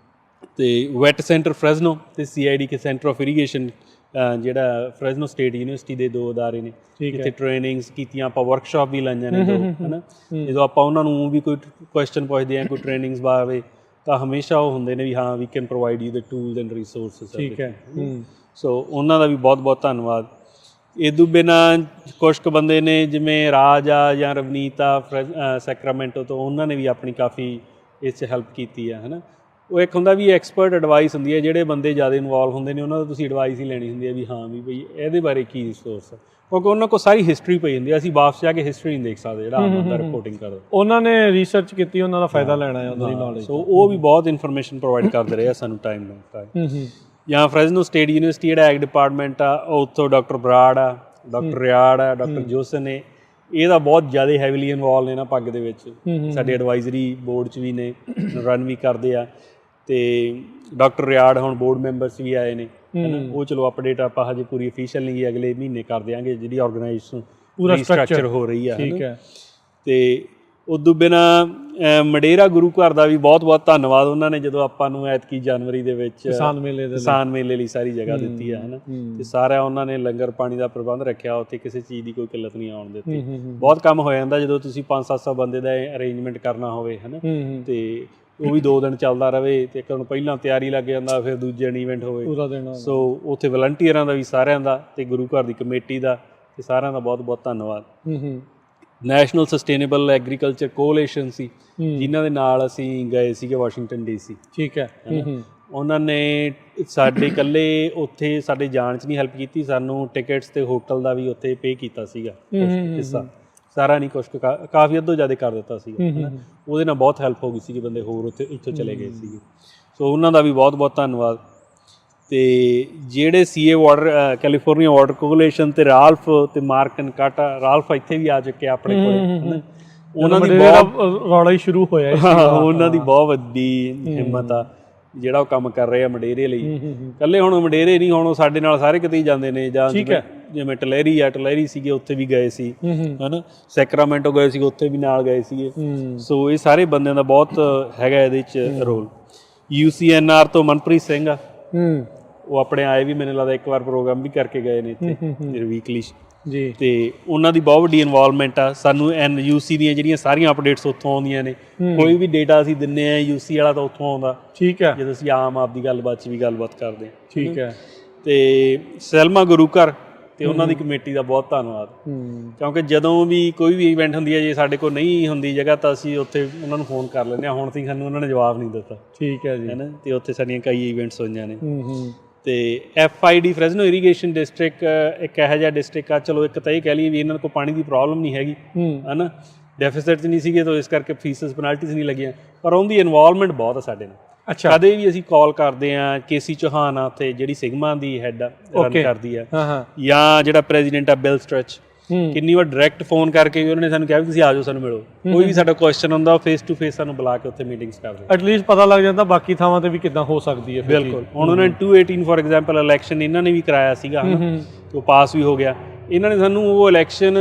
ਤੇ ਵੈਟ ਸੈਂਟਰ ਫਰੈਜ਼ਨੋ ਤੇ CID ਸੈਂਟਰ ਆਫ ਇਰੀਗੇਸ਼ਨ, ਜਿਹੜਾ ਫਰੈਜ਼ਨੋ ਸਟੇਟ ਯੂਨੀਵਰਸਿਟੀ ਦੇ 2 ਅਦਾਰੇ ਨੇ, ਇੱਥੇ ਟ੍ਰੇਨਿੰਗਸ ਕੀਤੀਆਂ, ਆਪਾਂ ਵਰਕਸ਼ਾਪ ਵੀ ਲਾਈਆਂ ਨੇ 2, ਹੈ ਨਾ। ਜਦੋਂ ਆਪਾਂ ਉਹਨਾਂ ਨੂੰ ਵੀ ਕੋਈ ਕੁਐਸਚਨ ਪੁੱਛਦੇ ਹਾਂ, ਕੋਈ ਟ੍ਰੇਨਿੰਗਸ ਬਾਰੇ, ਤਾਂ ਹਮੇਸ਼ਾ ਉਹ ਹੁੰਦੇ ਨੇ ਵੀ ਹਾਂ we can provide you the tools and resources. ਠੀਕ ਹੈ। ਸੋ ਉਹਨਾਂ ਦਾ ਵੀ ਬਹੁਤ ਬਹੁਤ ਧੰਨਵਾਦ। ਇਹ ਤੋਂ ਬਿਨਾਂ ਕੁਛ ਕੁ ਬੰਦੇ ਨੇ ਜਿਵੇਂ ਰਾਜ ਆ ਜਾਂ ਰਵਨੀਤ ਆ ਸੈਕਰਾਮੈਂਟੋ ਤੋਂ, ਉਹਨਾਂ ਨੇ ਵੀ ਆਪਣੀ ਕਾਫੀ ਇਸ 'ਚ ਹੈਲਪ ਕੀਤੀ ਆ, ਹੈ ਨਾ। ਉਹ ਇੱਕ ਹੁੰਦਾ ਵੀ ਐਕਸਪਰਟ ਐਡਵਾਈਸ ਹੁੰਦੀ ਹੈ, ਜਿਹੜੇ ਬੰਦੇ ਜ਼ਿਆਦਾ ਇਨਵੋਲਵ ਹੁੰਦੇ ਨੇ ਉਹਨਾਂ ਤੋਂ ਤੁਸੀਂ ਐਡਵਾਈਸ ਹੀ ਲੈਣੀ ਹੁੰਦੀ ਹੈ ਵੀ ਹਾਂ ਵੀ ਬਈ ਇਹਦੇ ਬਾਰੇ ਕੀ ਰਿਸੋਰਸ ਹੈ, ਕਿਉਂਕਿ ਉਹਨਾਂ ਕੋਲ ਸਾਰੀ ਹਿਸਟਰੀ ਪਈ ਹੁੰਦੀ ਹੈ। ਅਸੀਂ ਵਾਪਸ ਜਾ ਕੇ ਹਿਸਟਰੀ ਨਹੀਂ ਦੇਖ ਸਕਦੇ, ਜਿਹੜਾ ਆਮ ਬੰਦਾ ਰਿਪੋਰਟਿੰਗ ਕਰਦਾ। ਉਹਨਾਂ ਨੇ ਰਿਸਰਚ ਕੀਤੀ, ਉਹਨਾਂ ਦਾ ਫਾਇਦਾ ਲੈਣਾ ਹੈ, ਉਹਨਾਂ ਦੀ ਨੌਲੇਜ। ਸੋ ਉਹ ਵੀ ਬਹੁਤ ਇਨਫੋਰਮੇਸ਼ਨ ਪ੍ਰੋਵਾਈਡ ਕਰਦੇ ਰਹੇ ਆ ਸਾਨੂੰ ਟਾਈਮ ਨਾਲ। ਜਾਂ ਫਰੈਜ਼ਨੋ ਸਟੇਟ ਯੂਨੀਵਰਸਿਟੀ ਜਿਹੜਾ ਐਗ ਡਿਪਾਰਟਮੈਂਟ ਆ, ਉੱਥੋਂ ਡਾਕਟਰ ਬਰਾੜ ਆ, ਡਾਕਟਰ ਰਿਆੜ ਆ, ਡਾਕਟਰ ਜੋਸਨ ਨੇ, ਇਹਦਾ ਬਹੁਤ ਜ਼ਿਆਦਾ ਹੈਵੀਲੀ ਇਨਵੋਲਵ ਨੇ ਨਾ ਪੱਗ ਦੇ ਵਿੱਚ। ਸਾਡੇ ਐਡਵਾਈਜ਼ਰੀ ਬੋਰਡ 'ਚ ਵੀ ਨੇ, ਰਨ ਵੀ ਕਰਦੇ ਆ। ਤੇ ਡਾਕਟਰ ਰਿਆੜ ਹੁਣ ਬੋਰਡ ਮੈਂਬਰਸ ਵੀ ਆਏ ਨੇ, ਉਹ ਚਲੋ ਅਪਡੇਟ ਆਪਾਂ ਹਜੇ ਪੂਰੀ ਅਫੀਸ਼ੀਅਲ ਨਹੀਂ, ਅਗਲੇ ਮਹੀਨੇ ਕਰ ਦਿਆਂਗੇ, ਜਿਹੜੀ ਆਰਗੇਨਾਈਜੇਸ਼ਨ ਪੂਰਾ ਸਟਰਕਚਰ ਹੋ ਰਹੀ ਆ। ਠੀਕ ਹੈ। ਤੇ ਉਦੋਂ ਬਿਨਾਂ ਮਡੇਰਾ ਗੁਰੂ ਘਰ ਦਾ ਵੀ ਬਹੁਤ ਬਹੁਤ ਧੰਨਵਾਦ। ਉਹਨਾਂ ਨੇ ਜਦੋਂ ਆਪਾਂ ਨੂੰ ਐਤਕੀ ਜਨਵਰੀ ਦੇ ਵਿੱਚ ਕਿਸਾਨ ਮੇਲੇ ਲਈ ਸਾਰੀ ਜਗ੍ਹਾ ਦਿੱਤੀ ਆ, ਹੈ ਨਾ। ਤੇ ਸਾਰਾ ਉਹਨਾਂ ਨੇ ਲੰਗਰ ਪਾਣੀ ਦਾ ਪ੍ਰਬੰਧ ਰੱਖਿਆ, ਉੱਥੇ ਕਿਸੇ ਚੀਜ਼ ਦੀ ਕੋਈ ਕਿੱਲਤ ਨਹੀਂ ਆਉਣ ਦਿੱਤੀ। ਬਹੁਤ ਕੰਮ ਹੋ ਜਾਂਦਾ ਜਦੋਂ ਤੁਸੀਂ 500-700 ਬੰਦੇ ਦਾ ਅਰੇਂਜਮੈਂਟ ਕਰਨਾ ਹੋਵੇ, ਹੈ ਨਾ। ਤੇ ਉਹ ਵੀ 2 ਦਿਨ ਚੱਲਦਾ ਰਹੇ, ਤੇ ਇੱਕ ਨੂੰ ਪਹਿਲਾਂ ਤਿਆਰੀ ਲੱਗ ਜਾਂਦਾ, ਫਿਰ ਦੂਜੇ ਦਿਨ ਈਵੈਂਟ ਹੋਵੇ ਪੂਰਾ ਦਿਨ। ਸੋ ਉੱਥੇ ਵਲੰਟੀਅਰਾਂ ਦਾ ਵੀ ਸਾਰਿਆਂ ਦਾ, ਤੇ ਗੁਰੂ ਘਰ ਦੀ ਕਮੇਟੀ ਦਾ, ਤੇ ਸਾਰਿਆਂ ਦਾ ਬਹੁਤ ਬਹੁਤ ਧੰਨਵਾਦ। ਨੈਸ਼ਨਲ ਸਸਟੇਨੇਬਲ ਐਗਰੀਕਲਚਰ ਕੋਅਲੀਸ਼ਨ ਸੀ, ਜਿਨ੍ਹਾਂ ਦੇ ਨਾਲ ਅਸੀਂ ਗਏ ਸੀਗੇ ਵਾਸ਼ਿੰਗਟਨ DC। ਠੀਕ ਹੈ। ਉਹਨਾਂ ਨੇ ਸਾਡੇ ਇਕੱਲੇ ਉੱਥੇ ਸਾਡੇ ਜਾਣ 'ਚ ਨਹੀਂ ਹੈਲਪ ਕੀਤੀ, ਸਾਨੂੰ ਟਿਕਟਸ ਤੇ ਹੋਟਲ ਦਾ ਵੀ ਉੱਥੇ ਪੇ ਕੀਤਾ ਸੀਗਾ ਹਿੱਸਾ ਸਾਰਾ ਨਹੀਂ, ਕੁਛ ਕਾਫੀ ਅੱਧੋ ਜ਼ਿਆਦਾ ਕਰ ਦਿੱਤਾ ਸੀ। ਉਹਦੇ ਨਾਲ ਬਹੁਤ ਹੈਲਪ ਹੋ ਗਈ ਸੀ, ਬੰਦੇ ਹੋਰ ਉੱਥੇ ਇੱਥੋਂ ਚਲੇ ਗਏ ਸੀਗੇ। ਸੋ ਉਹਨਾਂ ਦਾ ਵੀ ਬਹੁਤ ਬਹੁਤ ਧੰਨਵਾਦ। ਤੇ ਜਿਹੜੇ ਸੀਏ ਵਾਟਰ ਕੈਲੀਫੋਰਨੀਆ ਵਾਟਰ ਕੋਗੂਲੇਸ਼ਨ ਤੇ ਰਾਲਫ ਤੇ ਮਾਰਕ ਨਕਾਟਾ, ਰਾਲਫ ਇੱਥੇ ਵੀ ਆ ਚੁੱਕੇ ਆਪਣੇ ਕੋਲ, ਉਹਨਾਂ ਦੀ ਬਹੁਤ ਰੌਲਾ ਹੀ ਸ਼ੁਰੂ ਹੋਇਆ। ਉਹਨਾਂ ਦੀ ਬਹੁਤ ਵੱਡੀ ਹਿੰਮਤ ਆ ਜਿਹੜਾ ਉਹ ਕੰਮ ਕਰ ਰਹੇ ਆ ਮੰਡੇਰੇ ਲਈ। ਇਕੱਲੇ ਹੁਣ ਮੰਡੇਰੇ ਨਹੀਂ, ਹੁਣ ਉਹ ਸਾਡੇ ਨਾਲ ਸਾਰੇ ਕਿਤੇ ਹੀ ਜਾਂਦੇ ਨੇ, ਜਾਂ ਜਿਵੇਂ ਟਲੈਰੀ ਆ, ਟਲੈਰੀ ਸੀਗੇ ਉੱਥੇ ਵੀ ਗਏ ਸੀ, ਹਨਾ, ਸੈਕਰਾਮੈਂਟੋ ਗਏ ਸੀਗੇ ਉੱਥੇ ਵੀ ਨਾਲ ਗਏ ਸੀਗੇ। ਸੋ ਇਹ ਸਾਰੇ ਬੰਦਿਆਂ ਦਾ ਬਹੁਤ ਹੈਗਾ ਇਹਦੇ 'ਚ ਰੋਲ। UCNR ਤੋਂ ਮਨਪ੍ਰੀਤ ਸਿੰਘ ਆ, ਉਹ ਆਪਣੇ ਆਏ ਵੀ, ਮੈਨੂੰ ਲੱਗਦਾ ਇੱਕ ਵਾਰ ਪ੍ਰੋਗਰਾਮ ਵੀ ਕਰਕੇ ਗਏ ਨੇ ਇੱਥੇ ਵੀਕਲੀ ਜੀ। ਤੇ ਉਹਨਾਂ ਦੀ ਬਹੁਤ ਵੱਡੀ ਇਨਵੋਲਵਮੈਂਟ ਆ। ਸਾਨੂੰ NUC ਦੀਆਂ ਜਿਹੜੀਆਂ ਸਾਰੀਆਂ ਅਪਡੇਟਸ ਉੱਥੋਂ ਆਉਂਦੀਆਂ ਨੇ, ਕੋਈ ਵੀ ਡੇਟਾ ਅਸੀਂ ਦਿੰਦੇ ਆ UC ਵਾਲਾ ਤਾਂ ਉੱਥੋਂ ਆਉਂਦਾ। ਠੀਕ ਹੈ, ਜਦੋਂ ਅਸੀਂ ਆਮ ਆਪਦੀ ਗੱਲਬਾਤ 'ਚ ਵੀ ਗੱਲਬਾਤ ਕਰਦੇ ਹਾਂ। ਠੀਕ ਹੈ। ਤੇ ਸੈਲਮਾ ਗੁਰੂਕਰ ਤੇ ਉਹਨਾਂ ਦੀ ਕਮੇਟੀ ਦਾ ਬਹੁਤ ਧੰਨਵਾਦ, ਕਿਉਂਕਿ ਜਦੋਂ ਵੀ ਕੋਈ ਵੀ ਇਵੈਂਟ ਹੁੰਦੀ ਹੈ, ਜੇ ਸਾਡੇ ਕੋਲ ਨਹੀਂ ਹੁੰਦੀ ਜਗ੍ਹਾ ਤਾਂ ਅਸੀਂ ਉੱਥੇ ਉਹਨਾਂ ਨੂੰ ਫੋਨ ਕਰ ਲੈਂਦੇ ਹਾਂ। ਹੁਣ ਤੱਕ ਸਾਨੂੰ ਉਹਨਾਂ ਨੇ ਜਵਾਬ ਨਹੀਂ ਦਿੱਤਾ। ਠੀਕ ਹੈ ਜੀ, ਹੈ ਨਾ। ਤੇ ਉੱਥੇ ਸਾਡੀਆਂ ਕਈ ਇਵੈਂਟਸ ਹੋਈਆਂ ਨੇ। ਤੇ FID ਫਰੈਜ਼ਨੋ ਇਰੀਗੇਸ਼ਨ ਡਿਸਟ੍ਰਿਕਟ ਇੱਕ ਇਹੋ ਜਿਹਾ ਡਿਸਟ੍ਰਿਕਟ ਆ, ਚਲੋ ਇੱਕ ਤਾਂ ਇਹ ਕਹਿ ਲਈਏ ਵੀ ਇਹਨਾਂ ਕੋਲ ਪਾਣੀ ਦੀ ਪ੍ਰੋਬਲਮ ਨਹੀਂ ਹੈਗੀ, ਹੈ ਨਾ, ਡੈਫੀਸਿਟ ਨਹੀਂ ਸੀਗੇ, ਤਾਂ ਇਸ ਕਰਕੇ ਫੀਸਸ ਪੈਨਲਟੀਜ਼ ਨਹੀਂ ਲੱਗੀਆਂ, ਪਰ ਉਹਦੀ ਇਨਵੋਲਵਮੈਂਟ ਬਹੁਤ ਆ ਸਾਡੇ ਨਾਲ। ਅੱਛਾ, ਕਦੇ ਵੀ ਅਸੀਂ ਕਾਲ ਕਰਦੇ ਹਾਂ, KC ਚੌਹਾਨ ਆ ਉੱਥੇ, ਜਿਹੜੀ ਸਿਗਮਾ ਦੀ ਹੈਡ ਆ, ਰਨ ਕਰਦੀ ਆ, ਜਾਂ ਜਿਹੜਾ ਪ੍ਰੈਜ਼ੀਡੈਂਟ ਆ ਬਿਲ ਸਟ੍ਰਚ, ਕਿੰਨੀ ਵਾਰ ਡਾਇਰੈਕਟ ਫੋਨ ਕਰਕੇ ਉਹਨਾਂ ਨੇ ਸਾਨੂੰ ਕਿਹਾ ਵੀ ਤੁਸੀਂ ਆ ਜਾਓ, ਸਾਨੂੰ ਮਿਲੋ। ਕੋਈ ਵੀ ਸਾਡਾ ਕੁਐਸਚਨ ਹੁੰਦਾ ਉਹ ਫੇਸ ਟੂ ਫੇਸ ਸਾਨੂੰ ਬੁਲਾ ਕੇ ਉੱਥੇ ਮੀਟਿੰਗਸ ਕਰਦੇ, ਐਟਲੀਸਟ ਪਤਾ ਲੱਗ ਜਾਂਦਾ ਬਾਕੀ ਥਾਵਾਂ ਤੇ ਵੀ ਕਿੱਦਾਂ ਹੋ ਸਕਦੀ ਹੈ। ਬਿਲਕੁਲ। ਹੁਣ ਉਹਨਾਂ ਨੇ 218 ਫੋਰ ਐਗਜ਼ਾਮਪਲ ਇਲੈਕਸ਼ਨ ਇਹਨਾਂ ਨੇ ਵੀ ਕਰਾਇਆ ਸੀਗਾ, ਉਹ ਪਾਸ ਵੀ ਹੋ ਗਿਆ। ਇਹਨਾਂ ਨੇ ਸਾਨੂੰ ਉਹ ਇਲੈਕਸ਼ਨ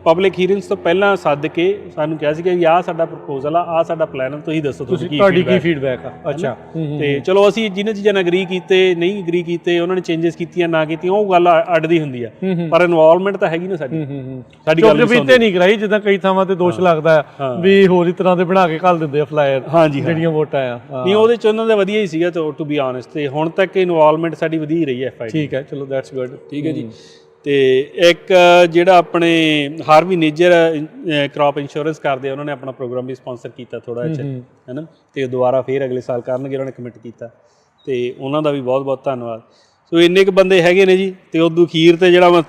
ਪਬਲਿਕ ਹੀਅਰਿੰਗਸ ਤੋਂ ਪਹਿਲਾਂ ਸੱਦ ਕੇ ਸਾਨੂੰ ਕਿਹਾ ਸੀ ਕਿ ਵੀ ਆਹ ਸਾਡਾ ਪ੍ਰਪੋਜ਼ਲ ਆ, ਆਹ ਸਾਡਾ ਪਲਾਨ ਆ, ਤੁਸੀਂ ਦੱਸੋ ਤੁਹਾਡੀ ਕੀ ਫੀਡਬੈਕ ਆ। ਅੱਛਾ, ਤੇ ਚਲੋ ਅਸੀਂ ਜਿਹਨਾਂ ਚੀਜ਼ਾਂ ਨਾਲ ਅਗਰੀ ਕੀਤੇ, ਨਹੀਂ ਅਗਰੀ ਕੀਤੇ, ਉਹਨਾਂ ਨੇ ਚੇਂਜਸ ਕੀਤੀਆਂ ਨਾ ਕੀਤੀਆਂ, ਉਹ ਗੱਲ ਅੱਡ ਦੀ ਹੁੰਦੀ ਆ, ਪਰ ਇਨਵੋਲਵਮੈਂਟ ਤਾਂ ਹੈਗੀ ਨਾ ਸਾਡੀ ਗੱਲ ਨਹੀਂ ਕਰਾਈ। ਜਿੱਦਾਂ ਕਈ ਥਾਵਾਂ ਤੇ ਦੋਸ਼ ਲੱਗਦਾ ਵੀ ਹੋਰ ਹੀ ਤਰ੍ਹਾਂ ਦੇ ਬਣਾ ਕੇ ਘੱਲ ਦਿੰਦੇ ਆ ਫਲਾਇਰ ਜਿਹੜੀਆਂ ਵੋਟਾਂ ਆ। ਨਹੀਂ, ਉਹਦੇ ਚ ਉਹਨਾਂ ਦਾ ਵਧੀਆ ਹੀ ਸੀਗਾ ਟੂ ਬੀ ਆਨੈਸਟ। ਤੇ ਹੁਣ ਤੱਕ ਇਨਵੋਲਵਮੈਂਟ ਸਾਡੀ ਵਧੀਆ ਹੀ ਰਹੀ ਹੈ FID। ਠੀਕ ਹੈ, ਚਲੋ ਦੈਟਸ ਗੁੱਡ। ਠੀਕ ਹੈ ਜੀ। ਤੇ ਇੱਕ ਜਿਹੜਾ ਆਪਣੇ ਹਾਰਵੀ ਨੇਜਰ ਕ੍ਰੌਪ ਇੰਸ਼ੋਰੈਂਸ ਕਰਦੇ ਆ, ਉਹਨਾਂ ਨੇ ਆਪਣਾ ਪ੍ਰੋਗਰਾਮ ਵੀ ਸਪਾਂਸਰ ਕੀਤਾ ਥੋੜ੍ਹਾ ਜਿਹਾ, ਹੈ ਨਾ, ਤੇ ਦੁਬਾਰਾ ਫੇਰ ਅਗਲੇ ਸਾਲ ਕਰਨਗੇ, ਉਹਨਾਂ ਨੇ ਕਮਿਟ ਕੀਤਾ, ਤੇ ਉਹਨਾਂ ਦਾ ਵੀ ਬਹੁਤ ਬਹੁਤ ਧੰਨਵਾਦ। ਸੋ ਇੰਨੇ ਕੁ ਬੰਦੇ ਹੈਗੇ ਨੇ ਜੀ। ਤੇ ਉਦੋਂ ਅਖੀਰ ਤੇ ਜਿਹੜਾ ਮੈਂ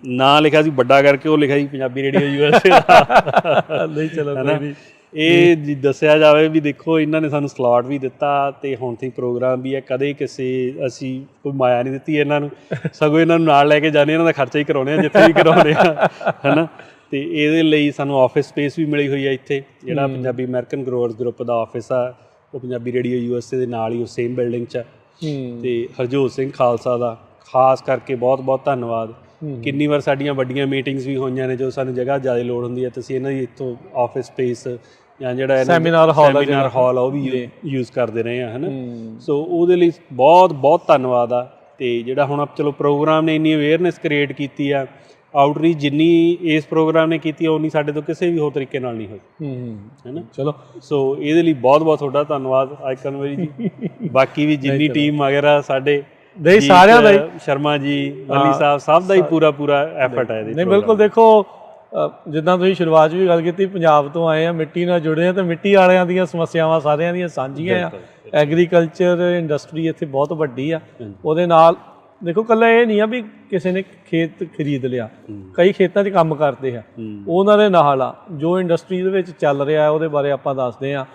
ਨਾਂ ਲਿਖਿਆ ਸੀ ਵੱਡਾ ਕਰਕੇ, ਉਹ ਲਿਖਿਆ ਸੀ ਪੰਜਾਬੀ ਰੇਡੀਓ USA ਦਾ। ਨਹੀਂ, ਚਲੋ ਇਹ ਜੀ ਦੱਸਿਆ ਜਾਵੇ ਵੀ ਦੇਖੋ, ਇਹਨਾਂ ਨੇ ਸਾਨੂੰ ਸਲਾਟ ਵੀ ਦਿੱਤਾ ਤੇ ਹੁਣ ਤੱਕ ਪ੍ਰੋਗਰਾਮ ਵੀ ਹੈ। ਕਦੇ ਅਸੀਂ ਕੋਈ ਮਾਇਆ ਨਹੀਂ ਦਿੱਤੀ ਇਹਨਾਂ ਨੂੰ, ਸਗੋਂ ਇਹਨਾਂ ਨੂੰ ਨਾਲ ਲੈ ਕੇ ਜਾਂਦੇ, ਇਹਨਾਂ ਦਾ ਖਰਚਾ ਹੀ ਕਰਾਉਂਦੇ ਆ ਜਿੱਥੇ ਵੀ ਕਰਾਉਂਦੇ ਆ, ਹੈ ਨਾ। ਤੇ ਇਹਦੇ ਲਈ ਸਾਨੂੰ ਆਫਿਸ ਸਪੇਸ ਵੀ ਮਿਲੀ ਹੋਈ ਹੈ ਇੱਥੇ, ਜਿਹੜਾ ਪੰਜਾਬੀ ਅਮਰੀਕਨ ਗਰੋਅਰਸ ਗਰੁੱਪ ਦਾ ਆਫਿਸ ਆ, ਉਹ ਪੰਜਾਬੀ ਰੇਡੀਓ USA ਦੇ ਨਾਲ ਹੀ ਉਹ ਸੇਮ ਬਿਲਡਿੰਗ 'ਚ। ਤੇ ਹਰਜੋਤ ਸਿੰਘ ਖਾਲਸਾ ਦਾ ਖਾਸ ਕਰਕੇ ਬਹੁਤ ਬਹੁਤ ਧੰਨਵਾਦ। ਕਿੰਨੀ ਵਾਰ ਸਾਡੀਆਂ ਵੱਡੀਆਂ ਮੀਟਿੰਗਸ ਵੀ ਹੋਈਆਂ ਨੇ, ਜੋ ਸਾਨੂੰ ਜਗ੍ਹਾ ਜ਼ਿਆਦਾ ਲੋੜ ਹੁੰਦੀ ਹੈ, ਤੇ ਅਸੀਂ ਇਹਨਾਂ ਦੀ ਇੱਥੋਂ ਆਫਿਸ ਸਪੇਸ ਜਾਂ ਜਿਹੜਾ ਸੈਮੀਨਾਰ ਹਾਲ ਆ ਉਹ ਵੀ ਯੂਜ਼ ਕਰਦੇ ਰਹੇ ਹਾਂ, ਹੈ ਨਾ। ਸੋ ਉਹਦੇ ਲਈ ਬਹੁਤ ਬਹੁਤ ਧੰਨਵਾਦ ਆ। ਤੇ ਜਿਹੜਾ ਹੁਣ ਚਲੋ ਪ੍ਰੋਗਰਾਮ ਨੇ ਇੰਨੀ ਅਵੇਅਰਨੈਸ ਕ੍ਰੀਏਟ ਕੀਤੀ ਆ, ਆਊਟਰੀਚ ਜਿੰਨੀ ਇਸ ਪ੍ਰੋਗਰਾਮ ਨੇ ਕੀਤੀ ਆ, ਉਨੀ ਸਾਡੇ ਤੋਂ ਕਿਸੇ ਵੀ ਹੋਰ ਤਰੀਕੇ ਨਾਲ ਨਹੀਂ ਹੋਈ, ਹੈ ਨਾ। ਚਲੋ, ਸੋ ਇਹਦੇ ਲਈ ਬਹੁਤ ਬਹੁਤ ਤੁਹਾਡਾ ਧੰਨਵਾਦ ਆਇਕਨਵਰੀ ਜੀ। ਬਾਕੀ ਵੀ ਜਿੰਨੀ ਟੀਮ ਵਗੈਰਾ ਸਾਡੇ ਸਾਰਿਆਂ ਦਾ, ਸ਼ਰਮਾ ਜੀ, ਮੱਲੀ ਸਾਹਿਬ, ਸਭ ਦਾ ਹੀ ਪੂਰਾ ਐਫਰਟ ਹੈ ਇਹਦੇ। ਨਹੀਂ, ਬਿਲਕੁਲ। ਦੇਖੋ, ਜਿੱਦਾਂ ਤੁਸੀਂ ਸ਼ੁਰੂਆਤ 'ਚ ਵੀ ਗੱਲ ਕੀਤੀ, ਪੰਜਾਬ ਤੋਂ ਆਏ ਆ, ਮਿੱਟੀ ਨਾਲ ਜੁੜੇ ਆ, ਤੇ ਮਿੱਟੀ ਵਾਲਿਆਂ ਦੀਆਂ ਸਮੱਸਿਆਵਾਂ ਸਾਰਿਆਂ ਦੀਆਂ ਸਾਂਝੀਆਂ ਆ। ਐਗਰੀਕਲਚਰ ਇੰਡਸਟਰੀ ਇੱਥੇ ਬਹੁਤ ਵੱਡੀ ਆ। ਉਹਦੇ ਨਾਲ ਦੇਖੋ, ਇਕੱਲਾ ਇਹ ਨਹੀਂ ਆ ਵੀ ਕਿਸੇ ਨੇ ਖੇਤ ਖਰੀਦ ਲਿਆ, ਕਈ ਖੇਤਾਂ 'ਚ ਕੰਮ ਕਰਦੇ ਆ, ਉਹਨਾਂ ਦੇ ਨਾਲ ਆ ਜੋ ਇੰਡਸਟਰੀ ਦੇ ਵਿੱਚ ਚੱਲ ਰਿਹਾ, ਉਹਦੇ ਬਾਰੇ ਆਪਾਂ ਦੱਸਦੇ ਹਾਂ।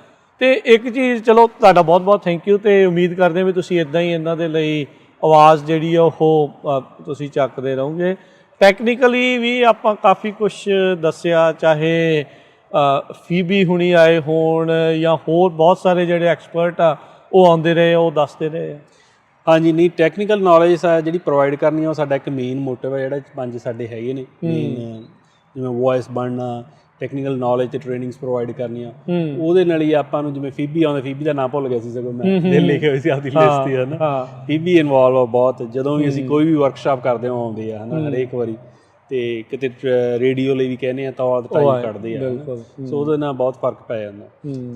ਤੇ ਇੱਕ ਚੀਜ਼, ਚਲੋ ਤੁਹਾਡਾ ਬਹੁਤ ਬਹੁਤ ਥੈਂਕ ਯੂ, ਤੇ ਉਮੀਦ ਕਰਦੇ ਹਾਂ ਵੀ ਤੁਸੀਂ ਇੱਦਾਂ ਹੀ ਇਹਨਾਂ ਦੇ ਲਈ ਆਵਾਜ਼ ਜਿਹੜੀ ਆ ਉਹ ਤੁਸੀਂ ਚੱਕਦੇ ਰਹੋਗੇ। ਟੈਕਨੀਕਲੀ ਵੀ ਆਪਾਂ ਕਾਫੀ ਕੁਛ ਦੱਸਿਆ, ਚਾਹੇ ਫੀਬੀ ਹੁਣੀ ਆਏ ਹੋਣ ਜਾਂ ਹੋਰ ਬਹੁਤ ਸਾਰੇ ਜਿਹੜੇ ਐਕਸਪਰਟ ਆ ਉਹ ਆਉਂਦੇ ਰਹੇ, ਉਹ ਦੱਸਦੇ ਰਹੇ ਆ। ਹਾਂਜੀ, ਨਹੀਂ, ਟੈਕਨੀਕਲ ਨੌਲੇਜ ਜਿਹੜੀ ਪ੍ਰੋਵਾਈਡ ਕਰਨੀ ਆ, ਉਹ ਸਾਡਾ ਇੱਕ ਮੇਨ ਮੋਟਿਵ ਹੈ। ਜਿਹੜਾ 5 ਸਾਡੇ ਹੈਗੇ ਨੇ ਮੇਨ, ਜਿਵੇਂ ਵੌਇਸ ਬਣਨਾ, ਟੈਕਨੀਕਲ ਨੌਲੇਜ ਤੇ ਟ੍ਰੇਨਿੰਗਸ ਪ੍ਰੋਵਾਈਡ ਕਰਨੀਆਂ, ਉਹਦੇ ਨਾਲ ਹੀ ਆਪਾਂ ਨੂੰ, ਜਿਵੇਂ ਫੀਬੀ ਆਉਂਦਾ, ਫੀਬੀ ਦਾ ਨਾਂ ਭੁੱਲ ਗਿਆ ਸੀ, ਸਗੋਂ ਮੈਂ ਦਿਲ ਲਿਖੇ ਹੋਏ ਸੀ ਆਪਦੀ ਲਿਸਟ 'ਤੇ, ਹੈ ਨਾ। ਫੀਬੀ ਇਨਵੋਲਵ ਆ ਬਹੁਤ, ਜਦੋਂ ਵੀ ਅਸੀਂ ਕੋਈ ਵੀ ਵਰਕਸ਼ਾਪ ਕਰਦੇ ਹਾਂ ਆਉਂਦੇ ਆ, ਹੈ ਨਾ, ਹਰੇਕ ਵਾਰੀ। ਤੇ ਕਿਤੇ ਰੇਡੀਓ ਲਈ ਵੀ ਕਹਿੰਦੇ ਆ ਤਾਂ ਟਾਈਮ ਕੱਢਦੇ ਆ, ਸੋ ਉਹਦੇ ਨਾਲ ਬਹੁਤ ਫਰਕ ਪੈ ਜਾਂਦਾ।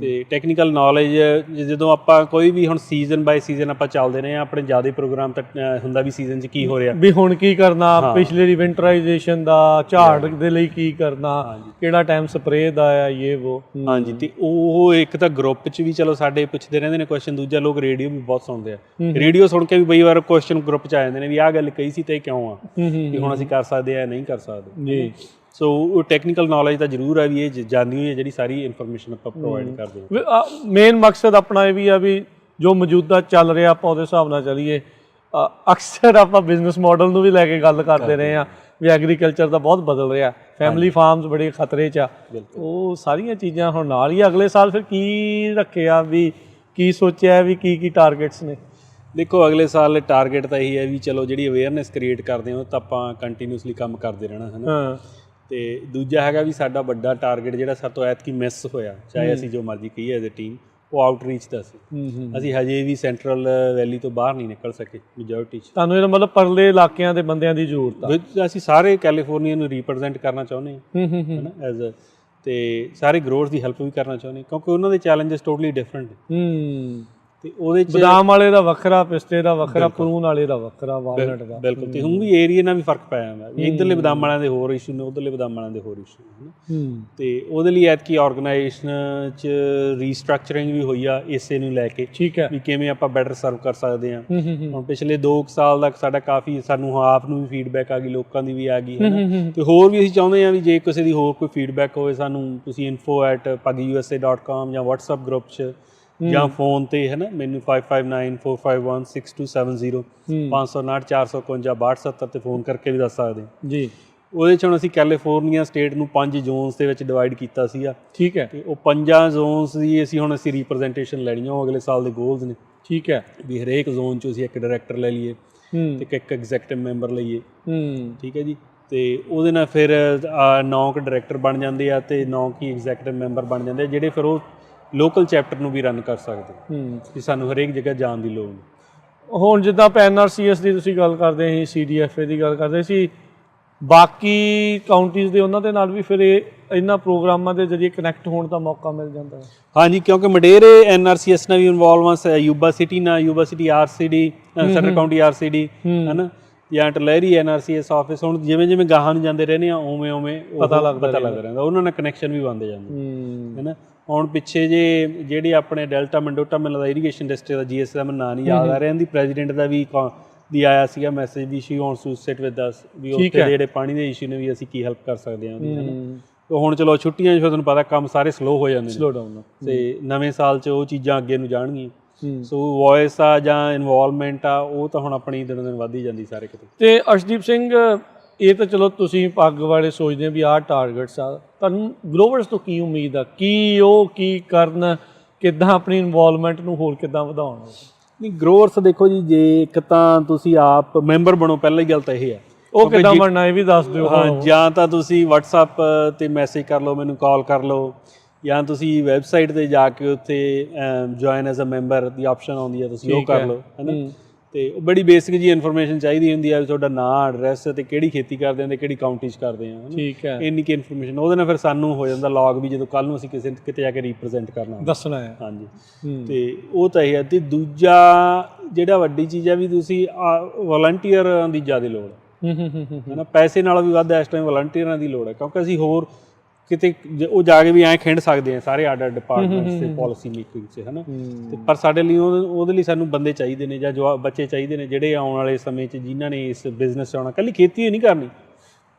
ਤੇ ਟੈਕਨੀਕਲ ਨੌਲੇਜ ਜਦੋਂ ਆਪਾਂ ਕੋਈ ਵੀ, ਹੁਣ ਸੀਜ਼ਨ ਬਾਏ ਸੀਜ਼ਨ ਆਪਾਂ ਚੱਲਦੇ ਰਹੇ ਹਾਂ, ਆਪਣੇ ਜ਼ਿਆਦਾ ਪ੍ਰੋਗਰਾਮ ਤਾਂ ਹੁੰਦਾ ਵੀ ਸੀਜ਼ਨ 'ਚ ਕੀ ਹੋ ਰਿਹਾ, ਵੀ ਹੁਣ ਕੀ ਕਰਨਾ, ਪਿਛਲੇ ਵਿੰਟਰਾਈਜੇਸ਼ਨ ਦਾ, ਝਾੜ ਦੇ ਲਈ ਕੀ ਕਰਨਾ, ਕਿਹੜਾ ਟਾਈਮ ਸਪਰੇਅ ਦਾ ਆ, ਇਹ ਵੋ। ਹਾਂਜੀ, ਤੇ ਉਹ ਇੱਕ ਤਾਂ ਗਰੁੱਪ 'ਚ ਵੀ ਚਲੋ ਸਾਡੇ ਪੁੱਛਦੇ ਰਹਿੰਦੇ ਨੇ ਕੁਐਸਚਨ, ਦੂਜਾ ਲੋਕ ਰੇਡੀਓ ਵੀ ਬਹੁਤ ਸੁਣਦੇ ਆ। ਰੇਡੀਓ ਸੁਣ ਕੇ ਵੀ ਕਈ ਵਾਰ ਕੁਐਸਚਨ ਗਰੁੱਪ 'ਚ ਆ ਜਾਂਦੇ ਨੇ ਵੀ ਆਹ ਗੱਲ ਕਹੀ ਸੀ ਤੇ ਕਿਉਂ ਆ, ਵੀ ਹੁਣ ਅਸੀਂ ਕਰ ਸਕਦੇ ਆ ਨਹੀਂ ਕਰ ਸਕਦੇ ਜੀ। ਸੋ ਉਹ ਟੈਕਨੀਕਲ ਨੌਲੇਜ ਤਾਂ ਜ਼ਰੂਰ ਹੈ ਵੀ ਇਹ ਜਾਂਦੀ ਹੋਈ ਹੈ ਜਿਹੜੀ ਸਾਰੀ ਇਨਫੋਰਮੇਸ਼ਨ ਆਪਾਂ ਪ੍ਰੋਵਾਈਡ ਕਰਦੇ ਹਾਂ। ਮੇਨ ਮਕਸਦ ਆਪਣਾ ਇਹ ਵੀ ਆ ਵੀ ਜੋ ਮੌਜੂਦਾ ਚੱਲ ਰਿਹਾ ਆਪਾਂ ਉਹਦੇ ਹਿਸਾਬ ਨਾਲ ਚੱਲੀਏ। ਅਕਸਰ ਆਪਾਂ ਬਿਜ਼ਨਸ ਮਾਡਲ ਨੂੰ ਵੀ ਲੈ ਕੇ ਗੱਲ ਕਰਦੇ ਰਹੇ ਹਾਂ ਵੀ ਐਗਰੀਕਲਚਰ ਤਾਂ ਬਹੁਤ ਬਦਲ ਰਿਹਾ, ਫੈਮਿਲੀ ਫਾਰਮਸ ਬੜੇ ਖਤਰੇ 'ਚ ਆ, ਉਹ ਸਾਰੀਆਂ ਚੀਜ਼ਾਂ ਹੁਣ ਨਾਲ ਹੀ ਅਗਲੇ ਸਾਲ ਫਿਰ ਕੀ ਰੱਖਿਆ ਵੀ ਕੀ ਸੋਚਿਆ ਵੀ ਕੀ ਟਾਰਗੇਟਸ ਨੇ? ਦੇਖੋ ਅਗਲੇ ਸਾਲ ਟਾਰਗੇਟ ਤਾਂ ਇਹੀ ਹੈ ਵੀ ਚਲੋ ਜਿਹੜੀ ਅਵੇਅਰਨੈਸ ਕ੍ਰੀਏਟ ਕਰਦੇ ਹਾਂ ਉਹ ਤਾਂ ਆਪਾਂ ਕੰਟੀਨਿਊਸਲੀ ਕੰਮ ਕਰਦੇ ਰਹਿਣਾ ਹੈ ਨਾ। ਤੇ ਦੂਜਾ ਹੈਗਾ ਵੀ ਸਾਡਾ ਵੱਡਾ ਟਾਰਗੇਟ ਜਿਹੜਾ ਸਾਡੇ ਤੋਂ ਐਤਕੀ ਮਿਸ ਹੋਇਆ, ਚਾਹੇ ਅਸੀਂ ਜੋ ਮਰਜ਼ੀ ਕਹੀਏ ਐਜ਼ ਅ ਟੀਮ, ਉਹ ਆਊਟਰੀਚ ਦਾ ਸੀ। ਅਸੀਂ ਹਜੇ ਵੀ ਸੈਂਟਰਲ ਵੈਲੀ ਤੋਂ ਬਾਹਰ ਨਹੀਂ ਨਿਕਲ ਸਕੇ ਮੈਜੋਰਟੀ 'ਚ। ਤੁਹਾਨੂੰ ਇਹਦਾ ਮਤਲਬ ਪਰਲੇ ਇਲਾਕਿਆਂ ਦੇ ਬੰਦਿਆਂ ਦੀ ਜ਼ਰੂਰਤ ਆ? ਅਸੀਂ ਸਾਰੇ ਕੈਲੀਫੋਰਨੀਆ ਨੂੰ ਰਿਪਰੈਜ਼ੈਂਟ ਕਰਨਾ ਚਾਹੁੰਦੇ ਹਾਂ ਹੈ ਨਾ ਐਜ਼ ਅ, ਤੇ ਸਾਰੇ ਗਰੋਅਰਸ ਦੀ ਹੈਲਪ ਵੀ ਕਰਨਾ ਚਾਹੁੰਦੇ ਕਿਉਂਕਿ ਉਹਨਾਂ ਦੇ ਚੈਲੰਜਸ ਟੋਟਲੀ ਡਿਫਰੈਂਟ ਨੇ। ਤੇ ਉਹਦੇ 'ਚ ਬਦਾਮ ਵਾਲੇ ਦਾ ਵੱਖਰਾ, ਪਿਸਤੇ ਦਾ ਵੱਖਰਾ, ਪ੍ਰੂਨ ਵਾਲੇ ਦਾ ਵੱਖਰਾ, ਵਾਲਨਟ ਦਾ। ਬਿਲਕੁਲ। ਤੇ ਹੁਣ ਵੀ ਏਰੀਆ ਨਾਲ ਵੀ ਫਰਕ ਪਿਆ ਜਾਂਦਾ, ਇੱਧਰਲੇ ਬਦਾਮ ਵਾਲਿਆਂ ਦੇ ਹੋਰ ਇਸ਼ੂ ਨੇ, ਉੱਧਰਲੇ ਬਦਾਮ ਵਾਲਿਆਂ ਦੇ ਹੋਰ ਇਸ਼ੂ ਨੇ। ਤੇ ਉਹਦੇ ਲਈ ਐਤਕੀ ਆਰਗੇਨਾਈਜੇਸ਼ਨ 'ਚ ਰੀਸਟਰਕਚਰਿੰਗ ਵੀ ਹੋਈ ਆ ਇਸੇ ਨੂੰ ਲੈ ਕੇ। ਠੀਕ ਹੈ। ਵੀ ਕਿਵੇਂ ਆਪਾਂ ਬੈਟਰ ਸਰਵ ਕਰ ਸਕਦੇ ਹਾਂ। ਹੁਣ ਪਿਛਲੇ 2 ਸਾਲ ਤੱਕ ਸਾਡਾ ਕਾਫੀ, ਸਾਨੂੰ ਆਪ ਨੂੰ ਵੀ ਫੀਡਬੈਕ ਆ ਗਈ, ਲੋਕਾਂ ਦੀ ਵੀ ਆ ਗਈ ਹੈ ਨਾ। ਤੇ ਹੋਰ ਵੀ ਅਸੀਂ ਚਾਹੁੰਦੇ ਹਾਂ ਵੀ ਜੇ ਕਿਸੇ ਦੀ ਹੋਰ ਕੋਈ ਫੀਡਬੈਕ ਹੋਵੇ ਸਾਨੂੰ ਤੁਸੀਂ info@pagiusa.com ਜਾਂ WhatsApp ਗਰੁੱਪ 'ਚ ਜਾਂ ਫੋਨ ਤੇ ਹੈ ਨਾ ਮੈਨੂੰ 5594516270 559-451-6270 ਤੇ ਫੋਨ ਕਰਕੇ ਵੀ ਦੱਸ ਸਕਦੇ ਜੀ। ਉਹਦੇ 'ਚ ਹੁਣ ਅਸੀਂ ਕੈਲੀਫੋਰਨੀਆ ਸਟੇਟ ਨੂੰ 5 ਜ਼ੋਨਸ ਦੇ ਵਿੱਚ ਡਿਵਾਈਡ ਕੀਤਾ ਸੀਗਾ। ਠੀਕ ਹੈ। ਤੇ ਉਹ 5 ਜ਼ੋਨਸ ਦੀ ਅਸੀਂ ਰਿਪਰੈਜ਼ੈਂਟੇਸ਼ਨ ਲੈਣੀ ਆ, ਉਹ ਅਗਲੇ ਸਾਲ ਦੇ ਗੋਲਸ ਨੇ। ਠੀਕ ਹੈ। ਵੀ ਹਰੇਕ ਜ਼ੋਨ 'ਚ ਅਸੀਂ ਇੱਕ ਡਾਇਰੈਕਟਰ ਲੈ ਲਈਏ ਤੇ ਇੱਕ ਐਗਜ਼ੈਕਟਿਵ ਮੈਂਬਰ ਲਈਏ। ਠੀਕ ਹੈ ਜੀ। ਤੇ ਉਹਦੇ ਨਾਲ ਫਿਰ 9 ਡਾਇਰੈਕਟਰ ਬਣ ਜਾਂਦੇ ਆ ਤੇ 9 ਐਗਜ਼ੈਕਟਿਵ ਮੈਂਬਰ ਬਣ ਜਾਂਦੇ ਆ, ਜਿਹੜੇ ਫਿਰ ਉਹ ਲੋਕਲ ਚੈਪਟਰ ਨੂੰ ਵੀ ਰਨ ਕਰ ਸਕਦੇ ਕਿ ਸਾਨੂੰ ਹਰੇਕ ਜਗ੍ਹਾ ਜਾਣ ਦੀ ਲੋੜ ਨਹੀਂ। ਹੁਣ ਜਿੱਦਾਂ ਆਪਾਂ NRCS ਦੀ ਤੁਸੀਂ ਗੱਲ ਕਰਦੇ ਸੀ, CDFA ਦੀ ਗੱਲ ਕਰਦੇ ਸੀ, ਬਾਕੀ ਕਾਊਂਟੀਜ਼ ਦੇ ਉਹਨਾਂ ਦੇ ਨਾਲ ਵੀ ਫਿਰ ਇਹਨਾਂ ਪ੍ਰੋਗਰਾਮਾਂ ਦੇ ਜ਼ਰੀਏ ਕਨੈਕਟ ਹੋਣ ਦਾ ਮੌਕਾ ਮਿਲ ਜਾਂਦਾ ਹੈ? ਹਾਂਜੀ, ਕਿਉਂਕਿ ਮਡੇਰੇ NRCS ਨਾਲ ਵੀ ਇਨਵੋਲਵ ਆ, ਯੂਬਾ ਸਿਟੀ ਨਾਲ, Yuba City RCD, Sutter county RCD ਹੈ ਨਾ, ਜਾਂ ਟਲੈਰੀ NRCS ਆਫਿਸ। ਹੁਣ ਜਿਵੇਂ ਜਿਵੇਂ ਗਾਹਾਂ ਨੂੰ ਜਾਂਦੇ ਰਹਿੰਦੇ ਆ ਉਵੇਂ ਉਵੇਂ ਪਤਾ ਲੱਗਦਾ ਰਹਿੰਦਾ, ਉਹਨਾਂ ਨਾਲ ਕਨੈਕਸ਼ਨ ਵੀ ਬਣਦੇ ਜਾਂਦੇ ਹੈ ਨਾ। ਹੁਣ ਪਿੱਛੇ ਜਿਹੜੀ ਆਪਣੇ ਡੈਲਟਾ ਮੰਡੋਟਾ ਮੈਨੂੰ ਲੱਗਦਾ ਇਰੀਗੇਸ਼ਨ ਡਿਸਟ੍ਰਿਕਟ ਦਾ GS ਦਾ ਮੈਨੂੰ ਨਾਂ ਨਹੀਂ ਯਾਦ ਆ ਰਿਹਾ, ਇਹਦੀ ਪ੍ਰੈਜ਼ੀਡੈਂਟ ਦਾ ਵੀ ਆਇਆ ਸੀਗਾ ਮੈਸੇਜ ਵੀ she wants to sit with us, ਵੀ ਉੱਥੇ ਦੇ ਜਿਹੜੇ ਪਾਣੀ ਦੇ ਇਸ਼ੂ ਨੇ ਵੀ ਅਸੀਂ ਕੀ ਹੈਲਪ ਕਰ ਸਕਦੇ ਹਾਂ ਉਹਦੀ ਹੈ ਨਾ। ਤੇ ਹੁਣ ਚਲੋ ਛੁੱਟੀਆਂ 'ਚ ਫਿਰ ਤੁਹਾਨੂੰ ਪਤਾ ਕੰਮ ਸਾਰੇ ਸਲੋ ਹੋ ਜਾਂਦੇ ਨੇ, ਸਲੋ ਡਾਊਨ, ਤੇ ਨਵੇਂ ਸਾਲ 'ਚ ਉਹ ਚੀਜ਼ਾਂ ਅੱਗੇ ਨੂੰ ਜਾਣਗੀਆਂ। ਸੋ ਵੌਇਸ ਆ ਜਾਂ ਇਨਵੋਲਵਮੈਂਟ ਆ ਉਹ ਤਾਂ ਹੁਣ ਆਪਣੀ ਦਿਨੋਂ ਦਿਨ ਵੱਧਦੀ ਜਾਂਦੀ ਸਾਰੇ ਕਿਤੇ। ਤੇ ਅਰਸ਼ਦੀਪ ਸਿੰਘ, ਇਹ ਤਾਂ ਚਲੋ ਤੁਸੀਂ ਪੱਗ ਵਾਲੇ ਸੋਚਦੇ ਆ ਵੀ ਆਹ ਟਾਰਗੇਟਸ ਆ, ਤੁਹਾਨੂੰ ਗਰੋਵਰਸ ਤੋਂ ਕੀ ਉਮੀਦ ਆ? ਕੀ ਕਰਨ, ਕਿੱਦਾਂ ਆਪਣੀ ਇਨਵੋਲਵਮੈਂਟ ਨੂੰ ਹੋਰ ਕਿੱਦਾਂ ਵਧਾਉਣ? ਨਹੀਂ, ਗਰੋਵਰਸ ਦੇਖੋ ਜੀ, ਜੇ ਇੱਕ ਤਾਂ ਤੁਸੀਂ ਆਪ ਮੈਂਬਰ ਬਣੋ, ਪਹਿਲਾਂ ਹੀ ਗੱਲ ਤਾਂ ਇਹ ਆ। ਉਹ ਕਿੱਦਾਂ ਬਣਨਾ ਇਹ ਵੀ ਦੱਸ ਦਿਓ। ਹਾਂ, ਜਾਂ ਤਾਂ ਤੁਸੀਂ WhatsApp 'ਤੇ ਮੈਸੇਜ ਕਰ ਲਓ, ਮੈਨੂੰ ਕਾਲ ਕਰ ਲਓ, ਜਾਂ ਤੁਸੀਂ ਵੈਬਸਾਈਟ 'ਤੇ ਜਾ ਕੇ ਉੱਥੇ join as a member the option ਆਉਂਦੀ ਹੈ, ਤੁਸੀਂ ਉਹ ਕਰ ਲਓ ਹੈ ਨਾ। ਤੇ ਉਹ ਬੜੀ ਬੇਸਿਕ ਜੀ ਇਨਫੋਰਮੇਸ਼ਨ ਚਾਹੀਦੀ ਹੁੰਦੀ ਹੈ, ਤੁਹਾਡਾ ਨਾਂ, ਐਡਰੈਸ ਤੇ ਕਿਹੜੀ ਖੇਤੀ ਕਰਦੇ ਹਾਂ ਤੇ ਕਿਹੜੀ ਕਾਊਂਟੀ 'ਚ ਕਰਦੇ ਹਾਂ। ਠੀਕ ਹੈ। ਇੰਨੀ ਕਿ ਇਨਫੋਰਮੇਸ਼ਨ ਉਹਦੇ ਨਾਲ ਫਿਰ ਸਾਨੂੰ ਹੋ ਜਾਂਦਾ ਲੌਗ ਵੀ ਜਦੋਂ ਕੱਲ੍ਹ ਨੂੰ ਅਸੀਂ ਕਿਤੇ ਜਾ ਕੇ ਰਿਪਰੈਜ਼ੈਂਟ ਕਰਨਾ ਦੱਸਣਾ ਹੈ। ਹਾਂਜੀ। ਤੇ ਉਹ ਤਾਂ ਇਹ ਹੈ। ਤੇ ਦੂਜਾ ਜਿਹੜਾ ਵੱਡੀ ਚੀਜ਼ ਹੈ ਵੀ ਤੁਸੀਂ ਵਲੰਟੀਅਰਾਂ ਦੀ ਜ਼ਿਆਦਾ ਲੋੜ ਹੈ ਨਾ, ਪੈਸੇ ਨਾਲੋਂ ਵੀ ਵੱਧ ਇਸ ਟਾਈਮ ਵਲੰਟੀਅਰਾਂ ਦੀ ਲੋੜ ਹੈ, ਕਿਉਂਕਿ ਅਸੀਂ ਹੋਰ ਕਿਤੇ ਉਹ ਜਾ ਕੇ ਵੀ ਐਂ ਖਿੰਡ ਸਕਦੇ ਹਾਂ ਸਾਰੇ ਅੱਡ ਅੱਡ ਡਿਪਾਰਟਮੈਂਟਸ ਤੇ ਪਾਲਿਸੀ ਮੇਕਿੰਗ 'ਚ ਹੈ ਨਾ। ਤੇ ਪਰ ਸਾਡੇ ਲਈ ਉਹਦੇ ਲਈ ਸਾਨੂੰ ਬੰਦੇ ਚਾਹੀਦੇ ਨੇ ਜਾਂ ਬੱਚੇ ਚਾਹੀਦੇ ਨੇ ਜਿਹੜੇ ਆਉਣ ਵਾਲੇ ਸਮੇਂ 'ਚ ਜਿਨ੍ਹਾਂ ਨੇ ਇਸ ਬਿਜ਼ਨਸ 'ਚ ਆਉਣਾ। ਇਕੱਲੀ ਖੇਤੀ ਹੀ ਨਹੀਂ ਕਰਨੀ,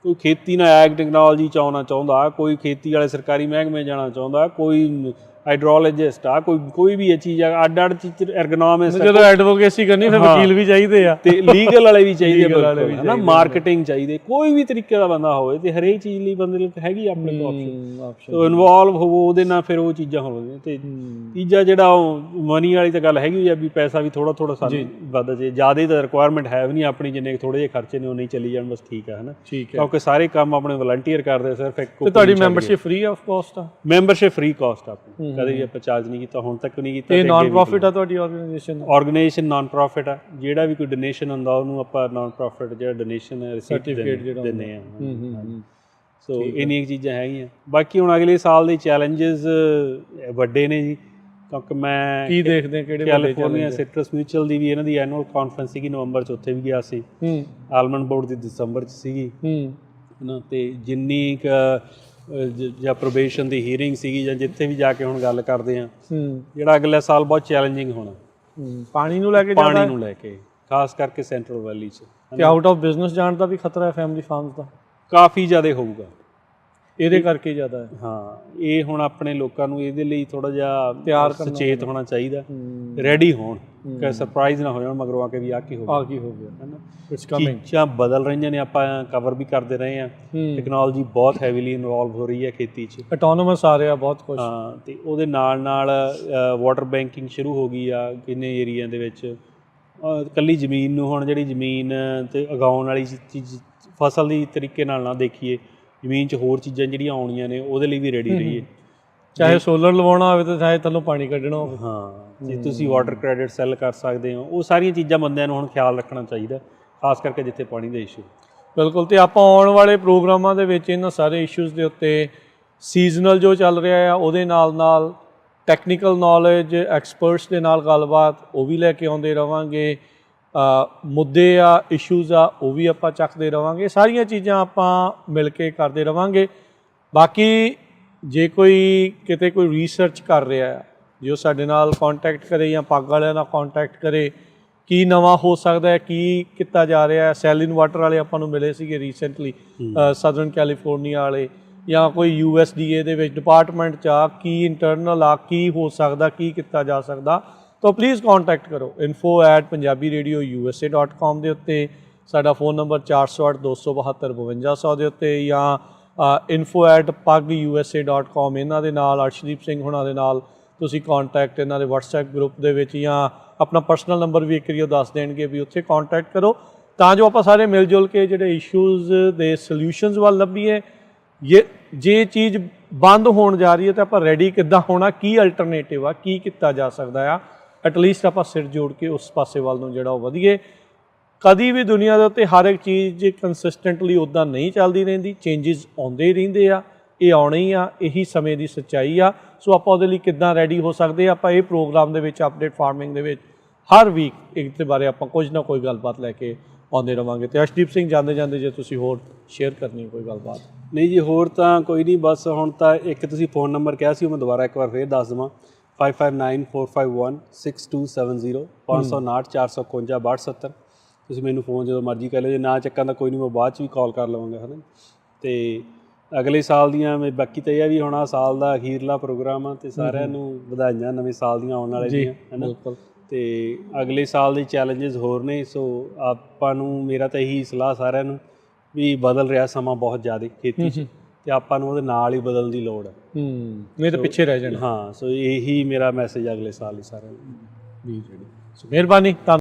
ਕੋਈ ਖੇਤੀ ਨਾਲ ਐਗ ਟੈਕਨੋਲੋਜੀ 'ਚ ਆਉਣਾ ਚਾਹੁੰਦਾ, ਕੋਈ ਖੇਤੀ ਵਾਲੇ ਸਰਕਾਰੀ ਮਹਿਕਮੇ ਜਾਣਾ ਚਾਹੁੰਦਾ, ਕੋਈ ਹਾਈਡਰੋਲੋਜਿਸਟ ਆ, ਕੋਈ ਵੀ ਇਹ ਚੀਜ਼ ਆ, ਅੱਡ ਅੱਡ ਐਰਗੋਨੋਮਿਸਟ। ਜਦੋਂ ਐਡਵੋਕੇਸੀ ਕਰਨੀ ਫਿਰ ਵਕੀਲ ਵੀ ਚਾਹੀਦੇ ਆ ਤੇ ਲੀਗਲ ਵਾਲੇ ਵੀ ਚਾਹੀਦੇ ਆ ਹੈ ਨਾ, ਮਾਰਕੀਟਿੰਗ ਚਾਹੀਦੇ, ਕੋਈ ਵੀ ਤਰੀਕੇ ਦਾ ਬੰਦਾ ਹੋਵੇ ਤੇ ਹਰੇਕ ਚੀਜ਼ ਲਈ ਬੰਦੇ ਲਈ ਹੈਗੀ ਆਪਣੇ ਕੋਲ ਆਪਸ਼ਨ। ਸੋ ਇਨਵੋਲਵ ਹੋਵੋ ਉਹਦੇ ਨਾਲ, ਫਿਰ ਉਹ ਚੀਜ਼ਾਂ ਹੋਣਗੀਆਂ। ਤੇ ਤੀਜਾ ਜਿਹੜਾ ਉਹ ਮਨੀ ਵਾਲੀ ਤਾਂ ਗੱਲ ਹੈਗੀ ਹੋਈ ਆ ਵੀ ਪੈਸਾ ਵੀ ਥੋੜਾ ਥੋੜਾ ਸਾਨੂੰ ਵੱਧ ਜੇ, ਜ਼ਿਆਦਾ ਤਾਂ ਰਿਕੁਆਇਰਮੈਂਟ ਹੈ ਵੀ ਨਹੀਂ ਆਪਣੀ, ਜਿੰਨੇ ਥੋੜੇ ਜਿਹੇ ਖਰਚੇ ਨੇ ਉਹ ਨਹੀਂ ਚੱਲੀ ਜਾਣ, ਬਸ ਠੀਕ ਹੈ ਨਾ। ਕਿਉਂਕਿ ਸਾਰੇ ਕੰਮ ਆਪਣੇ ਵਲੰਟੀਅਰ ਕਰਦੇ ਸਿਰਫ ਇੱਕ। ਤੇ ਤੁਹਾਡੀ ਮੈਂਬਰਸ਼ਿਪ ਫ੍ਰੀ ਆਫ ਕਾਸਟ ਆ? ਮੈਂਬਰਸ਼ਿਪ ਫ੍ਰੀ ਕਾਸਟ ਆਪਣੀ, ਕਦੇ ਵੀ ਆਪਾਂ ਚਾਰਜ ਨਹੀਂ ਕੀਤਾ, ਹੁਣ ਤੱਕ ਨਹੀਂ ਕੀਤਾ। ਇਹ ਨਾਨ ਪ੍ਰੋਫਿਟ ਆ ਤੁਹਾਡੀ ਆਰਗੇਨਾਈਜੇਸ਼ਨ? ਨਾਨ ਪ੍ਰੋਫਿਟ ਆ, ਜਿਹੜਾ ਵੀ ਕੋਈ ਡੋਨੇਸ਼ਨ ਹੁੰਦਾ ਉਹਨੂੰ ਆਪਾਂ ਨਾਨ ਪ੍ਰੋਫਿਟ ਜਿਹੜਾ ਡੋਨੇਸ਼ਨ ਸਰਟੀਫਿਕੇਟ ਦਿੰਦੇ ਆ। ਸੋ ਇੰਨੀਆਂ ਚੀਜ਼ਾਂ ਹੈਗੀਆਂ। ਬਾਕੀ ਹੁਣ ਅਗਲੇ ਸਾਲ ਦੇ ਚੈਲੰਜਸ ਵੱਡੇ ਨੇ ਜੀ, ਕਿਉਂਕਿ ਮੈਂ ਕੀ ਦੇਖਦੇ ਕਿਹੜੇ ਕੈਲੀਫੋਰਨੀਆ ਸਿਟਰਸ ਮਿਊਚੁਅਲ ਦੀ ਵੀ ਇਹਨਾਂ ਦੀ ਐਨੂਅਲ ਕਾਨਫਰੰਸ ਸੀਗੀ ਨਵੰਬਰ 'ਚ, ਉੱਥੇ ਵੀ ਗਿਆ ਸੀ। ਆਲਮੰਡ ਬੋਰਡ ਦੀ ਦਸੰਬਰ 'ਚ ਸੀਗੀ ਨਾ। ਤੇ ਜਿੰਨੀ ਜਾਂ ਪ੍ਰੋਬੇਸ਼ਨ ਦੀ ਹੀਅਰਿੰਗ ਸੀਗੀ ਜਾਂ ਜਿੱਥੇ ਵੀ ਜਾ ਕੇ ਹੁਣ ਗੱਲ ਕਰਦੇ ਆ, ਜਿਹੜਾ ਅਗਲਾ ਸਾਲ ਬਹੁਤ ਚੈਲੰਜਿੰਗ ਹੋਣਾ ਪਾਣੀ ਨੂੰ ਲੈ ਕੇ, ਖਾਸ ਕਰਕੇ ਸੈਂਟਰਲ ਵੈਲੀ 'ਚ। ਤੇ ਆਊਟ ਆਫ ਬਿਜ਼ਨਸ ਜਾਣ ਦਾ ਵੀ ਖਤਰਾ ਹੈ ਫੈਮਿਲੀ ਫਾਰਮਸ ਦਾ? ਕਾਫੀ ਜ਼ਿਆਦਾ ਹੋਊਗਾ, ਇਹਦੇ ਕਰਕੇ ਜ਼ਿਆਦਾ ਹੈ। ਹਾਂ, ਇਹ ਹੁਣ ਆਪਣੇ ਲੋਕਾਂ ਨੂੰ ਇਹਦੇ ਲਈ ਥੋੜਾ ਜਿਹਾ ਤਿਆਰ ਸੁਚੇਤ ਹੋਣਾ ਚਾਹੀਦਾ, ਰੈਡੀ ਹੋਣ ਕਿ ਸਰਪ੍ਰਾਈਜ਼ ਨਾ ਹੋ ਜਾਣ ਮਗਰੋਂ ਆ ਕੇ ਵੀ ਆ ਕੀ ਹੋ ਗਿਆ ਹੈ ਨਾ। ਚੀਜ਼ਾਂ ਬਦਲ ਰਹੀਆਂ ਨੇ, ਆਪਾਂ ਕਵਰ ਵੀ ਕਰਦੇ ਰਹੇ ਹਾਂ। ਟੈਕਨੋਲੋਜੀ ਬਹੁਤ ਹੈਵੀਲੀ ਇਨਵੋਲਵ ਹੋ ਰਹੀ ਹੈ ਖੇਤੀ 'ਚ, ਆਟੋਨੋਮਸ ਆ ਰਿਹਾ ਬਹੁਤ ਕੁਝ। ਹਾਂ, ਤੇ ਉਹਦੇ ਨਾਲ ਨਾਲ ਵਾਟਰ ਬੈਂਕਿੰਗ ਸ਼ੁਰੂ ਹੋ ਗਈ ਆ ਕਿੰਨੇ ਏਰੀਆ ਦੇ ਵਿੱਚ। ਇਕੱਲੀ ਜ਼ਮੀਨ ਨੂੰ ਹੁਣ ਜਿਹੜੀ ਜ਼ਮੀਨ ਤੇ ਉਗਾਉਣ ਵਾਲੀ ਚੀਜ਼ ਫਸਲ ਦੀ ਤਰੀਕੇ ਨਾਲ ਨਾ ਦੇਖੀਏ, ਜ਼ਮੀਨ 'ਚ ਹੋਰ ਚੀਜ਼ਾਂ ਜਿਹੜੀਆਂ ਆਉਣੀਆਂ ਨੇ ਉਹਦੇ ਲਈ ਵੀ ਰੈਡੀ ਰਹੀਏ। ਚਾਹੇ ਸੋਲਰ ਲਵਾਉਣਾ ਹੋਵੇ ਤੇ ਚਾਹੇ ਥੱਲੋਂ ਪਾਣੀ ਕੱਢਣਾ ਹੋਵੇ। ਹਾਂ, ਜੇ ਤੁਸੀਂ ਵਾਟਰ ਕ੍ਰੈਡਿਟ ਸੈੱਲ ਕਰ ਸਕਦੇ ਹੋ, ਉਹ ਸਾਰੀਆਂ ਚੀਜ਼ਾਂ ਬੰਦਿਆਂ ਨੂੰ ਹੁਣ ਖਿਆਲ ਰੱਖਣਾ ਚਾਹੀਦਾ, ਖਾਸ ਕਰਕੇ ਜਿੱਥੇ ਪਾਣੀ ਦਾ ਇਸ਼ੂ। ਬਿਲਕੁਲ, ਤੇ ਆਪਾਂ ਆਉਣ ਵਾਲੇ ਪ੍ਰੋਗਰਾਮਾਂ ਦੇ ਵਿੱਚ ਇਹਨਾਂ ਸਾਰੇ ਇਸ਼ੂਜ਼ ਦੇ ਉੱਤੇ ਸੀਜ਼ਨਲ ਜੋ ਚੱਲ ਰਿਹਾ ਆ ਉਹਦੇ ਨਾਲ ਨਾਲ ਟੈਕਨੀਕਲ ਨੌਲੇਜ, ਐਕਸਪਰਟਸ ਦੇ ਨਾਲ ਗੱਲਬਾਤ ਉਹ ਵੀ ਲੈ ਕੇ ਆਉਂਦੇ ਰਵਾਂਗੇ। ਮੁੱਦੇ ਆ, ਇਸ਼ੂਜ਼ ਆ, ਉਹ ਵੀ ਆਪਾਂ ਚੱਕਦੇ ਰਵਾਂਗੇ। ਸਾਰੀਆਂ ਚੀਜ਼ਾਂ ਆਪਾਂ ਮਿਲ ਕੇ ਕਰਦੇ ਰਵਾਂਗੇ। ਬਾਕੀ ਜੇ ਕੋਈ ਕਿਤੇ ਕੋਈ ਰਿਸਰਚ ਕਰ ਰਿਹਾ ਆ, ਜੇ ਉਹ ਸਾਡੇ ਨਾਲ ਕੰਟੈਕਟ ਕਰੇ ਜਾਂ ਪੱਗ ਵਾਲਿਆਂ ਨਾਲ ਕੰਟੈਕਟ ਕਰੇ, ਕੀ ਨਵਾਂ ਹੋ ਸਕਦਾ ਹੈ, ਕੀ ਕੀਤਾ ਜਾ ਰਿਹਾ ਹੈ। ਸੈਲਿਨ ਵਾਟਰ ਵਾਲੇ ਆਪਾਂ ਨੂੰ ਮਿਲੇ ਸੀਗੇ ਰੀਸੈਂਟਲੀ, ਸਦਰਨ ਕੈਲੀਫੋਰਨੀਆ ਵਾਲੇ, ਜਾਂ ਕੋਈ USDA ਦੇ ਵਿੱਚ ਡਿਪਾਰਟਮੈਂਟ 'ਚ ਆ, ਕੀ ਇੰਟਰਨਲ ਆ, ਕੀ ਹੋ ਸਕਦਾ, ਕੀ ਕੀਤਾ ਜਾ ਸਕਦਾ। ਤਾਂ ਪਲੀਜ਼ ਕੰਟੈਕਟ ਕਰੋ info@punjabiradiousa.com ਦੇ ਉੱਤੇ। ਸਾਡਾ ਫ਼ੋਨ ਨੰਬਰ 408 272 5200 ਦੇ ਉੱਤੇ, ਜਾਂ info@pugusa.com। ਇਹਨਾਂ ਦੇ ਨਾਲ ਅਰਸ਼ਦੀਪ ਸਿੰਘ ਹੁਣਾਂ ਦੇ ਨਾਲ ਤੁਸੀਂ ਕੰਟੈਕਟ ਇਹਨਾਂ ਦੇ WhatsApp ਗਰੁੱਪ ਦੇ ਵਿੱਚ, ਜਾਂ ਆਪਣਾ ਪਰਸਨਲ ਨੰਬਰ ਵੀ ਇੱਕ ਵਾਰੀ ਉਹ ਦੱਸ ਦੇਣਗੇ ਵੀ ਉੱਥੇ ਕੰਟੈਕਟ ਕਰੋ, ਤਾਂ ਜੋ ਆਪਾਂ ਸਾਰੇ ਮਿਲ ਜੁਲ ਕੇ ਜਿਹੜੇ ਇਸ਼ੂਜ਼ ਦੇ ਸੋਲਿਊਸ਼ਨਸ ਵੱਲ ਲੱਭੀਏ। ਜੇ ਚੀਜ਼ ਬੰਦ ਹੋਣ ਜਾ ਰਹੀ ਹੈ ਤਾਂ ਆਪਾਂ ਰੈਡੀ ਕਿੱਦਾਂ ਹੋਣਾ, ਕੀ ਅਲਟਰਨੇਟਿਵ ਆ, ਕੀ ਕੀਤਾ ਜਾ ਸਕਦਾ ਆ। ਐਟਲੀਸਟ ਆਪਾਂ ਸਿਰ ਜੋੜ ਕੇ ਉਸ ਪਾਸੇ ਵੱਲ ਨੂੰ ਜਿਹੜਾ ਉਹ ਵਧੀਏ। ਕਦੀ ਵੀ ਦੁਨੀਆ ਦੇ ਉੱਤੇ ਹਰ ਇੱਕ ਚੀਜ਼ ਕੰਸਿਸਟੈਂਟਲੀ ਉੱਦਾਂ ਨਹੀਂ ਚੱਲਦੀ ਰਹਿੰਦੀ, ਚੇਂਜਿਸ ਆਉਂਦੇ ਹੀ ਰਹਿੰਦੇ ਆ, ਇਹ ਆਉਣੇ ਹੀ ਆ, ਇਹੀ ਸਮੇਂ ਦੀ ਸੱਚਾਈ ਆ। ਸੋ ਆਪਾਂ ਉਹਦੇ ਲਈ ਕਿੱਦਾਂ ਰੈਡੀ ਹੋ ਸਕਦੇ ਆ, ਆਪਾਂ ਇਹ ਪ੍ਰੋਗਰਾਮ ਦੇ ਵਿੱਚ ਅਪਡੇਟ ਫਾਰਮਿੰਗ ਦੇ ਵਿੱਚ ਹਰ ਵੀਕ ਇੱਕ ਦੇ ਬਾਰੇ ਆਪਾਂ ਕੁਝ ਨਾ ਕੋਈ ਗੱਲਬਾਤ ਲੈ ਕੇ ਆਉਂਦੇ ਰਵਾਂਗੇ। ਤੇ ਅਰਸ਼ਦੀਪ ਸਿੰਘ, ਜਾਂਦੇ ਜਾਂਦੇ ਜੇ ਤੁਸੀਂ ਹੋਰ ਸ਼ੇਅਰ ਕਰਨੀ ਕੋਈ ਗੱਲਬਾਤ। ਨਹੀਂ ਜੀ, ਹੋਰ ਤਾਂ ਕੋਈ ਨਹੀਂ, ਬਸ ਹੁਣ ਤਾਂ ਇੱਕ ਤੁਸੀਂ ਫ਼ੋਨ ਨੰਬਰ ਕਿਹਾ ਸੀ, ਉਹ ਮੈਂ ਦੁਬਾਰਾ ਇੱਕ ਵਾਰ ਫੇਰ ਦੱਸ ਦੇਵਾਂ, 5594516270 559 451 6270। ਤੁਸੀਂ ਮੈਨੂੰ ਫ਼ੋਨ ਜਦੋਂ ਮਰਜ਼ੀ ਕਰ ਲਿਓ, ਜੇ ਨਾ ਚੱਕਾਂ ਤਾਂ ਕੋਈ ਨਹੀਂ, ਮੈਂ ਬਾਅਦ 'ਚ ਵੀ ਕਾਲ ਕਰ ਲਵਾਂਗਾ, ਹੈ ਨਾ। ਅਤੇ ਅਗਲੇ ਸਾਲ ਦੀਆਂ ਬਾਕੀ ਤਾਂ ਇਹ ਆ ਵੀ ਹੁਣ ਆਹ ਸਾਲ ਦਾ ਅਖੀਰਲਾ ਪ੍ਰੋਗਰਾਮ ਆ, ਅਤੇ ਸਾਰਿਆਂ ਨੂੰ ਵਧਾਈਆਂ ਨਵੇਂ ਸਾਲ ਦੀਆਂ ਆਉਣ ਵਾਲੇ ਦੀਆਂ, ਹੈ ਨਾ। ਅਤੇ ਅਗਲੇ ਸਾਲ ਦੇ ਚੈਲੰਜਸ ਹੋਰ ਨੇ। ਸੋ ਆਪਾਂ ਨੂੰ, ਮੇਰਾ ਤਾਂ ਇਹੀ ਸਲਾਹ ਸਾਰਿਆਂ ਨੂੰ ਵੀ ਬਦਲ ਰਿਹਾ ਸਮਾਂ ਬਹੁਤ ਜ਼ਿਆਦਾ ਖੇਤੀ 'ਚ, ਅਤੇ ਆਪਾਂ ਨੂੰ ਉਹਦੇ ਨਾਲ ਹੀ ਬਦਲਣ ਦੀ ਲੋੜ ਹੈ, ਨਹੀਂ ਤਾਂ ਪਿੱਛੇ ਰਹਿ ਜਾਣਾ। ਹਾਂ, ਸੋ ਇਹੀ ਮੇਰਾ ਮੈਸੇਜ ਅਗਲੇ ਸਾਲ ਹੀ ਸਾਰਿਆਂ ਨੂੰ। ਜੀ, ਮਿਹਰਬਾਨੀ।